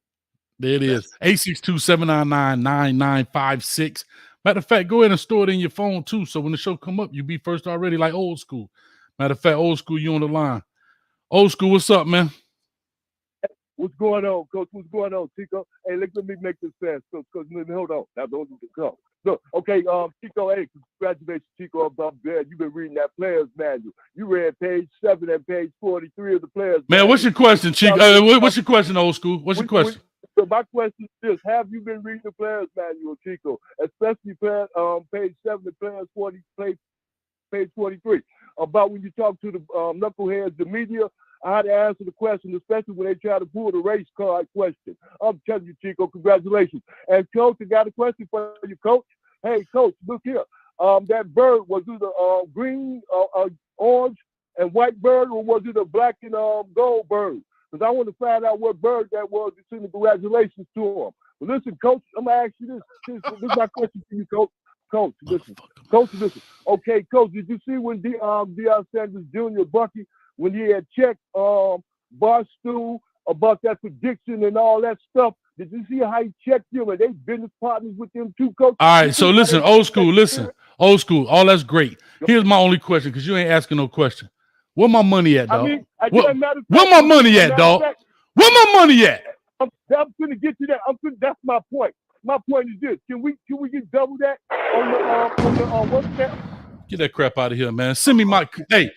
There it is. 862-799-9956. Matter of fact, go ahead and store it in your phone too. So when the show come up, you be first already, like old school. Matter of fact, old school, you on the line. Old school, what's up, man? What's going on, Coach? What's going on, Chico? Hey, let me make this fast, Coach. Hold on. Now, don't go. Look, okay, Chico, hey, congratulations, Chico, up there. You've been reading that player's manual. You read page 7 and page 43 of the player's manual. Man, what's your question, Chico? What's your question, old school? What's your question? So my question is this: have you been reading the player's manual, Chico? Especially page 7 and players 40, page 43, about when you talk to the knuckleheads, the media, how to answer the question, especially when they try to pull the race card question. I'm telling you, Chico, congratulations. And Coach, I got a question for you, Coach. Hey, coach, look here. That bird, was it a green, orange, and white bird, or was it a black and gold bird? Because I want to find out what bird that was and send congratulations to him. But listen, coach, I'm gonna ask you this. This is my question to you, coach. Coach, listen. Coach, listen. Okay, coach, did you see when Deion Sanders Jr. Bucky, when he had checked Barstool about that prediction and all that stuff? Did you see how he checked them and they business partners with them too, coach? All right, so listen, old school, old school. All that's great. Here's my only question, because you ain't asking no question. Where my money at, dog? I mean, where my money at, dog? Where my money at? I'm gonna get to that. That's my point. My point is this: Can we get double that on the WhatsApp? Get that crap out of here, man. Send me my hey,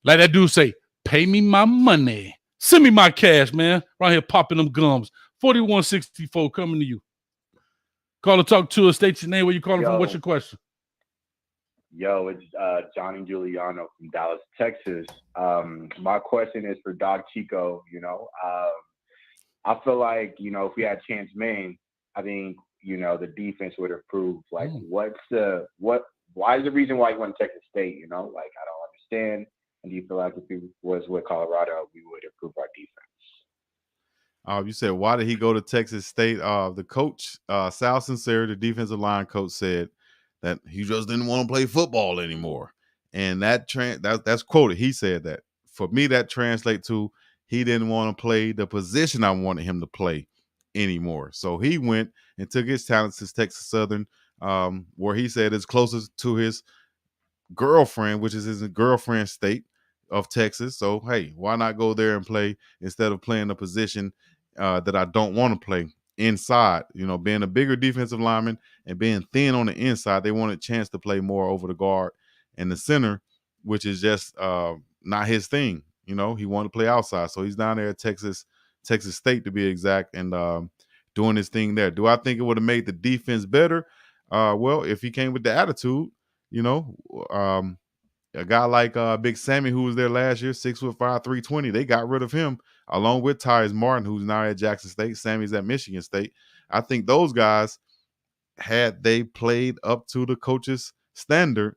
like that dude say, pay me my money. Send me my cash, man. Right here popping them gums. 4164 coming to you. Call or talk to us. State your name. Where you calling from? What's your question? Yo, it's Johnny Giuliano from Dallas, Texas. My question is for Doc Chico. I feel like, if we had Chance Main, I think, the defense would improve. Like, why is the reason why you went to Texas State? I don't understand. And do you feel like if he was with Colorado, we would improve our defense? You said, why did he go to Texas State? The coach, Sal Sincere, the defensive line coach, said that he just didn't want to play football anymore. And that's quoted. He said that. For me, that translates to he didn't want to play the position I wanted him to play anymore. So he went and took his talents to Texas Southern, where he said is closest to his girlfriend, which is his girlfriend's state of Texas. So, hey, why not go there and play instead of playing a position that I don't want to play inside? Being a bigger defensive lineman and being thin on the inside, they wanted a chance to play more over the guard and the center, which is just not his thing. He wanted to play outside. So he's down there at Texas State, to be exact, and doing his thing there. Do I think it would have made the defense better? Well, if he came with the attitude, a guy like Big Sammy, who was there last year, 6'5", 320, they got rid of him along with Tyus Martin, who's now at Jackson State. Sammy's at Michigan State. I think those guys, had they played up to the coach's standard,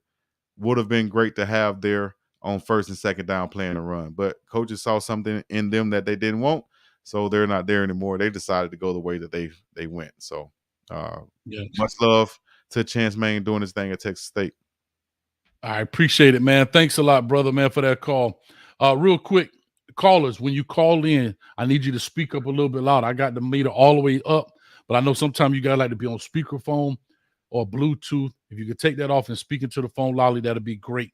would have been great to have there on first and second down playing a run. But coaches saw something in them that they didn't want, so they're not there anymore. They decided to go the way that they went. So much love to Chance Main doing his thing at Texas State. I appreciate it, man. Thanks a lot, brother, man, for that call. Real quick, callers, when you call in, I need you to speak up a little bit loud. I got the meter all the way up, but I know sometimes you guys like to be on speakerphone or Bluetooth. If you could take that off and speak into the phone loudly, that'd be great.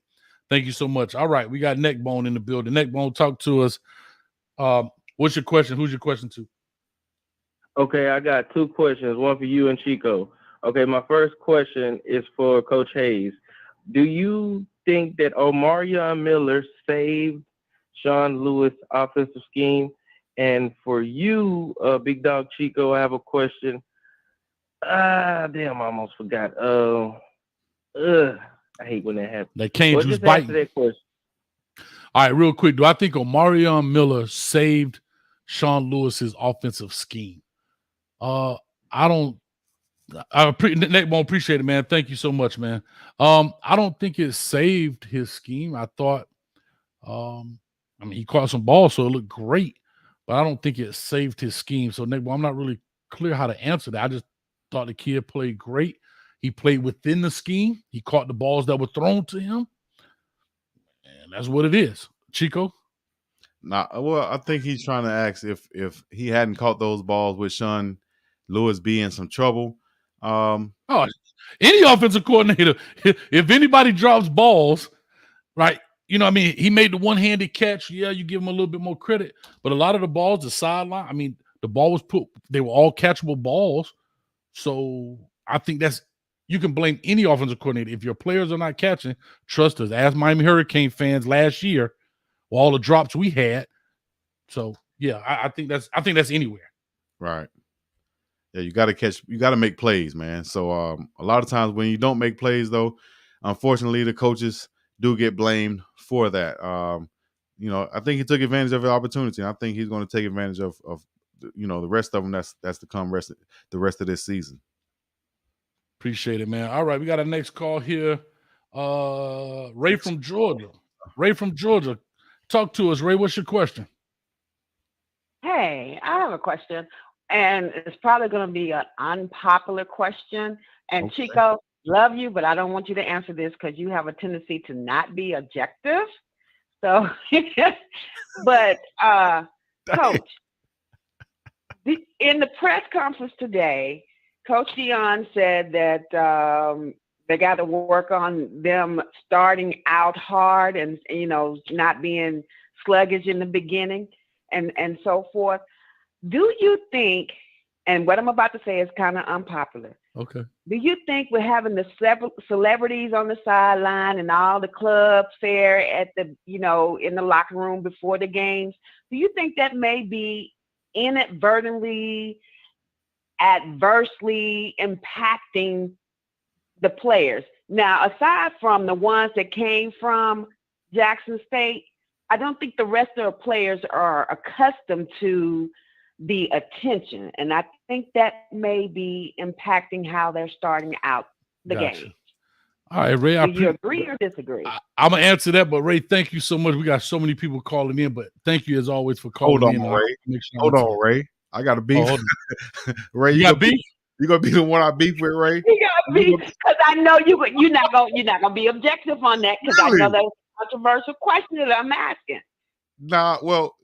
Thank you so much. All right, we got Neckbone in the building. Neckbone, talk to us. What's your question? Who's your question to? Okay, I got two questions, one for you and Chico. Okay, my first question is for Coach Hayes. Do you think that Omarion Miller saved Sean Lewis' offensive scheme? And for you, Big Dog Chico, I have a question. Damn, I almost forgot. I hate when that happens. That cane juice biting. That question. All right, real quick. Do I think Omarion Miller saved Sean Lewis's offensive scheme? I don't. Neckbone, appreciate it, man. Thank you so much, man. I don't think it saved his scheme. I thought, he caught some balls, so it looked great, but I don't think it saved his scheme. So, Neckbone, I'm not really clear how to answer that. I just thought the kid played great. He played within the scheme. He caught the balls that were thrown to him, and that's what it is. Chico? I think he's trying to ask if he hadn't caught those balls, would Sean Lewis be in some trouble? Any offensive coordinator, if anybody drops balls, right? He made the one-handed catch. Yeah, you give him a little bit more credit. But a lot of the balls, the sideline, the ball was they were all catchable balls. So I think you can blame any offensive coordinator. If your players are not catching, trust us. Ask Miami Hurricane fans last year, all the drops we had. So yeah, I think that's anywhere. Right. Yeah, you got to catch. You got to make plays, man. So a lot of times when you don't make plays, though, unfortunately, the coaches do get blamed for that. I think he took advantage of the opportunity. And I think he's going to take advantage of the rest of them. That's to come the rest of this season. Appreciate it, man. All right, we got a next call here. Ray from Georgia. Ray from Georgia. Talk to us, Ray. What's your question? Hey, I have a question, and it's probably going to be an unpopular question. And Okay. Chico, love you, but I don't want you to answer this because you have a tendency to not be objective. So, but Coach, in the press conference today, Coach Dion said that they got to work on them starting out hard and not being sluggish in the beginning and so forth. Do you think, and what I'm about to say is kind of unpopular. Okay. Do you think we're having the celebrities on the sideline and all the clubs there at the, in the locker room before the games? Do you think that may be inadvertently, adversely impacting the players? Now, aside from the ones that came from Jackson State, I don't think the rest of the players are accustomed to the attention. And I think that may be impacting how they're starting out the game. All right, Ray. Do you agree or disagree? I'm going to answer that, but Ray, thank you so much. We got so many people calling in, but thank you as always for calling in. Hold on, Ray. I got a beef. Ray, you got beef? You gonna be the one I beef with, Ray? You got beef because I know you're not gonna be objective on that because I know that's a controversial question that I'm asking. Nah, well,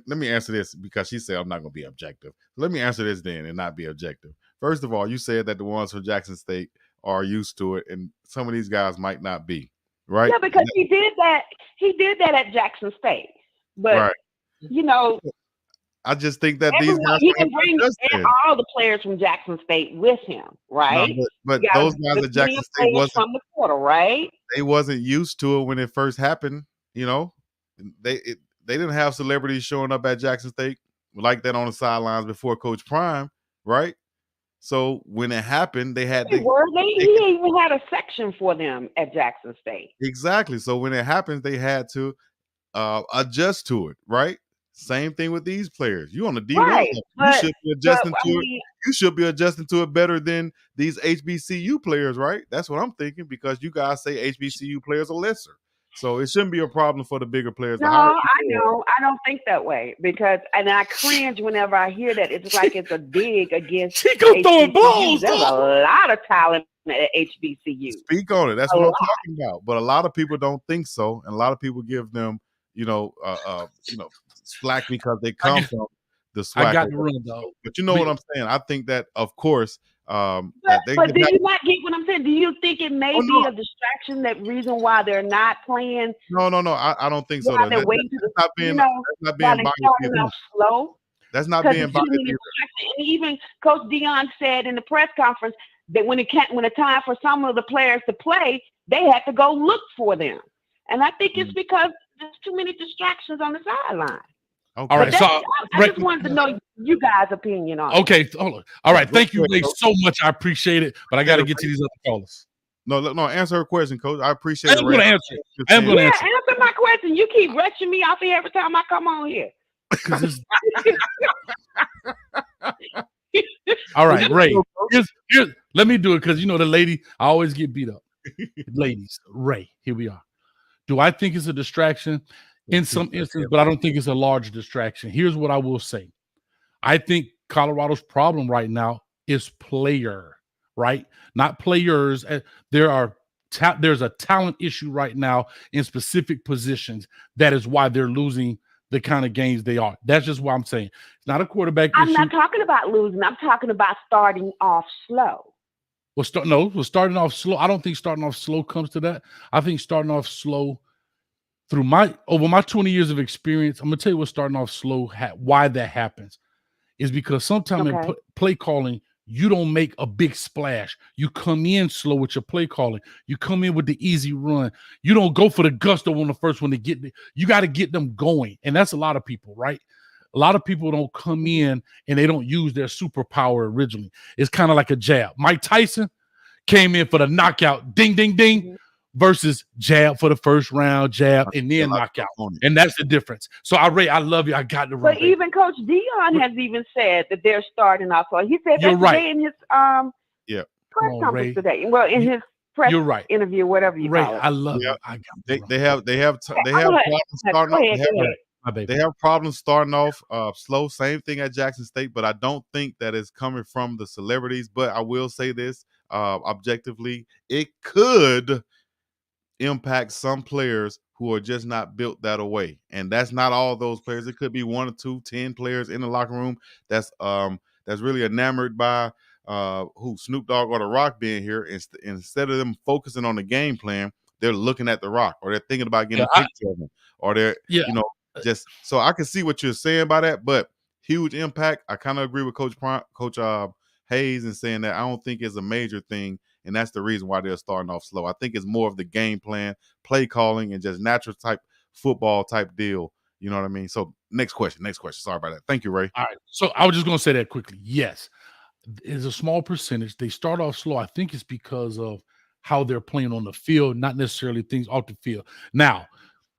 let me answer this because she said I'm not gonna be objective. Let me answer this then and not be objective. First of all, you said that the ones from Jackson State are used to it, and some of these guys might not be, right? Yeah, because he did that. He did that at Jackson State, but I just think that these guys he can bring in all the players from Jackson State with him, right? No, but those guys at Jackson State wasn't from the portal, right? They wasn't used to it when it first happened. They didn't have celebrities showing up at Jackson State like that on the sidelines before Coach Prime, right? So when it happened, they had he even had a section for them at Jackson State. Exactly. So when it happens, they had to adjust to it, right? Same thing with these players. You on the D1, right, you should be adjusting to it. You should be adjusting to it better than these HBCU players, right? That's what I'm thinking because you guys say HBCU players are lesser. So it shouldn't be a problem for the bigger players. No, I know. I don't think that way and I cringe whenever I hear that. It's like it's a dig against Chico throwing balls. There's a lot of talent at HBCU. Speak on it. That's what I'm talking about. But a lot of people don't think so, and a lot of people give them, slack because they come from the swag. I got the run, though. But you know what I'm saying? I think that, of course, but do you not get what I'm saying? Do you think it may be a distraction? That reason why they're not playing? No. I don't think so. That's not being slow. That's not being biased. And even Coach Dion said in the press conference that when it's time for some of the players to play, they had to go look for them. And I think it's because there's too many distractions on the sideline. Okay. All right, so I just wanted to know you guys' opinion on it. Okay, hold on. All right, thank you, Ray, so much. I appreciate it, but I got to get to these other callers. No, answer her question, Coach. I appreciate it. I'm going to answer it. I'm going to answer my question. You keep rushing me off here every time I come on here. All right, Ray. Let me do it because the lady, I always get beat up. Ladies, Ray, here we are. Do I think it's a distraction? In some instances, but I don't think it's a large distraction. Here's what I will say. I think Colorado's problem right now is player, right? Not players. There's a talent issue right now in specific positions. That is why they're losing the kind of games they are. That's just what I'm saying. It's not a quarterback issue. I'm not talking about losing. I'm talking about starting off slow. We're starting off slow. I don't think starting off slow comes to that. I think starting off slow over my 20 years of experience, I'm gonna tell you what starting off slow, why that happens, is because sometimes in play calling, you don't make a big splash. You come in slow with your play calling. You come in with the easy run. You don't go for the gusto on the first one to get. You got to get them going, and that's a lot of people, right? A lot of people don't come in and they don't use their superpower originally. It's kind of like a jab. Mike Tyson came in for the knockout, ding, ding, ding. Versus jab for the first round, jab, and then knockout. And that's the difference. So, Ray, I love you. I got the run. But even Coach Dion has even said that they're starting off. So he said you're right. in his press on, conference Ray. today. Well, in his press You're right. interview, whatever you Ray, call it. I love Yeah, you. I got they you. they have they have Okay, they I'm have gonna problems starting go off. ahead. Go ahead. My baby. They have problems starting off slow. Same thing at Jackson State, but I don't think that it's coming from the celebrities. But I will say this objectively, it could impact some players who are just not built that way. And that's not all those players. It could be 1 or 2, 10 players in the locker room that's really enamored by who Snoop Dogg or The Rock being here. Instead of them focusing on the game plan, they're looking at The Rock or they're thinking about getting Yeah, a picture of him or they're, yeah. you know, just so I can see what you're saying by that, but huge impact. I kind of agree with Coach Hayes in saying that I don't think it's a major thing, and that's the reason why they're starting off slow. I think it's more of the game plan, play calling, and just natural type football type deal. You know what I mean? So next question. Sorry about that. Thank you, Ray. All right. So I was just gonna say that quickly. Yes, it's a small percentage. They start off slow. I think it's because of how they're playing on the field, not necessarily things off the field. Now,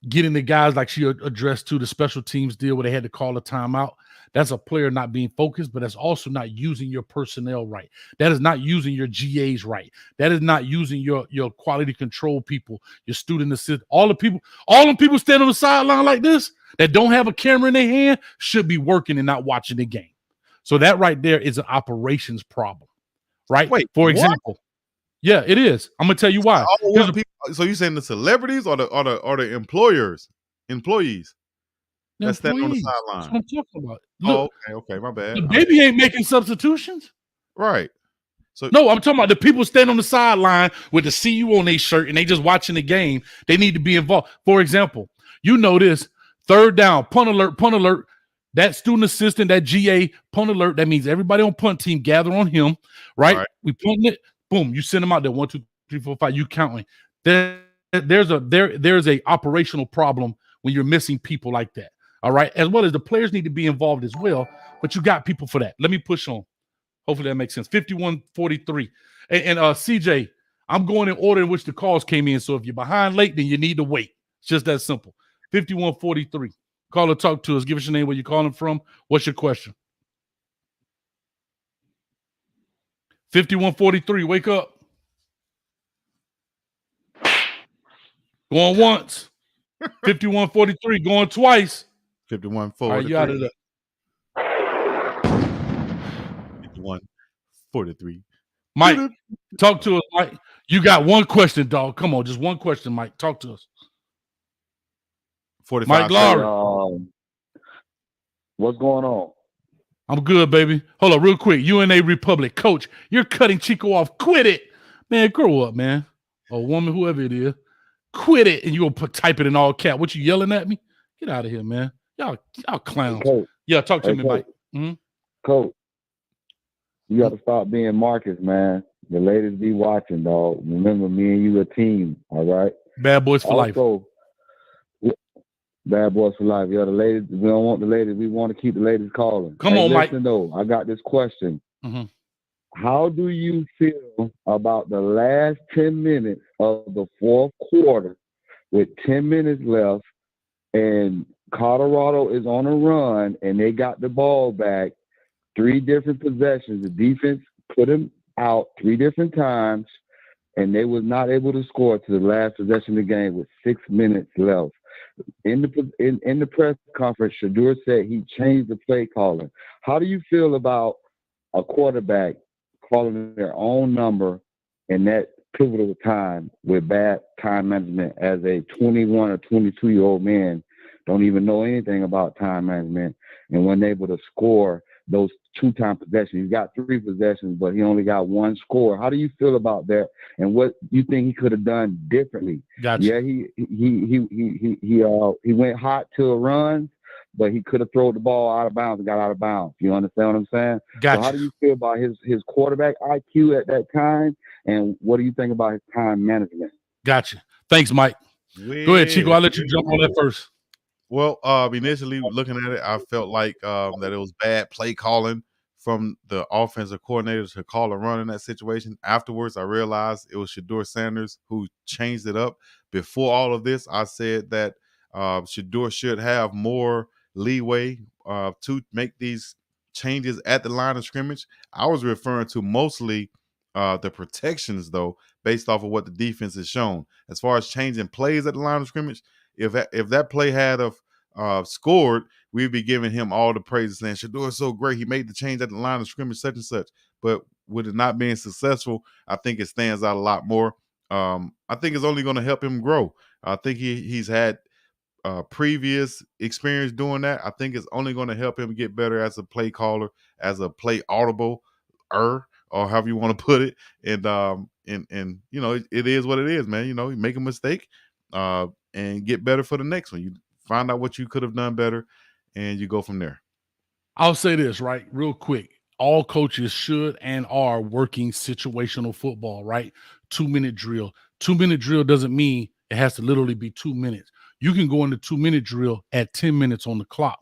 getting the guys like she addressed to the special teams deal where they had to call a timeout. That's a player not being focused, but that's also not using your personnel right. That is not using your GAs right. That is not using your quality control people, your student assist. All the people standing on the sideline like this that don't have a camera in their hand should be working and not watching the game. So that right there is an operations problem, right? Wait, For what? example, yeah, it is. I'm gonna tell you why. So you saying the celebrities or the employees The that's standing on the employees. That's sideline? what I'm talking about. Oh, Look, okay, my bad. the baby ain't making substitutions. Right. So No, I'm talking about the people standing on the sideline with the CU on their shirt and they just watching the game. They need to be involved. For example, you know this, third down, punt alert. That student assistant, that GA, punt alert. That means everybody on punt team gather on him, right? Right. We punting it, boom, you send them out there. 1, 2, 3, 4, 5. You counting. There's a operational problem when you're missing people like that. All right. As well as the players need to be involved as well, but you got people for that. Let me push on. Hopefully that makes sense. 51-43. And CJ, I'm going in order in which the calls came in. So if you're behind late, then you need to wait. It's just that simple. 51-43. Call or talk to us. Give us your name, where you're calling from. What's your question? 51-43. Wake up. Going once. 51-43. Going twice. 51-43. All right, you out of there. 51-43. Mike, talk to us, Mike. You got one question, dog. Come on, just one question, Mike. Talk to us. 45. Mike Lowry. What's going on? I'm good, baby. Hold on, real quick. UNA Republic. Coach, you're cutting Chico off. Quit it. Man, grow up, man. Or woman, whoever it is. Quit it. And you're going to type it in all cap. What, you yelling at me? Get out of here, man. Y'all clowns. Coach, Yeah, talk to me, Coach. Mike. Coach, you got to stop being Marcus, man. The ladies be watching, dog. Remember, me and you a team, all right? Bad boys for life. Bad boys for life. Yeah, the ladies, we don't want the ladies. We want to keep the ladies calling. Come on, Mike. Listen, though, I got this question. Mm-hmm. How do you feel about the last 10 minutes of the fourth quarter with 10 minutes left and Colorado is on a run and they got the ball back 3 different possessions? The defense put them out 3 different times and they was not able to score to the last possession of the game with 6 minutes left. In the press conference, Shedeur said he changed the play calling. How do you feel about a quarterback calling their own number in that pivotal time with bad time management as a 21 or 22-year-old man don't even know anything about time management and wasn't able to score those 2-time possessions? He's got 3 possessions, but he only got 1 score. How do you feel about that? And what you think he could have done differently? Gotcha. Yeah, he went hot to a run, but he could have thrown the ball out of bounds and got out of bounds. You understand what I'm saying? Gotcha. So how do you feel about his quarterback IQ at that time? And what do you think about his time management? Gotcha. Thanks, Mike. Go ahead, Chico. I'll let you jump on that first. Well, initially looking at it, I felt like that it was bad play calling from the offensive coordinator to call a run in that situation. Afterwards, I realized it was Shedeur Sanders who changed it up. Before all of this, I said that Shedeur should have more leeway to make these changes at the line of scrimmage. I was referring to mostly the protections, though, based off of what the defense has shown. As far as changing plays at the line of scrimmage, if that play had scored, we'd be giving him all the praise, saying Shadour's so great. He made the change at the line of scrimmage, such and such. But with it not being successful, I think it stands out a lot more. I think it's only going to help him grow. I think he's had previous experience doing that. I think it's only going to help him get better as a play caller, as a play audible, or however you want to put it. And you know, it is what it is, man. You know, you make a mistake, and get better for the next one. You find out what you could have done better, and you go from there. I'll say this, right, real quick. All coaches should and are working situational football, right? 2-minute drill. 2-minute drill doesn't mean it has to literally be 2 minutes. You can go into 2-minute drill at 10 minutes on the clock.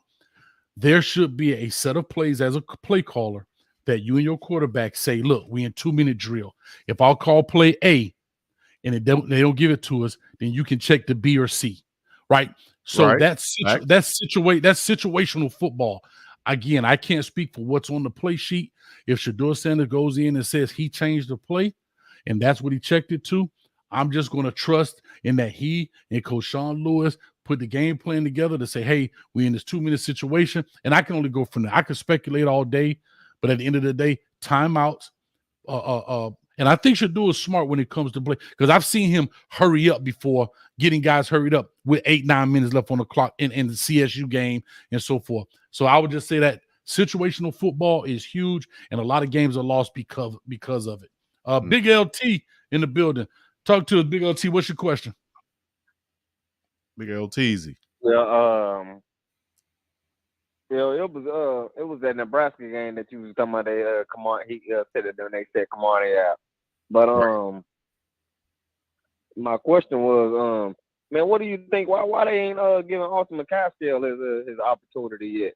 There should be a set of plays as a play caller that you and your quarterback say, look, we in 2-minute drill. If I'll call play A and they don't give it to us, then you can check the B or C, right? So Right. that's situational football. Again, I can't speak for what's on the play sheet. If Shedeur Sanders goes in and says he changed the play and that's what he checked it to, I'm just going to trust in that he and Coach Sean Lewis put the game plan together to say, hey, we're in this 2-minute situation. And I can only go from there. I can speculate all day, but at the end of the day, timeouts. And I think Shedeur is smart when it comes to play because I've seen him hurry up before, getting guys hurried up with 8-9 minutes left on the clock in the CSU game and so forth. So I would just say that situational football is huge, and a lot of games are lost because of it. Big LT in the building. Talk to us, Big LT. What's your question? Big LT easy. Well, it was that Nebraska game that you was talking about. They come on, he said it, then they said come on, yeah. But my question was, man, what do you think? Why they ain't giving Austin McCaskill his opportunity yet?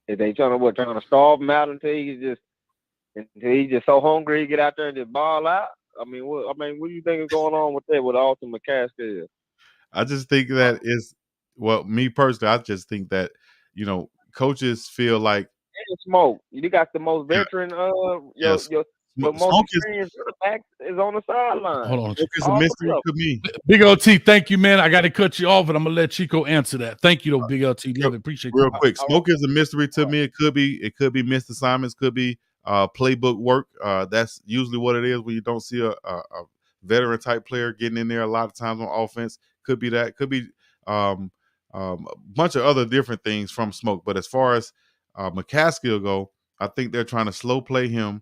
Is they trying to starve him out until he's just so hungry he get out there and just ball out? I mean, what do you think is going on with that with Austin McCaskill? I just think that me personally, I just think that, you know, coaches feel like Smoke. You got the most veteran, yes. your most experienced quarterback is on the sideline. Hold on. Smoke is a mystery to me. Big LT, thank you, man. I got to cut you off, and I'm going to let Chico answer that. Thank you, though, Big LT. Love it. Appreciate Real you. quick, Smoke is a mystery to me. It could be missed assignments, could be playbook work. That's usually what it is when you don't see a veteran type player getting in there a lot of times on offense. Could be that. Could be a bunch of other different things from Smoke. But as far as McCaskill go, I think they're trying to slow play him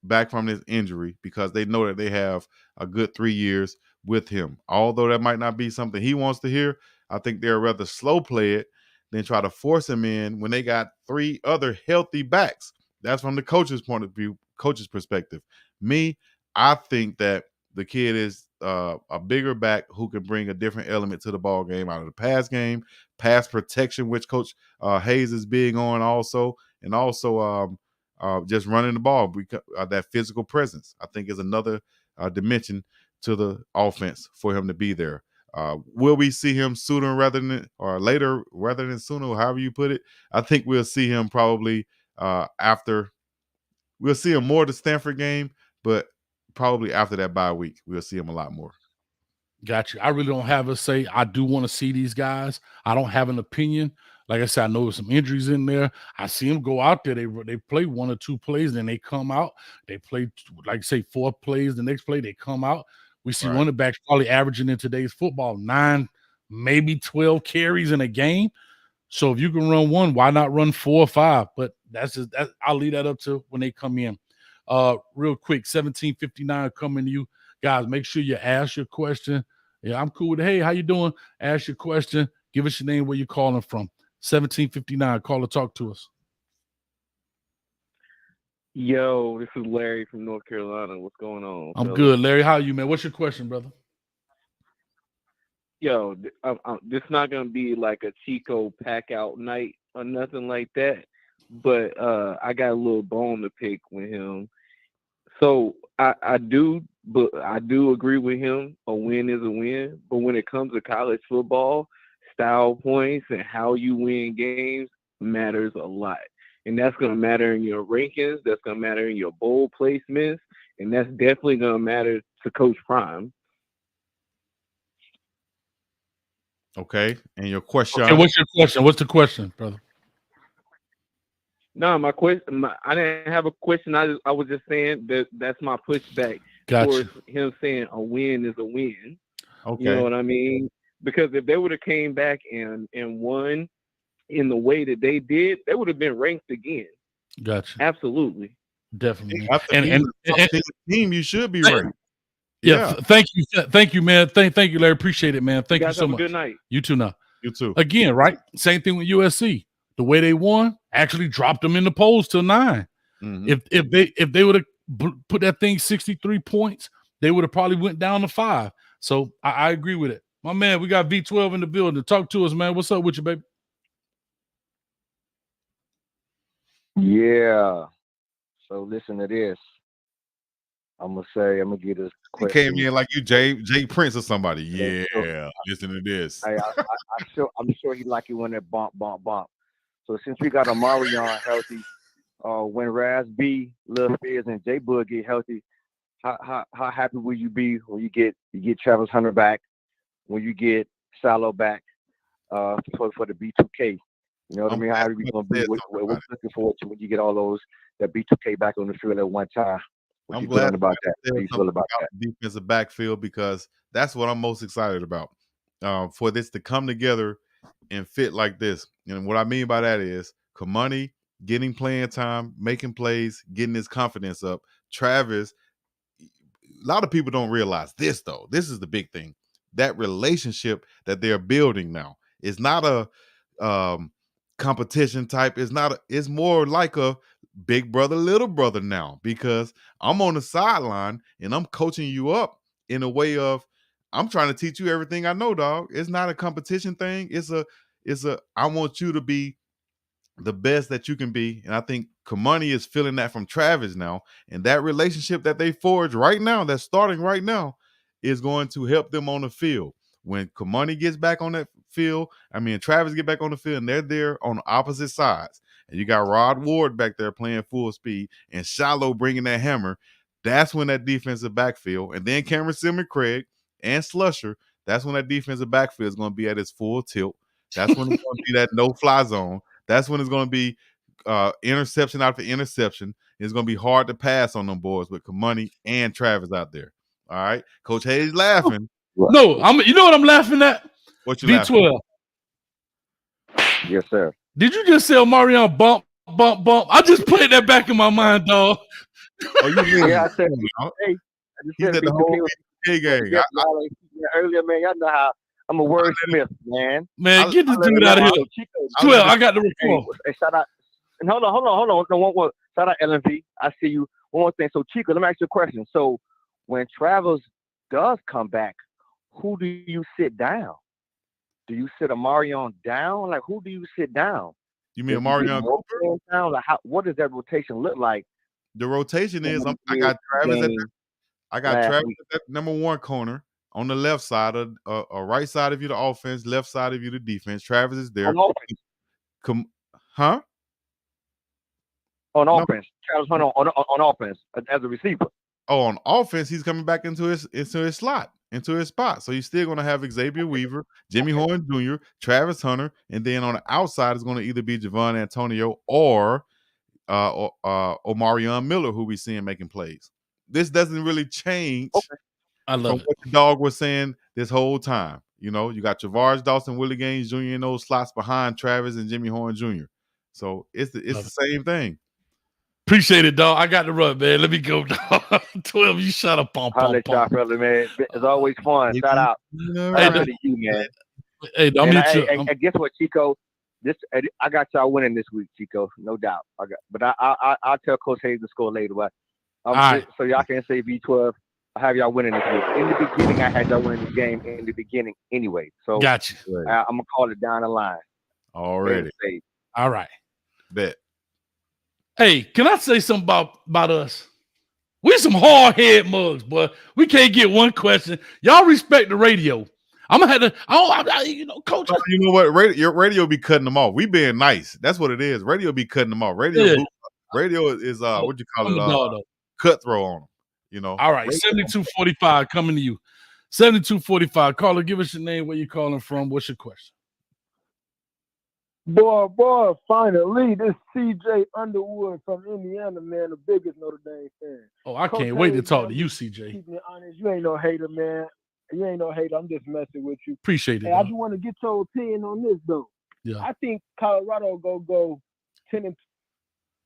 back from his injury because they know that they have a good 3 years with him. Although that might not be something he wants to hear, I think they'll rather slow play it than try to force him in when they got 3 other healthy backs. That's from the coach's point of view, coach's perspective. Me, I think that the kid is a bigger back who can bring a different element to the ball game out of the pass game, pass protection, which Coach Hayes is big on also, and also just running the ball. That physical presence, I think, is another dimension to the offense for him to be there. Will we see him sooner later rather than sooner, however you put it? I think we'll see him probably after. We'll see him more the Stanford game, but probably after that bye week, we'll see him a lot more. Gotcha. I really don't have a say. I do want to see these guys. I don't have an opinion. Like I said, I know there's some injuries in there. I see them go out there. They play 1 or 2 plays, then they come out. They play, like say, 4 plays. The next play, they come out. We see running backs probably averaging in today's football 9, maybe 12 carries in a game. So if you can run 1, why not run 4 or 5? But I'll leave that up to when they come in. Real quick, 1759 coming to you. Guys, make sure you ask your question. Yeah, I'm cool with it. Hey, how you doing? Ask your question. Give us your name, where you're calling from. 1759, call or talk to us. Yo, this is Larry from North Carolina. What's going on? I'm good, Larry. How are you, man? What's your question, brother? Yo, this is not going to be like a Chico pack out night or nothing like that, but I got a little bone to pick with him. So I do agree with him. A win is a win, but when it comes to college football, style points and how you win games matters a lot. And that's going to matter in your rankings. That's going to matter in your bowl placements. and that's definitely gonna matter to Coach Prime. Okay, and your question? Okay, what's your question? What's the question, brother? No, my question. I didn't have a question. I was just saying that's my pushback Gotcha. towards him saying a win is a win. Okay, You know what I mean? Because if they would have came back and won in the way that they did, they would have been ranked again. Gotcha. Absolutely. Definitely. after being a top 10 team, you should be ranked. Yeah. Thank you, man. Thank you, Larry. Appreciate it, man. Thank you guys so have a much. good night. You too. Now, You too. again, right? Same thing with USC. The way they won actually dropped them in the polls to 9. Mhm. If they would have put that thing 63 points, they would have probably went down to 5. So I agree with it. My man, we got V12 in the building. Talk to us, man. What's up with you, baby? Yeah. So listen to this. I'm gonna get this He question. came in like you Jay Prince or somebody. Yeah, listen to this. I'm sure he like it when it bump. So since we got Omarion healthy, when Raz B, Lil Fizz, and J Bud get healthy, how happy will you be when you get Travis Hunter back, when you get Salo back, for the B2K? You know what I mean? How happy we gonna be? We're looking forward to when you get all that B2K back on the field at one time. I'm glad about that. How do you feel about that? Defensive backfield, because that's what I'm most excited about. For this to come together and fit like this. And what I mean by that is Kamani getting playing time, making plays, getting his confidence up. Travis, a lot of people don't realize this, though. This is the big thing. That relationship that they're building now is not a competition type. It's more like a big brother, little brother now, because I'm on the sideline and I'm coaching you up in a way of I'm trying to teach you everything I know, dog. It's not a competition thing. It's a I want you to be the best that you can be. And I think Kamani is feeling that from Travis now. And that relationship that they forge right now, that's starting right now, is going to help them on the field. When Kamani gets back on that field, Travis get back on the field, and they're there on the opposite sides. And you got Rod Ward back there playing full speed and Shiloh bringing that hammer. That's when that defensive backfield, and then Cameron Simon Craig and Slusher, that's when that defensive backfield is going to be at its full tilt. That's when it's going to be that no-fly zone. That's when it's going to be interception after interception. It's going to be hard to pass on them boys with Kamani and Travis out there. All right. Coach Hayes laughing. No, you know what I'm laughing at? What you laughing at? Yes, sir. Did you just say Omarion bump? I just played that back in my mind, dog. Oh, you mean? Yeah, I said, hey, he said the whole BK game. Earlier, man, y'all know how I'm a wordsmith, man. Man, get this dude out of here. 12, I got the report. Hey, shout out. And hold on. No, one. Shout out LMV. I see you. One more thing. So, Chico, let me ask you a question. So, when Travis does come back, who do you sit down? Do you sit Omarion down? Like, who do you sit down? You mean Omarion down? Like, what does that rotation look like? The rotation is I got Travis at that number 1 corner. On the left side of right side of you, the offense, left side of you, the defense. Travis is there. On offense. Travis Hunter on offense as a receiver. Oh, on offense, he's coming back into his slot, into his spot. So he's still going to have Xavier Weaver, Jimmy Horn Jr., Travis Hunter, and then on the outside is going to either be Javon Antonio or Omarion Miller, who we seeing making plays. This doesn't really change. Okay. I love what the dog was saying this whole time. You know, you got Javarius Dawson, Willie Gaines Jr. in those slots behind Travis and Jimmy Horn Jr. So it's the same thing. Appreciate it, dog. I got to run, man. Let me go, dog. 12, you shut up, pump. I'll let y'all, brother, man. It's always fun. Shout out. Hey, to you, man. Hey, and guess what, Chico? I got y'all winning this week, Chico. No doubt. I'll tell Coach Hayes the score later, but so y'all can say V12. I have y'all winning this week. In the beginning, I had y'all winning this game in the beginning anyway. So gotcha. I'm gonna call it down the line. Already. All right. Bet. Hey, can I say something about us? We some hard head mugs, boy. We can't get one question. Y'all respect the radio. I'm gonna have to. Coach. You know what? Your radio be cutting them off. We being nice. That's what it is. Radio be cutting them off. Radio is what you call it? Cutthroat on them. You know. All right, 7245 coming to you. 7245. Caller, give us your name, where you calling from. What's your question? Boy, finally, this CJ Underwood from Indiana, man, the biggest Notre Dame fan. Oh, I Coach can't wait to Hayes, talk man, to you, CJ. keeping it honest. You ain't no hater, man. You ain't no hater. I'm just messing with you. Appreciate it. Hey, I just want to get your opinion on this, though. Yeah. I think Colorado go 10 and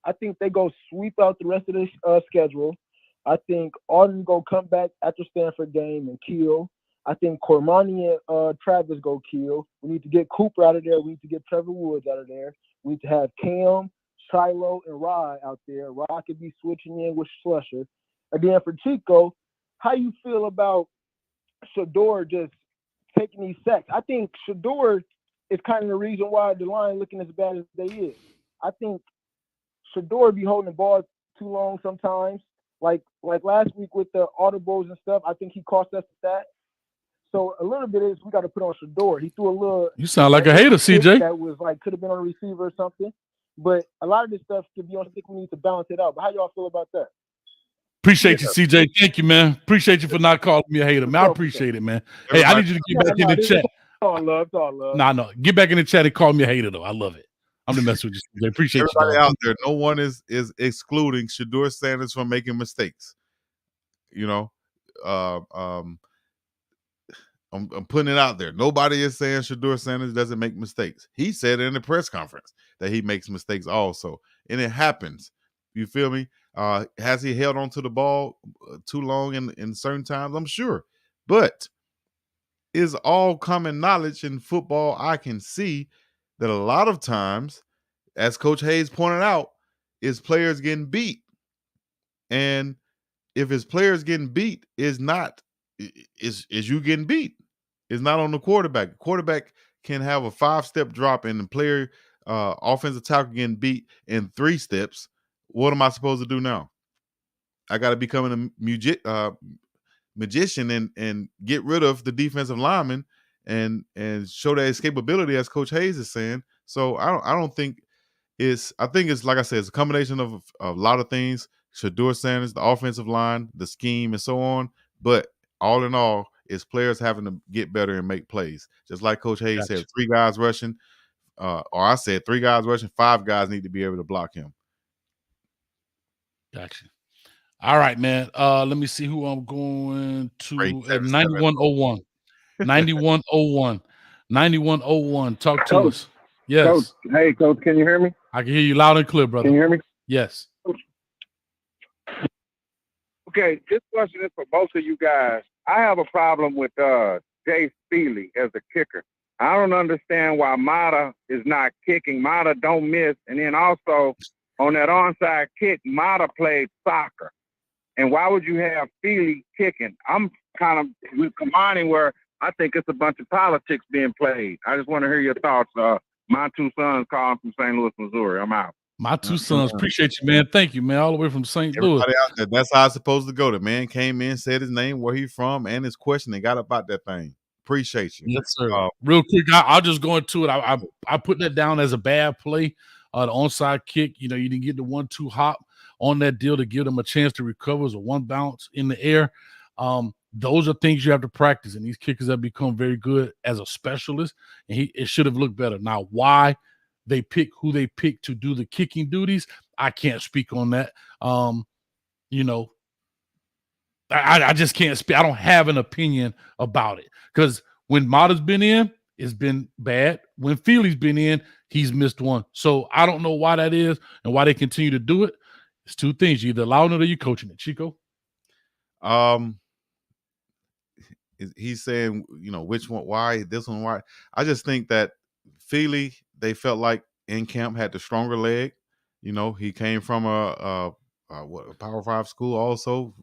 I think they go sweep out the rest of the schedule. I think Arden go come back after Stanford game and kill. I think Cormani and Travis go kill. We need to get Cooper out of there. We need to get Trevor Woods out of there. We need to have Cam, Shiloh, and Rye out there. Rye could be switching in with Slusher. And then for Chico, how you feel about Shador just taking these sacks? I think Shador is kind of the reason why the line looking as bad as they is. I think Shador be holding the ball too long sometimes. Like last week with the audibles and stuff, I think he cost us that. So a little bit is we got to put on Shador. He threw a little. You sound like a hater, CJ. That was like could have been on a receiver or something. But a lot of this stuff could be on stick. We need to balance it out. But how y'all feel about that? Appreciate you, CJ. Thank you, man. Appreciate you for not calling me a hater, man. I appreciate it, man. Hey, I need you to get back in the chat. It's all love. It's all love. No. Get back in the chat and call me a hater, though. I love it. I'm the mess with you, CJ. Appreciate everybody you, out there. No one is excluding Shador Sanders from making mistakes. You know, I'm putting it out there. Nobody is saying Shador Sanders doesn't make mistakes. He said in the press conference that he makes mistakes also, and it happens. You feel me? Has he held on to the ball too long in certain times? I'm sure, but is all common knowledge in football. I can see that a lot of times, as Coach Hayes pointed out, is players getting beat, and if his players getting beat, is you getting beat. It's not on the quarterback. The quarterback can have a 5-step drop and the player offensive tackle getting beat in 3 steps. What am I supposed to do now? I got to become a magician and get rid of the defensive lineman and show that escapability, as Coach Hayes is saying. So I don't think I think it's like I said, it's a combination of a lot of things. Shador Sanders, the offensive line, the scheme, and so on. But all in all, it's players having to get better and make plays. Just like Coach Hayes said, 3 guys rushing, or I said 3 guys rushing, 5 guys need to be able to block him. Gotcha. All right, man. Let me see who I'm going to. 9101. 9101. 9101. Talk to us. Yes. Coach, hey, Coach, can you hear me? I can hear you loud and clear, brother. Can you hear me? Yes. Okay, this question is for both of you guys. I have a problem with Jay Feely as a kicker. I don't understand why Mata is not kicking. Mata don't miss. And then also on that onside kick, Mata played soccer. And why would you have Feely kicking? I'm kind of with combining where I think it's a bunch of politics being played. I just want to hear your thoughts. My 2 sons calling from St. Louis, Missouri. I'm out. My 2 sons. Appreciate you, man. Thank you, man. All the way from St. Louis. Everybody out there, that's how it's supposed to go. The man came in, said his name, where he from, and his question, and got about that thing. Appreciate you. Yes, sir. Real quick, I'll just go into it. I put that down as a bad play. The onside kick, you didn't get the 1-2 hop on that deal to give them a chance to recover. It was a 1 bounce in the air. Those are things you have to practice, and these kickers have become very good as a specialist, and it should have looked better. Now, why they pick who they pick to do the kicking duties, I can't speak on that. I just can't speak. I don't have an opinion about it because when Mata's been in, it's been bad. When Feely's been in, he's missed 1. So I don't know why that is and why they continue to do it. It's 2 things. You're either allowing it or you're coaching it. Chico? He's saying, which one, why, this one, why. I just think that Feely, they felt like in camp had the stronger leg. He came from a Power 5 school also.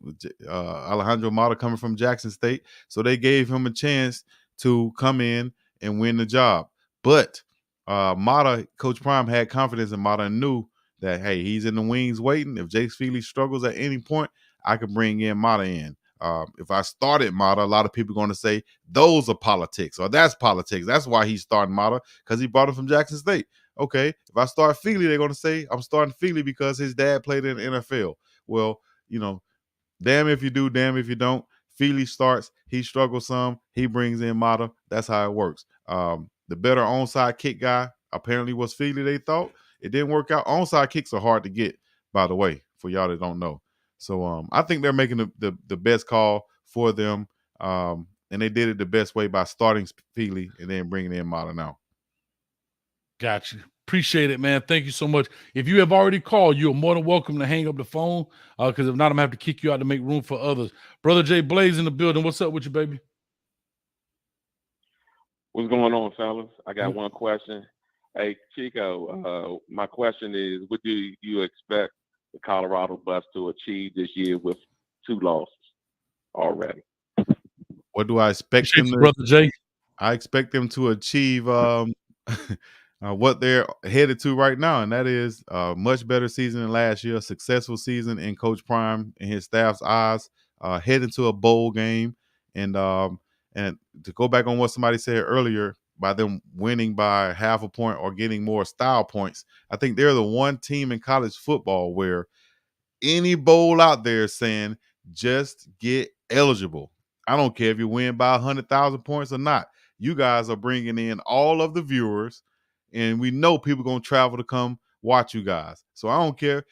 Alejandro Mata coming from Jackson State. So they gave him a chance to come in and win the job. But Mata, Coach Prime had confidence in Mata and knew that, hey, he's in the wings waiting. If Jake Feely struggles at any point, I could bring in Mata in. If I started Mata, a lot of people are going to say those are politics or that's politics. That's why he's starting Mata, because he brought him from Jackson State. Okay, if I start Feely, they're going to say I'm starting Feely because his dad played in the NFL. Well, damn if you do, damn if you don't. Feely starts, he struggles some, he brings in Mata. That's how it works. The better onside kick guy apparently was Feely, they thought. It didn't work out. Onside kicks are hard to get, by the way, for y'all that don't know. So I think they're making the best call for them. And they did it the best way by starting Feely and then bringing in Mata now. Got you. Appreciate it, man. Thank you so much. If you have already called, you're more than welcome to hang up the phone, because if not, I'm going to have to kick you out to make room for others. Brother Jay Blaze in the building. What's up with you, baby? What's going on, fellas? I got one question. Hey, Chico, my question is, what do you expect the Colorado Buffs to achieve this year with 2 losses already? What do I expect them to, Brother Jay? I expect them to achieve what they're headed to right now, and that is a much better season than last year, a successful season in Coach Prime and his staff's eyes, heading to a bowl game. And to go back on what somebody said earlier, by them winning by half a point or getting more style points, I think they're the one team in college football where any bowl out there is saying just get eligible. I don't care if you win by 100,000 points or not. You guys are bringing in all of the viewers, and we know people going to travel to come watch you guys. So I don't care.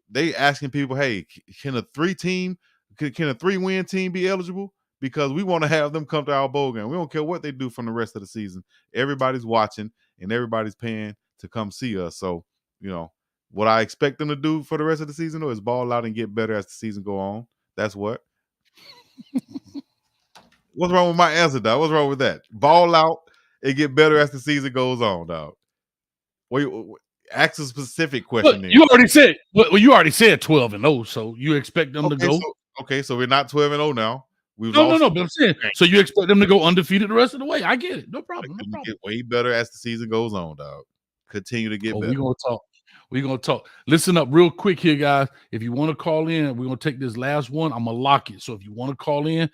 They asking people, hey, can a 3-win team be eligible? Because we want to have them come to our bowl game. We don't care what they do from the rest of the season. Everybody's watching and everybody's paying to come see us. So, what I expect them to do for the rest of the season, though, is ball out and get better as the season go on. That's what. What's wrong with my answer, dog? What's wrong with that? Ball out and get better as the season goes on, dog. Wait, ask a specific question. Look, you already said. Well, you already said 12-0, so you expect them to go. So we're not 12-0 now. No. But I'm saying, so you expect them to go undefeated the rest of the way? I get it. No problem. Get way better as the season goes on, dog. Continue to get better. We're gonna talk. Listen up real quick here, guys. If you want to call in, we're gonna take this last one. I'm gonna lock it. So if you want to call in,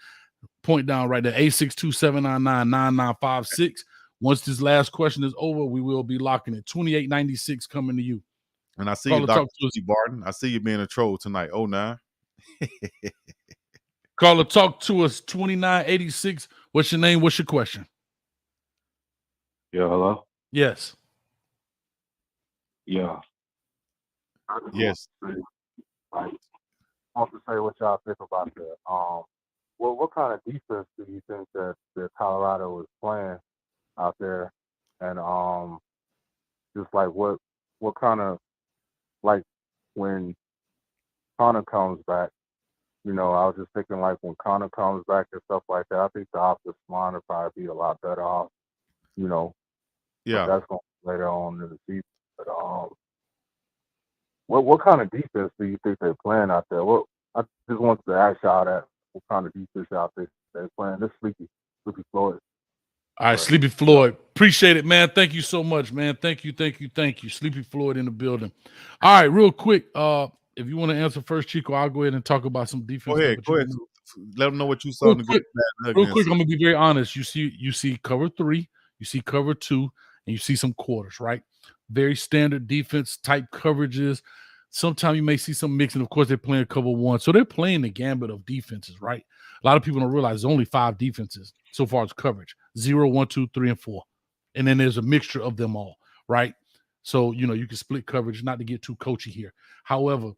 point down right there, 862-799-9956. Once this last question is over, we will be locking it. 2896 coming to you. And I see you, Dr. Barton. I see you being a troll tonight. Oh, nah. Caller, talk to us. 2986. What's your name? What's your question? Yeah, hello? Yes. Yeah. Yes. I want to say what y'all think about that. What kind of defense do you think that Colorado is playing out there? And just like what kind of, like when Connor comes back, I was just thinking like when Connor comes back and stuff like that, I think the offensive line will probably be a lot better off, Yeah. That's going later on in the season. But what kind of defense do you think they're playing out there? I just wanted to ask y'all that. What kind of defense out there they're playing? This Sleepy Floyd. All right, Sleepy Floyd. Appreciate it, man. Thank you so much, man. Thank you. Sleepy Floyd in the building. All right, real quick. If you want to answer first, Chico, I'll go ahead and talk about some defense. Go ahead. Let them know what you saw in the good, bad, real quick, I'm gonna be very honest. You see cover 3, you see cover 2, and you see some quarters, right? Very standard defense type coverages. Sometimes you may see some mixing. Of course, they're playing cover 1. So they're playing the gambit of defenses, right? A lot of people don't realize there's only 5 defenses so far as coverage: 0, 1, 2, 3, and 4. And then there's a mixture of them all, right? So, you can split coverage, not to get too coachy here. However,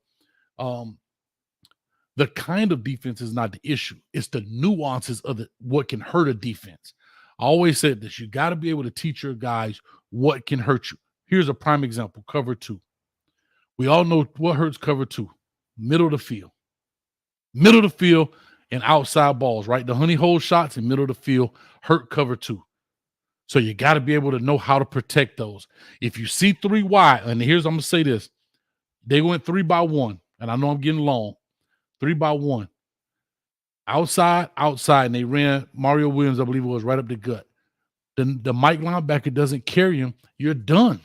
the kind of defense is not the issue. It's the nuances of what can hurt a defense. I always said this. You got to be able to teach your guys what can hurt you. Here's a prime example, cover 2. We all know what hurts cover 2. Middle of the field. Middle of the field and outside balls, right? The honey hole shots in middle of the field hurt cover 2. So you got to be able to know how to protect those. If you see 3 wide, and I'm going to say this. They went 3-by-1, and I know I'm getting long. 3-by-1. Outside, and they ran Mario Williams, I believe it was, right up the gut. The Mike linebacker doesn't carry him, you're done.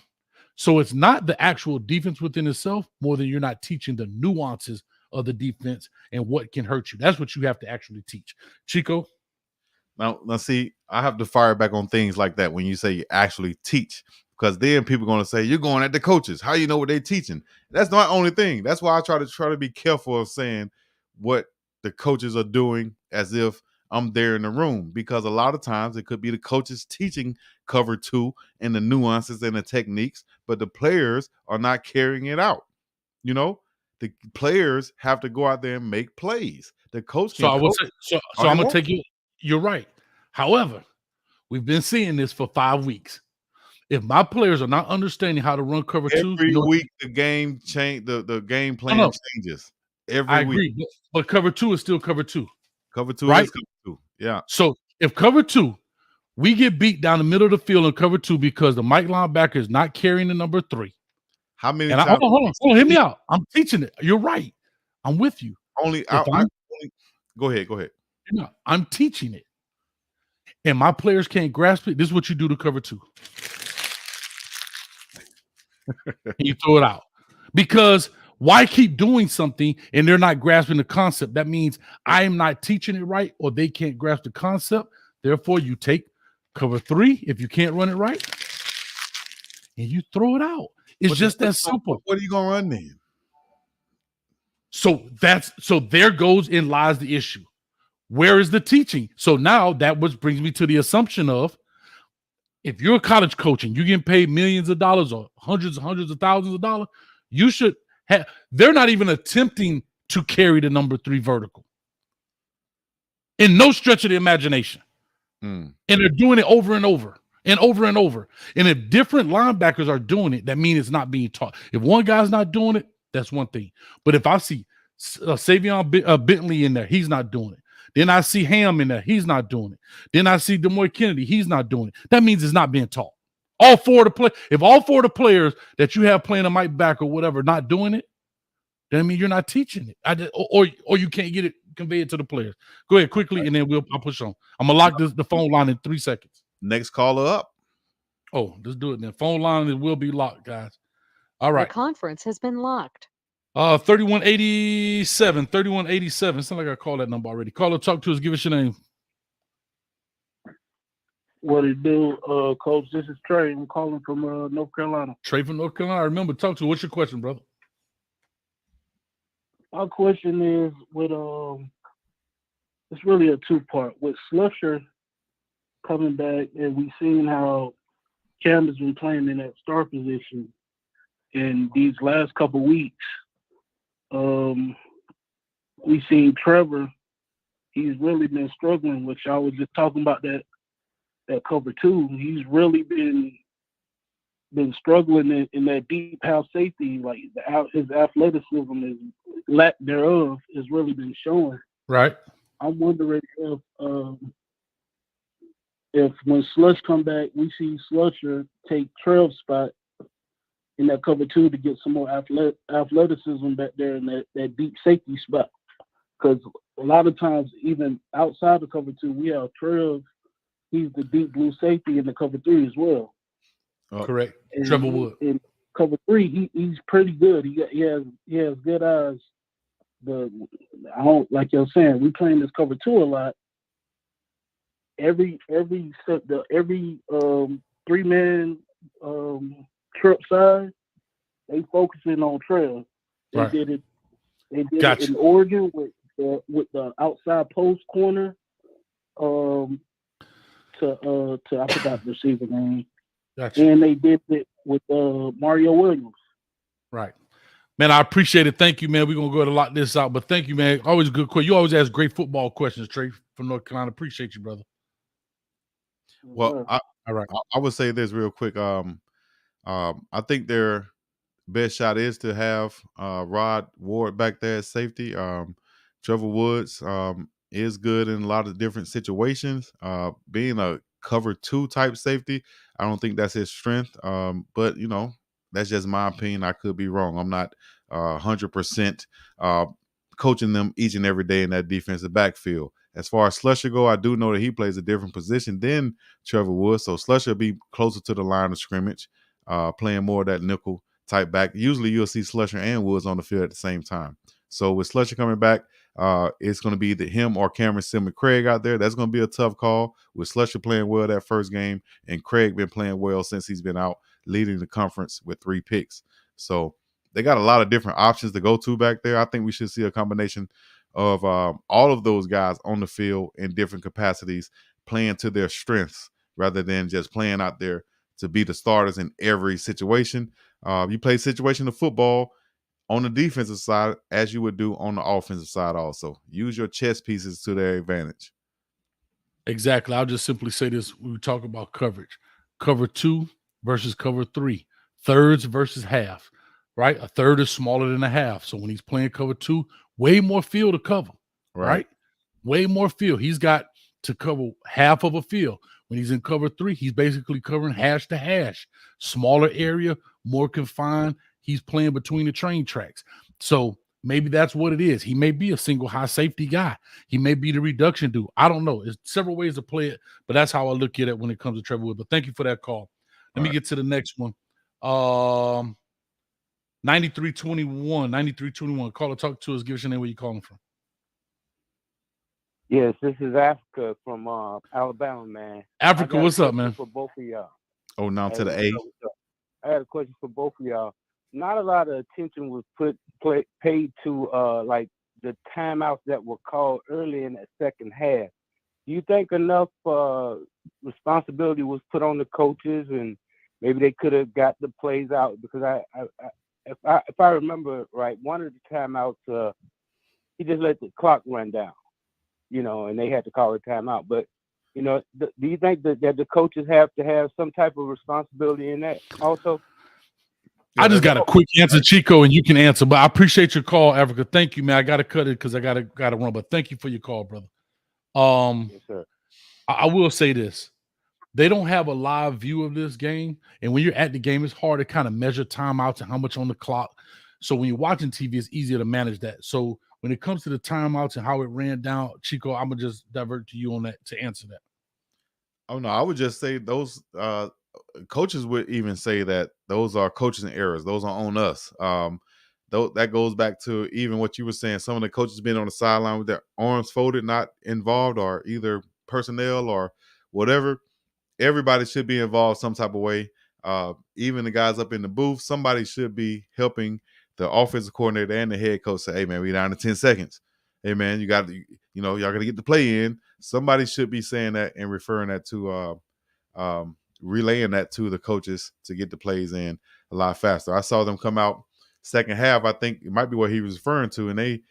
So it's not the actual defense within itself, more than you're not teaching the nuances of the defense and what can hurt you. That's what you have to actually teach. Chico? Now see, I have to fire back on things like that when you say you actually teach, because then people are going to say, you're going at the coaches. How you know what they're teaching? That's not the only thing. That's why I try to be careful of saying what the coaches are doing as if I'm there in the room, because a lot of times it could be the coaches teaching cover two and the nuances and the techniques, but the players are not carrying it out. You know, the players have to go out there and make plays. The coach So can I would coach say, so all I'm they gonna want. take you. You're right. However, we've been seeing this for 5 weeks. If my players are not understanding how to run cover two, Every week the game change, the game no, plan no, changes. I Every week. agree, but cover two is still cover two, Cover two right? is cover two. Yeah. So if cover two, we get beat down the middle of the field in cover two because the Mike linebacker is not carrying the number 3. How many And times hold on, hear me out. I'm teaching it. You're right. I'm with you. only If I'm go ahead. I'm teaching it, and my players can't grasp it, this is what you do to cover two. And you throw it out. Because why keep doing something and they're not grasping the concept? That means I am not teaching it right, or they can't grasp the concept. Therefore, you take cover 3 if you can't run it right, and you throw it out. It's just that simple. What are you gonna run then? So there goes in lies the issue. Where is the teaching? So now that brings me to the assumption of, if you're a college coach and you're getting paid millions of dollars or hundreds of thousands of dollars, you should have. They're not even attempting to carry the number 3 vertical in no stretch of the imagination. And they're doing it over and over and over and over. And if different linebackers are doing it, that means it's not being taught. If one guy's not doing it, that's one thing. But if I see Savion Bentley in there, he's not doing it. Then I see Ham in there, he's not doing it. Then I see Demoy Kennedy, he's not doing it. That means it's not being taught. All 4 of the if all 4 of the players that you have playing a Mike back or whatever not doing it, then I mean you're not teaching it. Or you can't get it conveyed to the players. Go ahead quickly, and then I'll push on. I'm gonna lock the phone line in 3 seconds. Next caller up. Oh, let's do it then. Phone line will be locked, guys. All right. The conference has been locked. 3187. 3187. Sounds like I called that number already. Caller, talk to us. Give us your name. What it do, Coach? This is Trey. I'm calling from North Carolina. Trey from North Carolina. Remember, talk to us. What's your question, brother? My question is with it's really a 2-part. With Slusher coming back, and we've seen how Cam has been playing in that star position in these last couple weeks. We've seen Trevor. He's really been struggling, which I was just talking about that cover 2. He's really been struggling in that deep house safety. Like his athleticism, is lack thereof, has really been showing. Right. I'm wondering if when Slush come back, we see Slusher take Trev's spot in that cover 2 to get some more athleticism back there in that deep safety spot. Because a lot of times, even outside the cover 2, we have Trev. He's the deep blue safety in the cover 3 as well. Correct. And Trevor Wood. In cover 3, he's pretty good. He has good eyes. I don't, like you're saying, we playing this cover 2 a lot. Every 3-man trip side, they focusing on Trev. They Right. did it. They did Gotcha. it in Oregon with the outside post corner. I forgot the receiver name. Gotcha. And they did it with Mario Williams. Right. Man, I appreciate it. Thank you, man. We're going to go ahead and lock this out. But thank you, man. Always a good question. You always ask great football questions, Trey, from North Carolina. Appreciate you, brother. Well, all right. I would say this real quick. I think their best shot is to have Rod Ward back there at safety. Trevor Woods is good in a lot of different situations. Being a cover 2 type safety, I don't think that's his strength. But that's just my opinion. I could be wrong. I'm not 100% coaching them each and every day in that defensive backfield. As far as Slusher go, I do know that he plays a different position than Trevor Woods. So Slusher will be closer to the line of scrimmage, playing more of that nickel type back. Usually you'll see Slusher and Woods on the field at the same time. So with Slusher coming back, it's going to be either him or Cameron Simmons Craig out there. That's going to be a tough call. With Slusher playing well that first game, and Craig been playing well since he's been out, leading the conference with 3 picks. So they got a lot of different options to go to back there. I think we should see a combination of all of those guys on the field in different capacities, playing to their strengths rather than just playing out there to be the starters in every situation. You play situational football on the defensive side as you would do on the offensive side also. Use your chess pieces to their advantage. Exactly. I'll just simply say this. We talk about coverage. Cover 2 versus cover 3. Thirds versus half, right? A third is smaller than a half. So when he's playing cover 2, way more field to cover, right? Way more field. He's got to cover half of a field. When he's in cover 3, he's basically covering hash to hash. Smaller area, more confined. He's playing between the train tracks. So maybe that's what it is. He may be a single high safety guy. He may be the reduction dude. I don't know. There's several ways to play it, but that's how I look at it when it comes to Trevor Wood. But thank you for that call. Let me get to the next one. 9321. Caller, talk to us. Give us your name, where you calling from. Yes, this is Africa from Alabama, man. Africa, what's up, man? For both of y'all. Oh, now to the A. I had a question for both of y'all. Not a lot of attention was paid to like the timeouts that were called early in the second half. Do you think enough responsibility was put on the coaches, and maybe they could have got the plays out? Because if I remember right, one of the timeouts he just let the clock run down, and they had to call a timeout. But do you think that the coaches have to have some type of responsibility in that also? I just got a quick answer, Chico, and you can answer. But I appreciate your call, Africa. Thank you, man. I got to cut it because I got to run. But thank you for your call, brother. Yes, sir. I will say this. They don't have a live view of this game. And when you're at the game, it's hard to kind of measure timeouts and how much on the clock. So when you're watching TV, it's easier to manage that. So when it comes to the timeouts and how it ran down, Chico, I'm going to just divert to you on that to answer that. Oh, no, I would just say those coaches would even say that those are coaching errors. Those are on us. That goes back to even what you were saying. Some of the coaches been on the sideline with their arms folded, not involved, or either personnel or whatever. Everybody should be involved some type of way. Even the guys up in the booth, somebody should be helping the offensive coordinator and the head coach say, hey, man, we down to 10 seconds. Hey, man, y'all got to get the play in. Somebody should be saying that and referring that to relaying that to the coaches to get the plays in a lot faster. I saw them come out second half. I think it might be what he was referring to. And they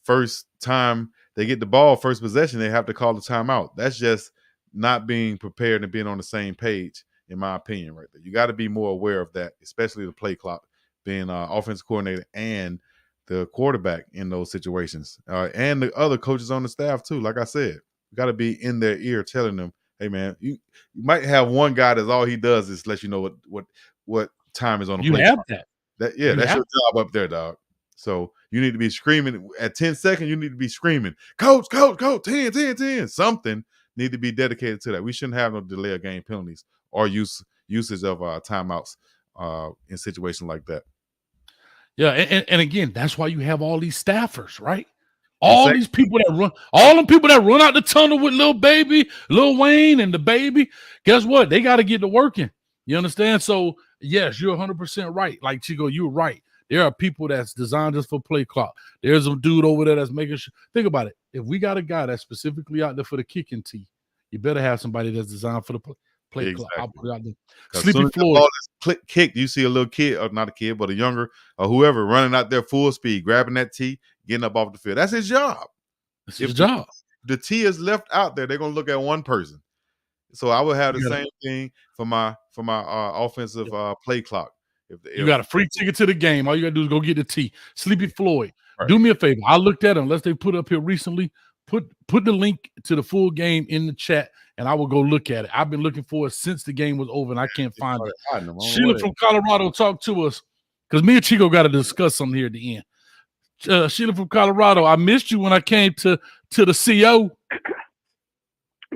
first time they get the ball, first possession, they have to call the timeout. That's just not being prepared and being on the same page, in my opinion, right there. You got to be more aware of that, especially the play clock, being offensive coordinator and the quarterback in those situations, and the other coaches on the staff too. Like I said, you got to be in their ear telling them, hey, man, you might have one guy that's all he does is let you know what time is on the play have clock. That. That's your job up there, dog. So you need to be screaming at 10 seconds. You need to be screaming, coach, 10. Something need to be dedicated to that. We shouldn't have no delay of game penalties or usage of timeouts in situations like that. Yeah, and again, that's why you have all these staffers, right? All these people that run, all them people that run out the tunnel with Lil Baby, Lil Wayne, and the baby. Guess what? They got to get to working. You understand? So yes, you're 100% right. Like Chico, you're right. There are people that's designed just for play clock. There's a dude over there that's making sure. Think about it. If we got a guy that's specifically out there for the kicking tee, you better have somebody that's designed for the play clock. I'll put it out there. Sleepy Floyd. The ball is kicked. You see a little kid, or not a kid, but a younger or whoever running out there full speed, grabbing that tee, getting up off the field. That's his job. That's his job. The tee is left out there, they're gonna look at one person. So I would have the same thing for my offensive play clock. If you got a free ticket to the game, all you gotta do is go get the tee. Sleepy Floyd, do me a favor. I looked at them, unless they put up here recently. Put the link to the full game in the chat, and I will go look at it. I've been looking for it since the game was over, and I can't find it. Sheila from Colorado, talk to us, because me and Chico got to discuss something here at the end. Sheila from Colorado, I missed you when I came to the CO.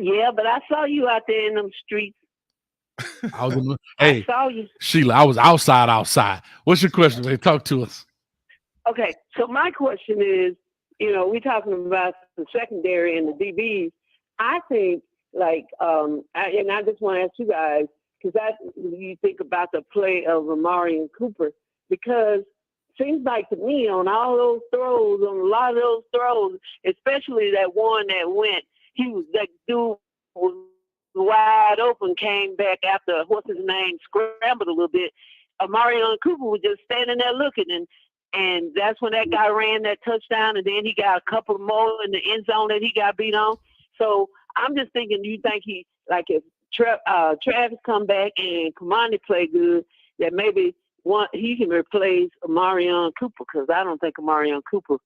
Yeah, but I saw you out there in them streets. I saw you. Sheila, I was outside. What's your question, man? Talk to us. Okay, so my question is, we're talking about the secondary and the DBs. I think, and I just want to ask you guys, because you think about the play of Amari and Cooper, because seems like to me on all those throws, on a lot of those throws, especially that one that went, that dude was wide open, came back after, what's his name, scrambled a little bit. Marion Cooper was just standing there looking, and that's when that guy ran that touchdown, and then he got a couple more in the end zone that he got beat on. So I'm just thinking, you think he, like if Travis come back and Kamani play good, that maybe he can replace Marion Cooper, because I don't think Marion Cooper,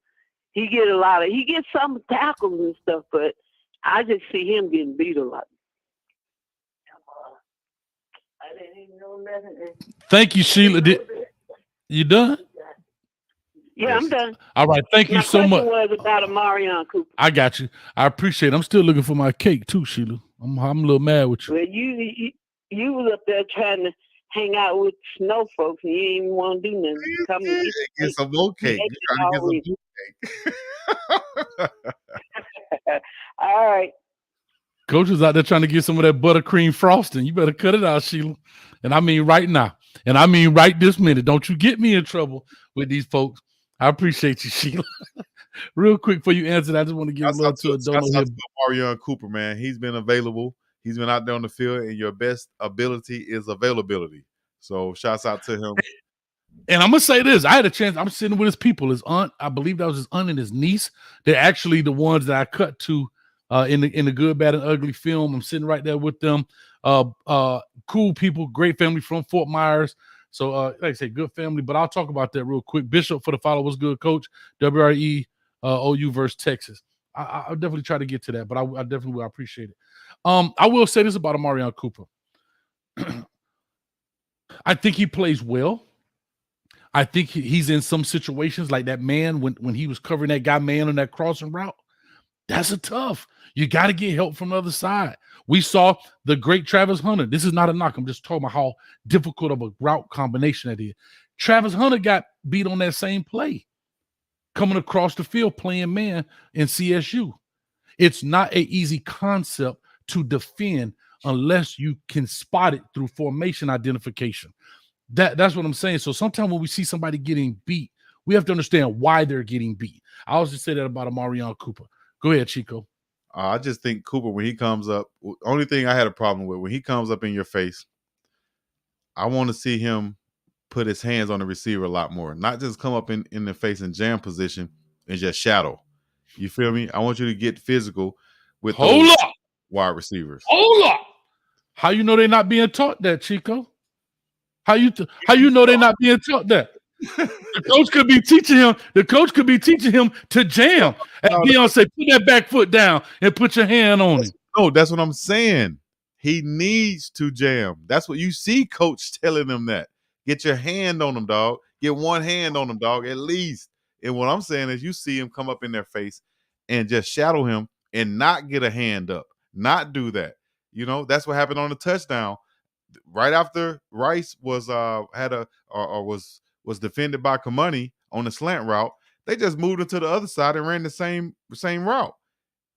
he gets some tackles and stuff, but I just see him getting beat a lot. I didn't even know nothing. Thank you, Sheila. You done? Yeah, I'm done. All right. Thank you so much. My question was about Marion Cooper. I got you. I appreciate it. I'm still looking for my cake too, Sheila. I'm a little mad with you. Well, you was up there trying to hang out with snow folks, and you didn't even want to do nothing. Come and get some more cake. You trying to get some more cake. All right. Coach was out there trying to get some of that buttercream frosting. You better cut it out, Sheila. And I mean right now. And I mean right this minute. Don't you get me in trouble with these folks. I appreciate you, Sheila. Real quick before you answer that, I just want to give love to a donor here. Marion Cooper, man. He's been available. He's been out there on the field, and your best ability is availability. So shouts out to him. And I'm gonna say this: I had a chance. I'm sitting with his people, his aunt. I believe that was his aunt and his niece. They're actually the ones that I cut to in the Good, Bad, and Ugly film. I'm sitting right there with them. Cool people, great family from Fort Myers. So, like I say, good family. But I'll talk about that real quick. Bishop for the follow. What's good, Coach? WRE OU versus Texas. I'll definitely try to get to that, but I definitely will. I appreciate it. I will say this about Marion Cooper. I think he plays well. I think he's in some situations like that man when he was covering that guy man on that crossing route. That's a tough. You got to get help from the other side. We saw the great Travis Hunter. This is not a knock. I'm just talking about how difficult of a route combination that is. Travis Hunter got beat on that same play, coming across the field playing man in CSU. It's not an easy concept to defend unless you can spot it through formation identification. That's what I'm saying. So sometimes when we see somebody getting beat, we have to understand why they're getting beat. I always just say that about Marion Cooper. Go ahead, Chico. I just think Cooper, when he comes up, only thing I had a problem with, when he comes up in your face, I want to see him put his hands on the receiver a lot more. Not just come up in the face and jam position and just shadow. You feel me? I want you to get physical with those wide receivers. Hold up. How you know they're not being taught that, Chico? How you know they're not being taught that? The coach could be teaching him. The coach could be teaching him to jam. And Deion say, put that back foot down and put your hand on it. No, that's what I'm saying. He needs to jam. That's what you see coach telling him that. Get your hand on him, dog. Get one hand on him, dog, at least. And what I'm saying is you see him come up in their face and just shadow him and not get a hand up. Not do that. You know, that's what happened on the touchdown. Right after Rice was was defended by Kamani on the slant route, they just moved it to the other side and ran the same route,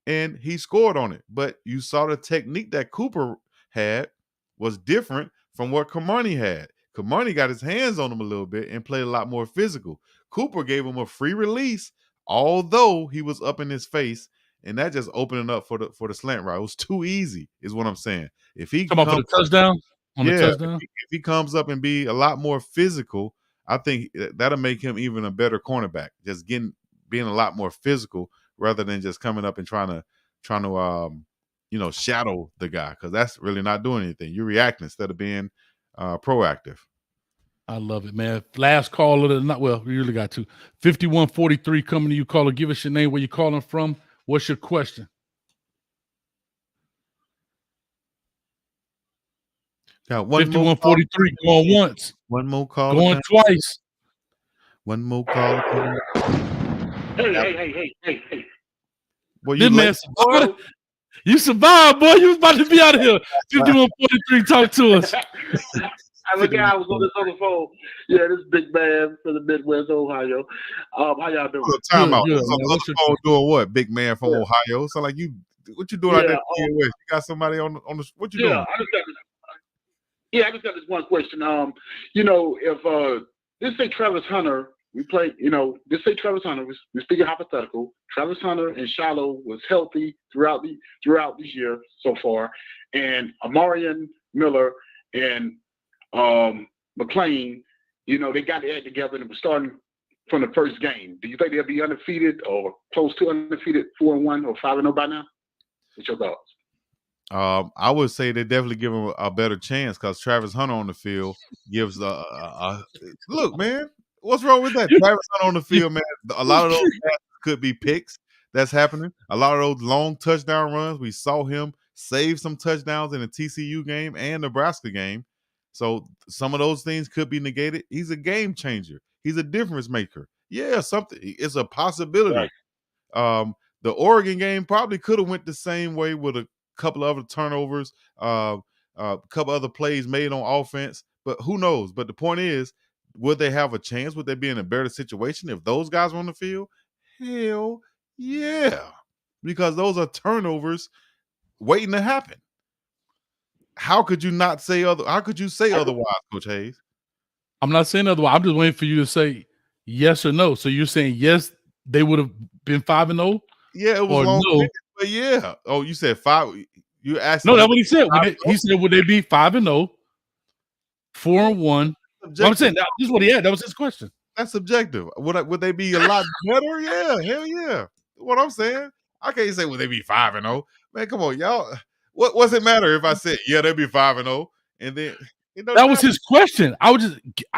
and he scored on it. But you saw the technique that Cooper had was different from what Kamani had. Kamani got his hands on him a little bit and played a lot more physical. Cooper gave him a free release, although he was up in his face, and that just opened it up for the slant route. It was too easy, is what I'm saying. If he come up for the touchdown, if he comes up and be a lot more physical, I think that'll make him even a better cornerback. Just being a lot more physical rather than just coming up and trying to shadow the guy, because that's really not doing anything. You're reacting instead of being proactive. I love it, man. Last call of the night. Well, we really got to 5143 coming to you, caller. Give us your name, where you calling from. What's your question? Got 5143 going once. One more call. Going twice. One more call. Hey. Well, this man survived. You survived, boy. You was about to be out of here. 5143, talk to us. I was on the phone. Yeah, this big man from the Midwest, Ohio. How y'all doing? Time out. On the phone doing what? Big man from Ohio. So like what you doing out there in the Midwest? You got somebody on the what you doing? I just got this one question. If let's say Travis Hunter we play, just say Travis Hunter. We're speaking hypothetical. Travis Hunter and Shiloh was healthy throughout this year so far, and Amarian Miller and McLean, they got their act together and were starting from the first game. Do you think they'll be undefeated or close to undefeated, 4-1 or 5-0 by now? What's your thoughts? I would say they definitely give him a better chance because Travis Hunter on the field gives a look, man. What's wrong with that? Travis Hunter on the field, man. A lot of those passes could be picks. That's happening. A lot of those long touchdown runs. We saw him save some touchdowns in the TCU game and Nebraska game. So some of those things could be negated. He's a game changer. He's a difference maker. Yeah, something. It's a possibility. Right. The Oregon game probably could have went the same way with a couple of other turnovers, a couple other plays made on offense, but who knows? But the point is, would they have a chance? Would they be in a better situation if those guys were on the field? Hell yeah, because those are turnovers waiting to happen. How could you not say other? How could you say otherwise, Coach Hayes? I'm not saying otherwise. I'm just waiting for you to say yes or no. So you're saying yes, they would have been 5-0? Yeah, it was long, no. But yeah. Oh, you said 5. You asked. No, that's what he said. He said, would they be 5-0, 4-1? I'm saying this is what he had. That was his question. That's subjective. Would they be a lot better? Yeah, hell yeah. What I'm saying, I can't say would they be 5-0. Man, come on, y'all. What's it matter if I said they'd be 5-0 and then that was his question. I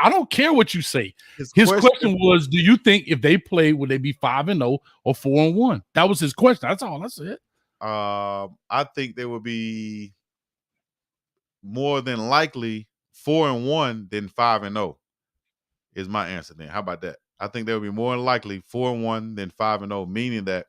don't care what you say. His question was, do you think if they play, would they be 5-0 or 4-1? That was his question. That's all. That's it. I think they would be more than likely 4-1 than 5-0. Is my answer then. How about that? I think they would be more than likely 4-1 than 5-0, meaning that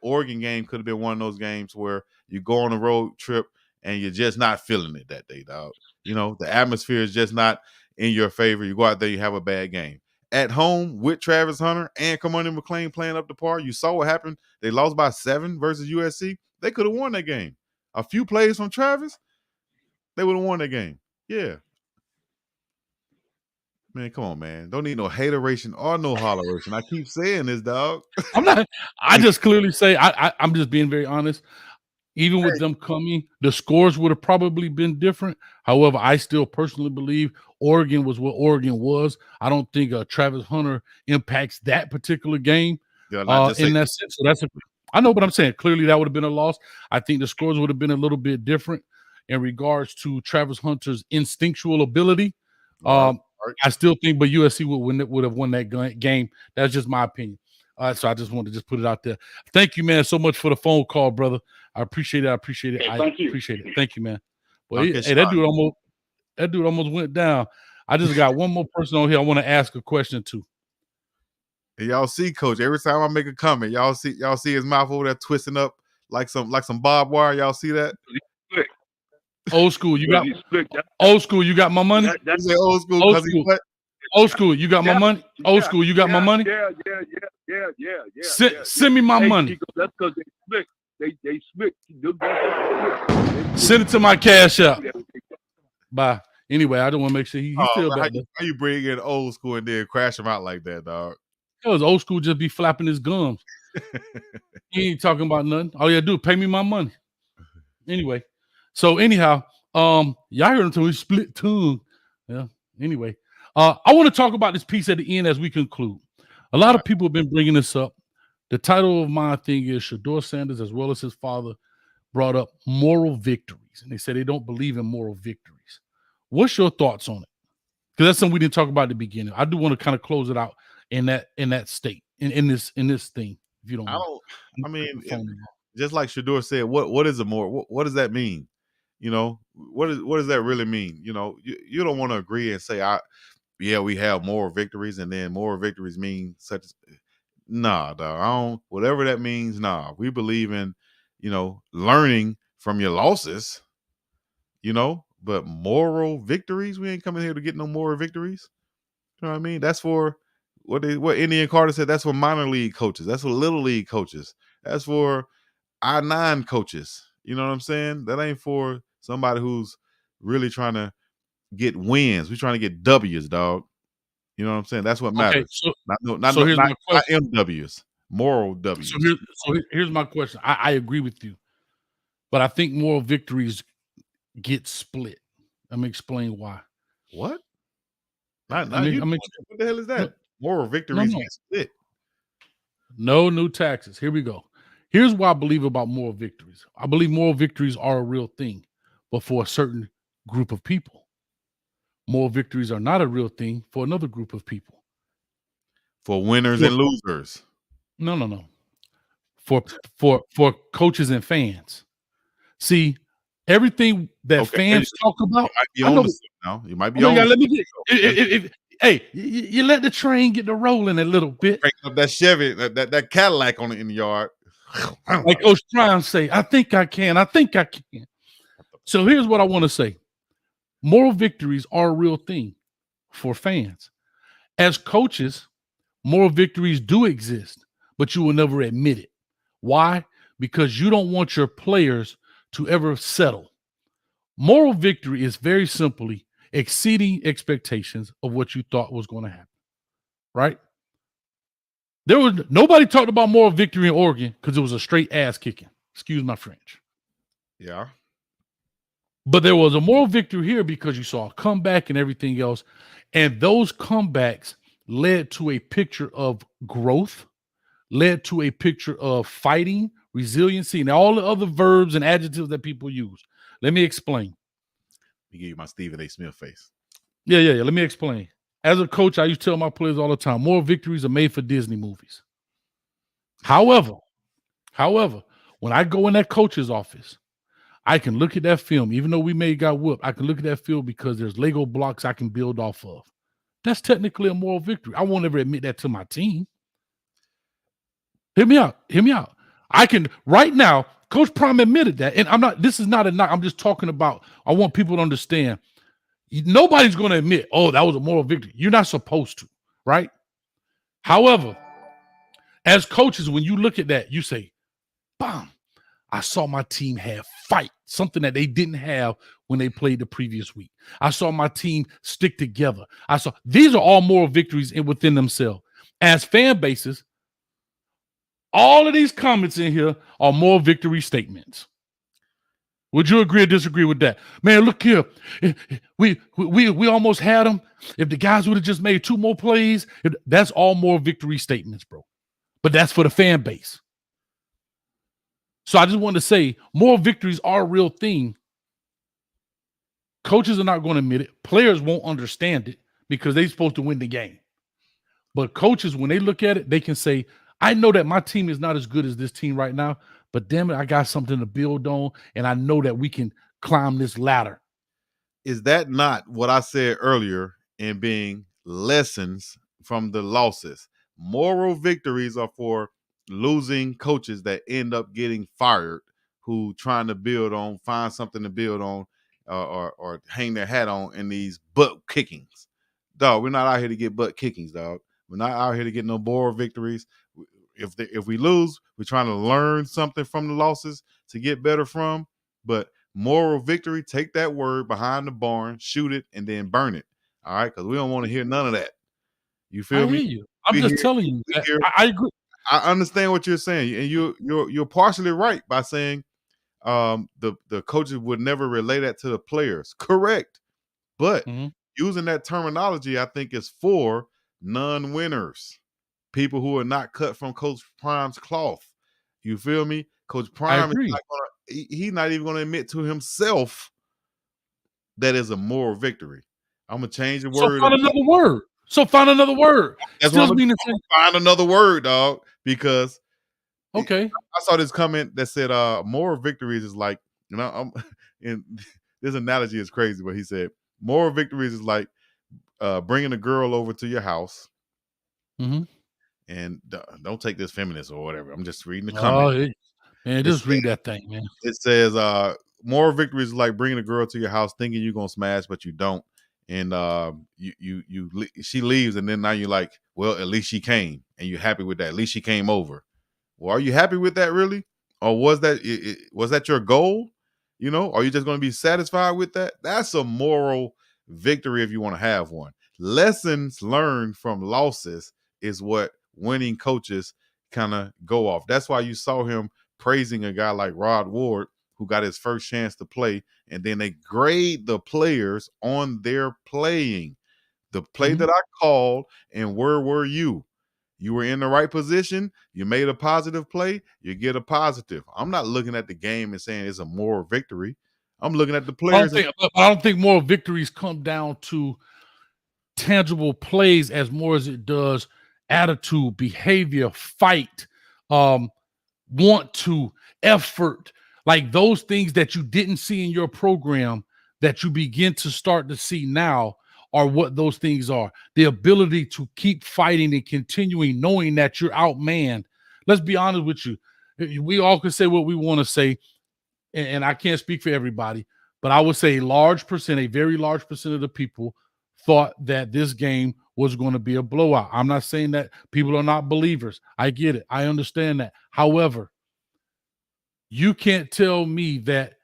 Oregon game could have been one of those games where you go on a road trip and you're just not feeling it that day, dog. The atmosphere is just not in your favor. You go out there, you have a bad game. At home with Travis Hunter and Kamani McLean playing up the par, you saw what happened. They lost by 7 versus USC. They could have won that game. A few plays from Travis, they would have won that game. Yeah. Man, come on, man. Don't need no hateration or no holleration. I keep saying this, dog. I'm not. I just clearly say I'm just being very honest. Even with them coming, the scores would have probably been different. However, I still personally believe Oregon was what Oregon was. I don't think Travis Hunter impacts that particular game in that sense. So I know, but I'm saying clearly that would have been a loss. I think the scores would have been a little bit different in regards to Travis Hunter's instinctual ability. I still think, but USC would have won that game. That's just my opinion. So I just wanted to just put it out there. Thank you, man, so much for the phone call, brother. I appreciate it. Hey, thank you. Appreciate it. Thank you, man. Well, that dude almost went down. I just got one more person on here I want to ask a question to. And y'all see, Coach, every time I make a comment, y'all see his mouth over there twisting up like some barbed wire. Y'all see that? Old school, you got old school. You got my money. That's old school. Old school, you got my money. Old school, you got my money. Yeah. Send me my money. Chico, that's because they split. They split. Send it to my cash app. Bye. Anyway, I don't want to make sure he's still back there. How you bring in old school and then crash him out like that, dog? Because old school just be flapping his gums. He ain't talking about nothing. All you gotta do is pay me my money. Anyway, so anyhow, y'all heard him tell me split tongue. Yeah. Anyway, I want to talk about this piece at the end as we conclude. A lot of people have been bringing this up. The title of my thing is Shedeur Sanders, as well as his father, brought up moral victories. And they said they don't believe in moral victories. What's your thoughts on it? Because that's something we didn't talk about at the beginning. I do want to kind of close it out in that state, in this thing, if you don't mind. Just like Shedeur said, what is a moral? What does that mean? What does that really mean? You don't want to agree and say, we have moral victories, and then moral victories mean such. Nah, dog. I don't. Whatever that means, nah. We believe in, learning from your losses. But moral victories, we ain't coming here to get no moral victories. You know what I mean? That's for what Indian Carter said. That's for minor league coaches. That's for little league coaches. That's for I-9 coaches. You know what I'm saying? That ain't for somebody who's really trying to get wins. We're trying to get W's, dog. You know what I'm saying? That's what Okay, matters. so Not here's my not question. MWs, moral W's. Here's my question. I agree with you, but I think moral victories get split. Let me explain why. What? What the hell is that? Moral victories get split. No new taxes. Here we go. Here's what I believe about moral victories. I believe moral victories are a real thing, but for a certain group of people. Moral victories are not a real thing for another group of people. For winners and losers. No. For coaches and fans. See, everything that fans talk about. You might be on the now. You might be Oh, on. yeah, let me get. Hey, you let the train get to rolling a little bit. Crank up that Chevy, that Cadillac on it in the yard. Like Coach Prime say, I think I can. I think I can. So here's what I want to say. Moral victories are a real thing for fans. As coaches, moral victories do exist, but you will never admit it. Why? Because you don't want your players to ever settle. Moral victory is very simply exceeding expectations of what you thought was going to happen. Right? There was nobody talked about moral victory in Oregon because it was a straight ass kicking. Excuse my French. Yeah. But there was a moral victory here because you saw a comeback and everything else. And those comebacks led to a picture of growth, led to a picture of fighting, resiliency, and all the other verbs and adjectives that people use. Let me explain. Let me give you my Stephen A. Smith face. Yeah. Let me explain. As a coach, I used to tell my players all the time, moral victories are made for Disney movies. However, when I go in that coach's office, I can look at that film, even though we may have got whooped, I can look at that film because there's Lego blocks I can build off of. That's technically a moral victory. I won't ever admit that to my team. Hear me out. I can right now, Coach Prime admitted that. And this is not a knock. I'm just talking about, I want people to understand. Nobody's going to admit, oh, that was a moral victory. You're not supposed to, right? However, as coaches, when you look at that, you say, bam, I saw my team have fight, something that they didn't have when they played the previous week. I saw my team stick together. These are all moral victories within themselves. As fan bases, all of these comments in here are moral victory statements. Would you agree or disagree with that? Man, look here. We almost had them. If the guys would have just made 2 more plays, that's all moral victory statements, bro. But that's for the fan base. So I just wanted to say, moral victories are a real thing. Coaches are not going to admit it. Players won't understand it because they're supposed to win the game. But coaches, when they look at it, they can say, I know that my team is not as good as this team right now, but damn it, I got something to build on, and I know that we can climb this ladder. Is that not what I said earlier in being lessons from the losses? Moral victories are for losing coaches that end up getting fired, who trying to find something to build on, or hang their hat on in these butt kickings. Dog, we're not out here to get butt kickings, dog. We're not out here to get no moral victories. If we lose, we're trying to learn something from the losses to get better from. But moral victory, take that word behind the barn, shoot it, and then burn it. All right, because we don't want to hear none of that. You feel me? I hear you. I'm just telling you. I agree. I understand what you're saying, and you're partially right by saying the coaches would never relay that to the players. Correct, but using that terminology, I think, is for non-winners, people who are not cut from Coach Prime's cloth. You feel me? Coach Prime is not gonna. He's not even going to admit to himself that is a moral victory. I'm gonna change the word. Find another word. That's what I'm gonna find another word, dog. Because I saw this comment that said, "Moral victories is like," and this analogy is crazy, but he said, "Moral victories is like bringing a girl over to your house." And don't take this feminist or whatever. I'm just reading the comment. Man, just read that thing, man. It says, moral victory is like bringing a girl to your house thinking you're gonna smash, but you don't. And she leaves, and then now you're like, well, at least she came, and you're happy with that. At least she came over. Well, are you happy with that really, or was that your goal? Are you just going to be satisfied with that? That's a moral victory if you want to have one. lessons learned from losses is what winning coaches kind of go off. That's why you saw him praising a guy like Rod Ward, who got his first chance to play, and then they grade the players on their playing. The play that I called, and where were you? You were in the right position. You made a positive play. You get a positive. I'm not looking at the game and saying it's a moral victory. I'm looking at the players. I don't think moral victories come down to tangible plays as more as it does attitude, behavior, fight, want to, effort, like those things that you didn't see in your program that you begin to start to see now are what those things are. The ability to keep fighting and continuing knowing that you're outmanned. Let's be honest with you. We all can say what we want to say, and I can't speak for everybody, but I would say a very large percent of the people thought that this game was going to be a blowout. I'm not saying that people are not believers. I get it. I understand that. However, you can't tell me that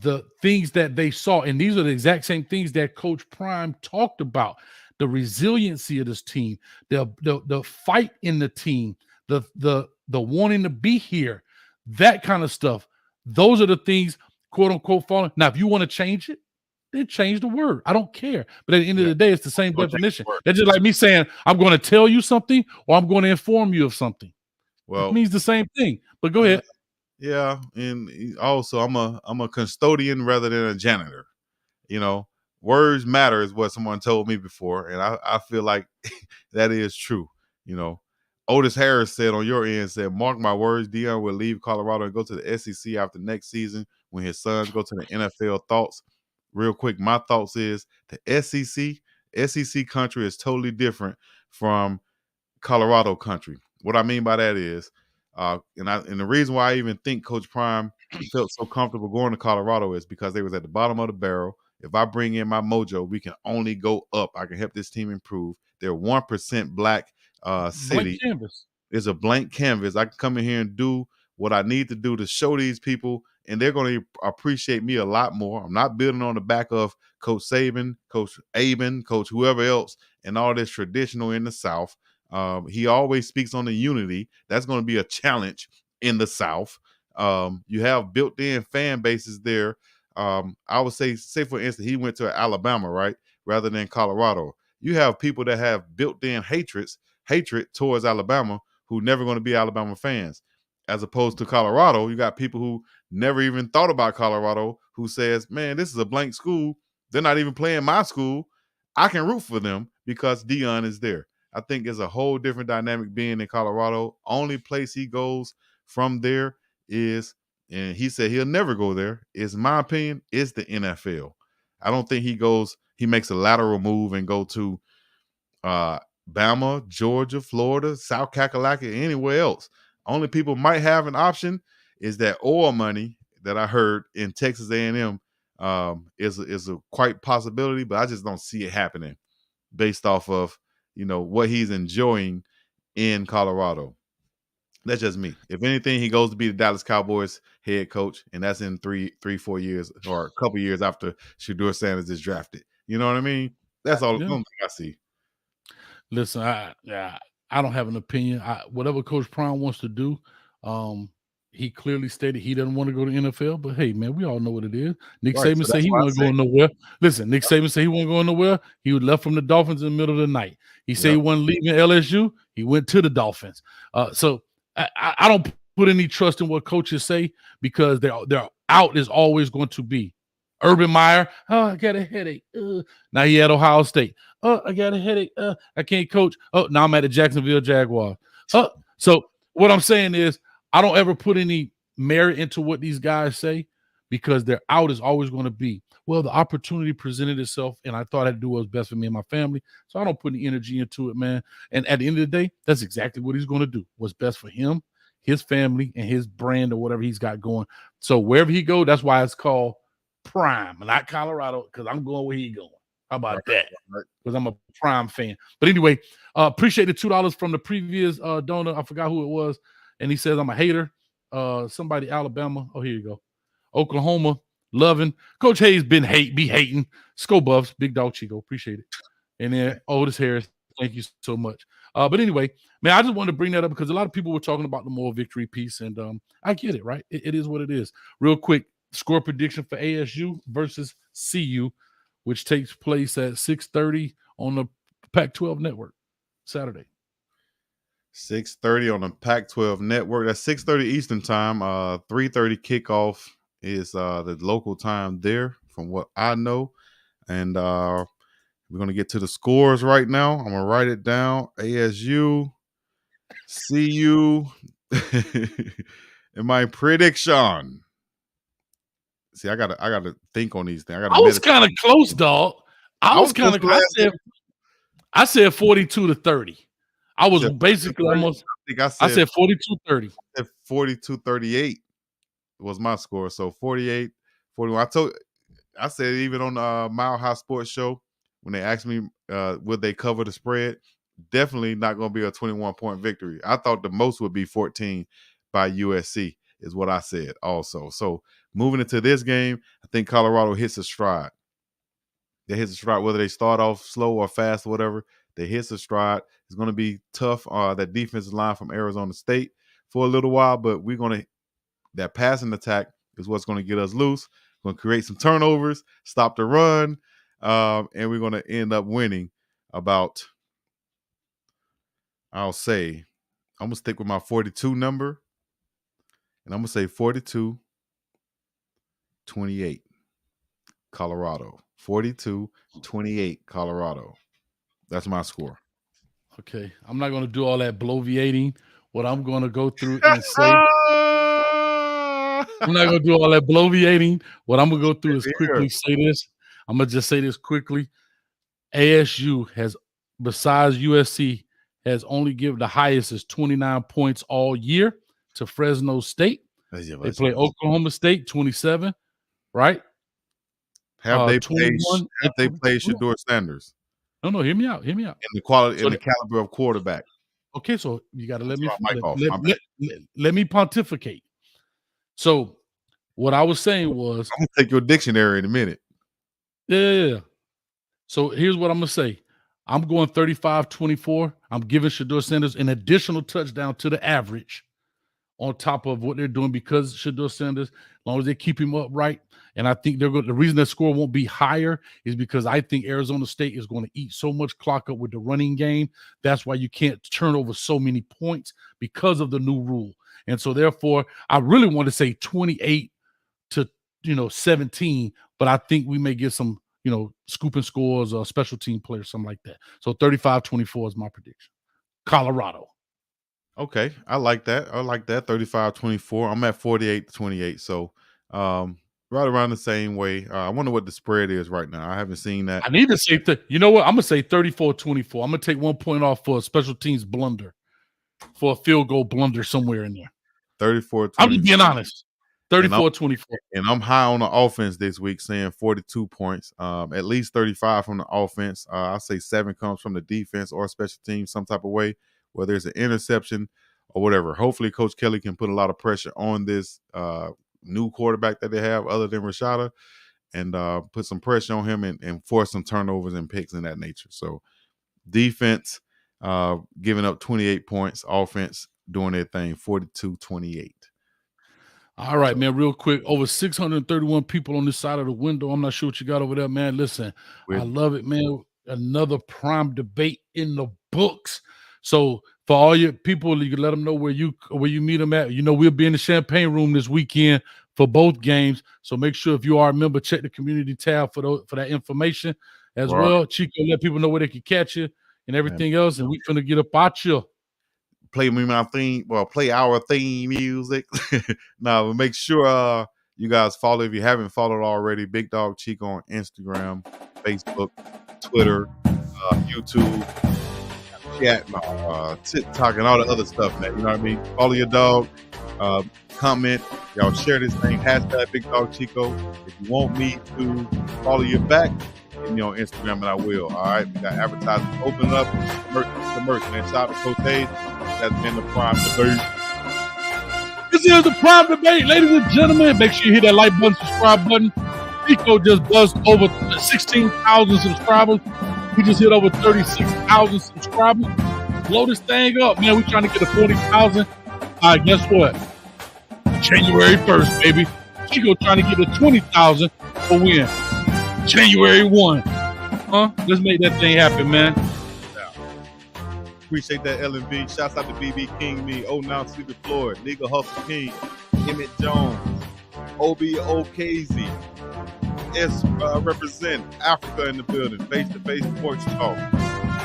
the things that they saw, and these are the exact same things that Coach Prime talked about, the resiliency of this team, the fight in the team, the wanting to be here, that kind of stuff. Those are the things, quote unquote, falling. Now, if you want to change it, then change the word. I don't care. But at the end of the day, it's the same definition. That's just like me saying, I'm going to tell you something or I'm going to inform you of something. Well, it means the same thing. But go ahead. Yeah, and also I'm a custodian rather than a janitor. You know, words matter is what someone told me before, and I feel like that is true. You know, Otis Harris said on your end, said, "Mark my words, Deion will leave Colorado and go to the SEC after next season when his sons go to the NFL." Thoughts, real quick. My thoughts is the SEC country is totally different from Colorado country. What I mean by that is, and the reason why I even think Coach Prime felt so comfortable going to Colorado is because they was at the bottom of the barrel. If I bring in my mojo, we can only go up. I can help this team improve. They're 1% black city. Blank canvas. It's a blank canvas. I can come in here and do what I need to do to show these people, and they're going to appreciate me a lot more. I'm not building on the back of Coach Saban, Coach Aben, Coach whoever else, and all this traditional in the South. He always speaks on the unity. That's going to be a challenge in the South. You have built-in fan bases there. I would say for instance, he went to Alabama, right, rather than Colorado. You have people that have built-in hatred towards Alabama who never going to be Alabama fans. As opposed to Colorado, you got people who never even thought about Colorado who says, man, this is a blank school. They're not even playing my school. I can root for them because Deion is there. I think it's a whole different dynamic being in Colorado. Only place he goes from there is, and he said he'll never go there, is my opinion, is the NFL. I don't think he makes a lateral move and go to Bama, Georgia, Florida, South Kakalaka, anywhere else. Only people might have an option is that oil money that I heard in Texas A&M is a quite possibility, but I just don't see it happening based off of what he's enjoying in Colorado. That's just me. If anything, he goes to be the Dallas Cowboys head coach, and that's in 4 years or a couple years after Shedeur Sanders is drafted. You know what I mean? That's all the only thing I see. Listen, I don't have an opinion. Whatever Coach Prime wants to do, he clearly stated he doesn't want to go to NFL. But hey, man, we all know what it is. Nick Saban said he wasn't going nowhere. Listen, Nick Saban said he wasn't going nowhere. He was left from the Dolphins in the middle of the night. He said he wasn't leaving LSU. He went to the Dolphins. So I don't put any trust in what coaches say because their out is always going to be. Urban Meyer, I got a headache. Now he at Ohio State. I got a headache. I can't coach. Now I'm at the Jacksonville Jaguars. So what I'm saying is I don't ever put any merit into what these guys say because their out is always going to be, well, the opportunity presented itself and I thought I'd do what was best for me and my family. So I don't put any energy into it, man. And at the end of the day, that's exactly what he's going to do. What's best for him, his family, and his brand or whatever he's got going. So wherever he go, that's why it's called Prime, not Colorado, because I'm going where he going. How about that? Because I'm a Prime fan. But anyway, appreciate the $2 from the previous donor. I forgot who it was. And he says, I'm a hater. Somebody, Alabama. Oh, here you go. Oklahoma, loving. Coach Hayes be hating. Sco Buffs, Big Dog Chico. Appreciate it. And then Otis Harris, thank you so much. But anyway, man, I just wanted to bring that up because a lot of people were talking about the moral victory piece, and I get it, right? It is what it is. Real quick, score prediction for ASU versus CU, which takes place at 6:30 on the Pac-12 network Saturday. 6:30 on the Pac-12 network. That's 6:30 Eastern time. 3:30 kickoff is the local time there, from what I know. And we're gonna get to the scores right now. I'm gonna write it down. ASU, CU, and my prediction. See, I gotta think on these things. I was kind of close, dog. I was kind of. I said 42-30. I was basically almost. I said 42-30. I said 42-38 was my score. So 48, 41. I said even on the Mile High Sports Show when they asked me would they cover the spread, definitely not going to be a 21-point victory. I thought the most would be 14 by USC is what I said also. So moving into this game, I think Colorado hits a stride. They hit a stride, whether they start off slow or fast or whatever. They hit a stride. It's going to be tough. That defensive line from Arizona State for a little while, but that passing attack is what's going to get us loose. We're going to create some turnovers, stop the run, and we're going to end up winning about, I'm going to stick with my 42 number, and I'm going to say 42-28 Colorado. 42-28 Colorado. That's my score. Okay. I'm not going to do all that bloviating. What I'm going to go through and say. I'm not going to do all that bloviating. What I'm going to go through is quickly say this. I'm going to just say this quickly. ASU has, besides USC, has only given the highest is 29 points all year to Fresno State. They play Oklahoma State 27, right? Have they played Shedeur Sanders? No, hear me out. Hear me out. And the quality and the caliber of quarterback. Okay, so you got to let me pontificate. So what I was saying was, I'm gonna take your dictionary in a minute. Yeah. So here's what I'm gonna say. I'm going 35-24. I'm giving Shedeur Sanders an additional touchdown to the average on top of what they're doing because Shedeur Sanders, as long as they keep him upright. And I think the reason that score won't be higher is because I think Arizona State is going to eat so much clock up with the running game. That's why you can't turn over so many points because of the new rule. And so therefore, I really want to say 28-17, but I think we may get some, scooping scores or special team players, something like that. So 35-24 is my prediction. Colorado. Okay, I like that. 35-24. I'm at 48-28. So right around the same way. I wonder what the spread is right now. I haven't seen that. I need to say, you know what? I'm going to say 34-24. I'm going to take 1 point off for a special teams blunder, for a field goal blunder somewhere in there. 34-24. I'm just being honest. 34-24. And I'm high on the offense this week, saying 42 points. At least 35 from the offense. I say 7 comes from the defense or special teams some type of way, whether it's an interception or whatever. Hopefully, Coach Kelly can put a lot of pressure on this new quarterback that they have other than Rashada and put some pressure on him and force some turnovers and picks in that nature. So defense giving up 28 points, offense doing their thing, 42-28. All right, man, real quick. Over 631 people on this side of the window. I'm not sure what you got over there, man. Listen, I love it, man. Another prime debate in the books. So for all your people, you can let them know where you meet them at. We'll be in the Champagne Room this weekend for both games. So make sure if you are a member, check the community tab for that information as well. Chico, let people know where they can catch you and everything else. And we finna get up out you. Play our theme music. Now, make sure you guys follow if you haven't followed already. Big Dog Chico on Instagram, Facebook, Twitter, YouTube, chat, TikTok, and all the other stuff, man. You know what I mean? Follow your dog. Comment. Y'all share this thing. Hashtag Big Dog Chico. If you want me to follow you back, hit me on Instagram and I will. All right. We got advertising open up. The merch, man. Shout out to Coach Hayes. That's been the prime debate. This is the prime debate, ladies and gentlemen. Make sure you hit that like button, subscribe button. Chico just buzzed over 16,000 subscribers. We just hit over 36,000 subscribers. Blow this thing up, man. We trying to get to 40,000. All right, guess what? January 1st, baby. Chico trying to get to 20,000 for when? January 1. Huh? Let's make that thing happen, man. Appreciate that, LMB. Shouts out to BB King, me, Oh Now Sleepy Floyd, Legal Hustle King, Emmett Jones, OBOKZ. Represent Africa in the building. Face-to-face porch talk.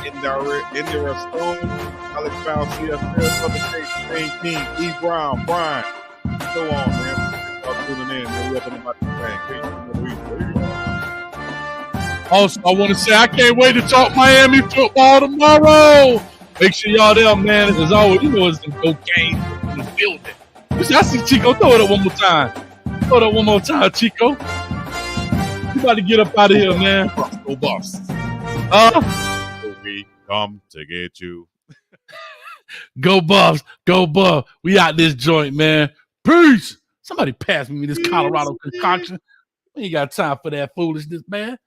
Indira Stone, Alex Brown, CFL, Southern States, Wayne King, E. Brown, Brian. So on, man. Y'all tuning in. Man. We up in the Also, I want to say I can't wait to talk Miami football tomorrow. Make sure y'all there, man. As always, you know it's some go games in the building. I see Chico. Throw it up one more time. Throw it up one more time, Chico. You about to get up out of here, man. Go Buffs. We come to get you. Go Buffs. Go Buffs. We out this joint, man. Peace. Somebody pass me this Colorado concoction. We ain't got time for that foolishness, man.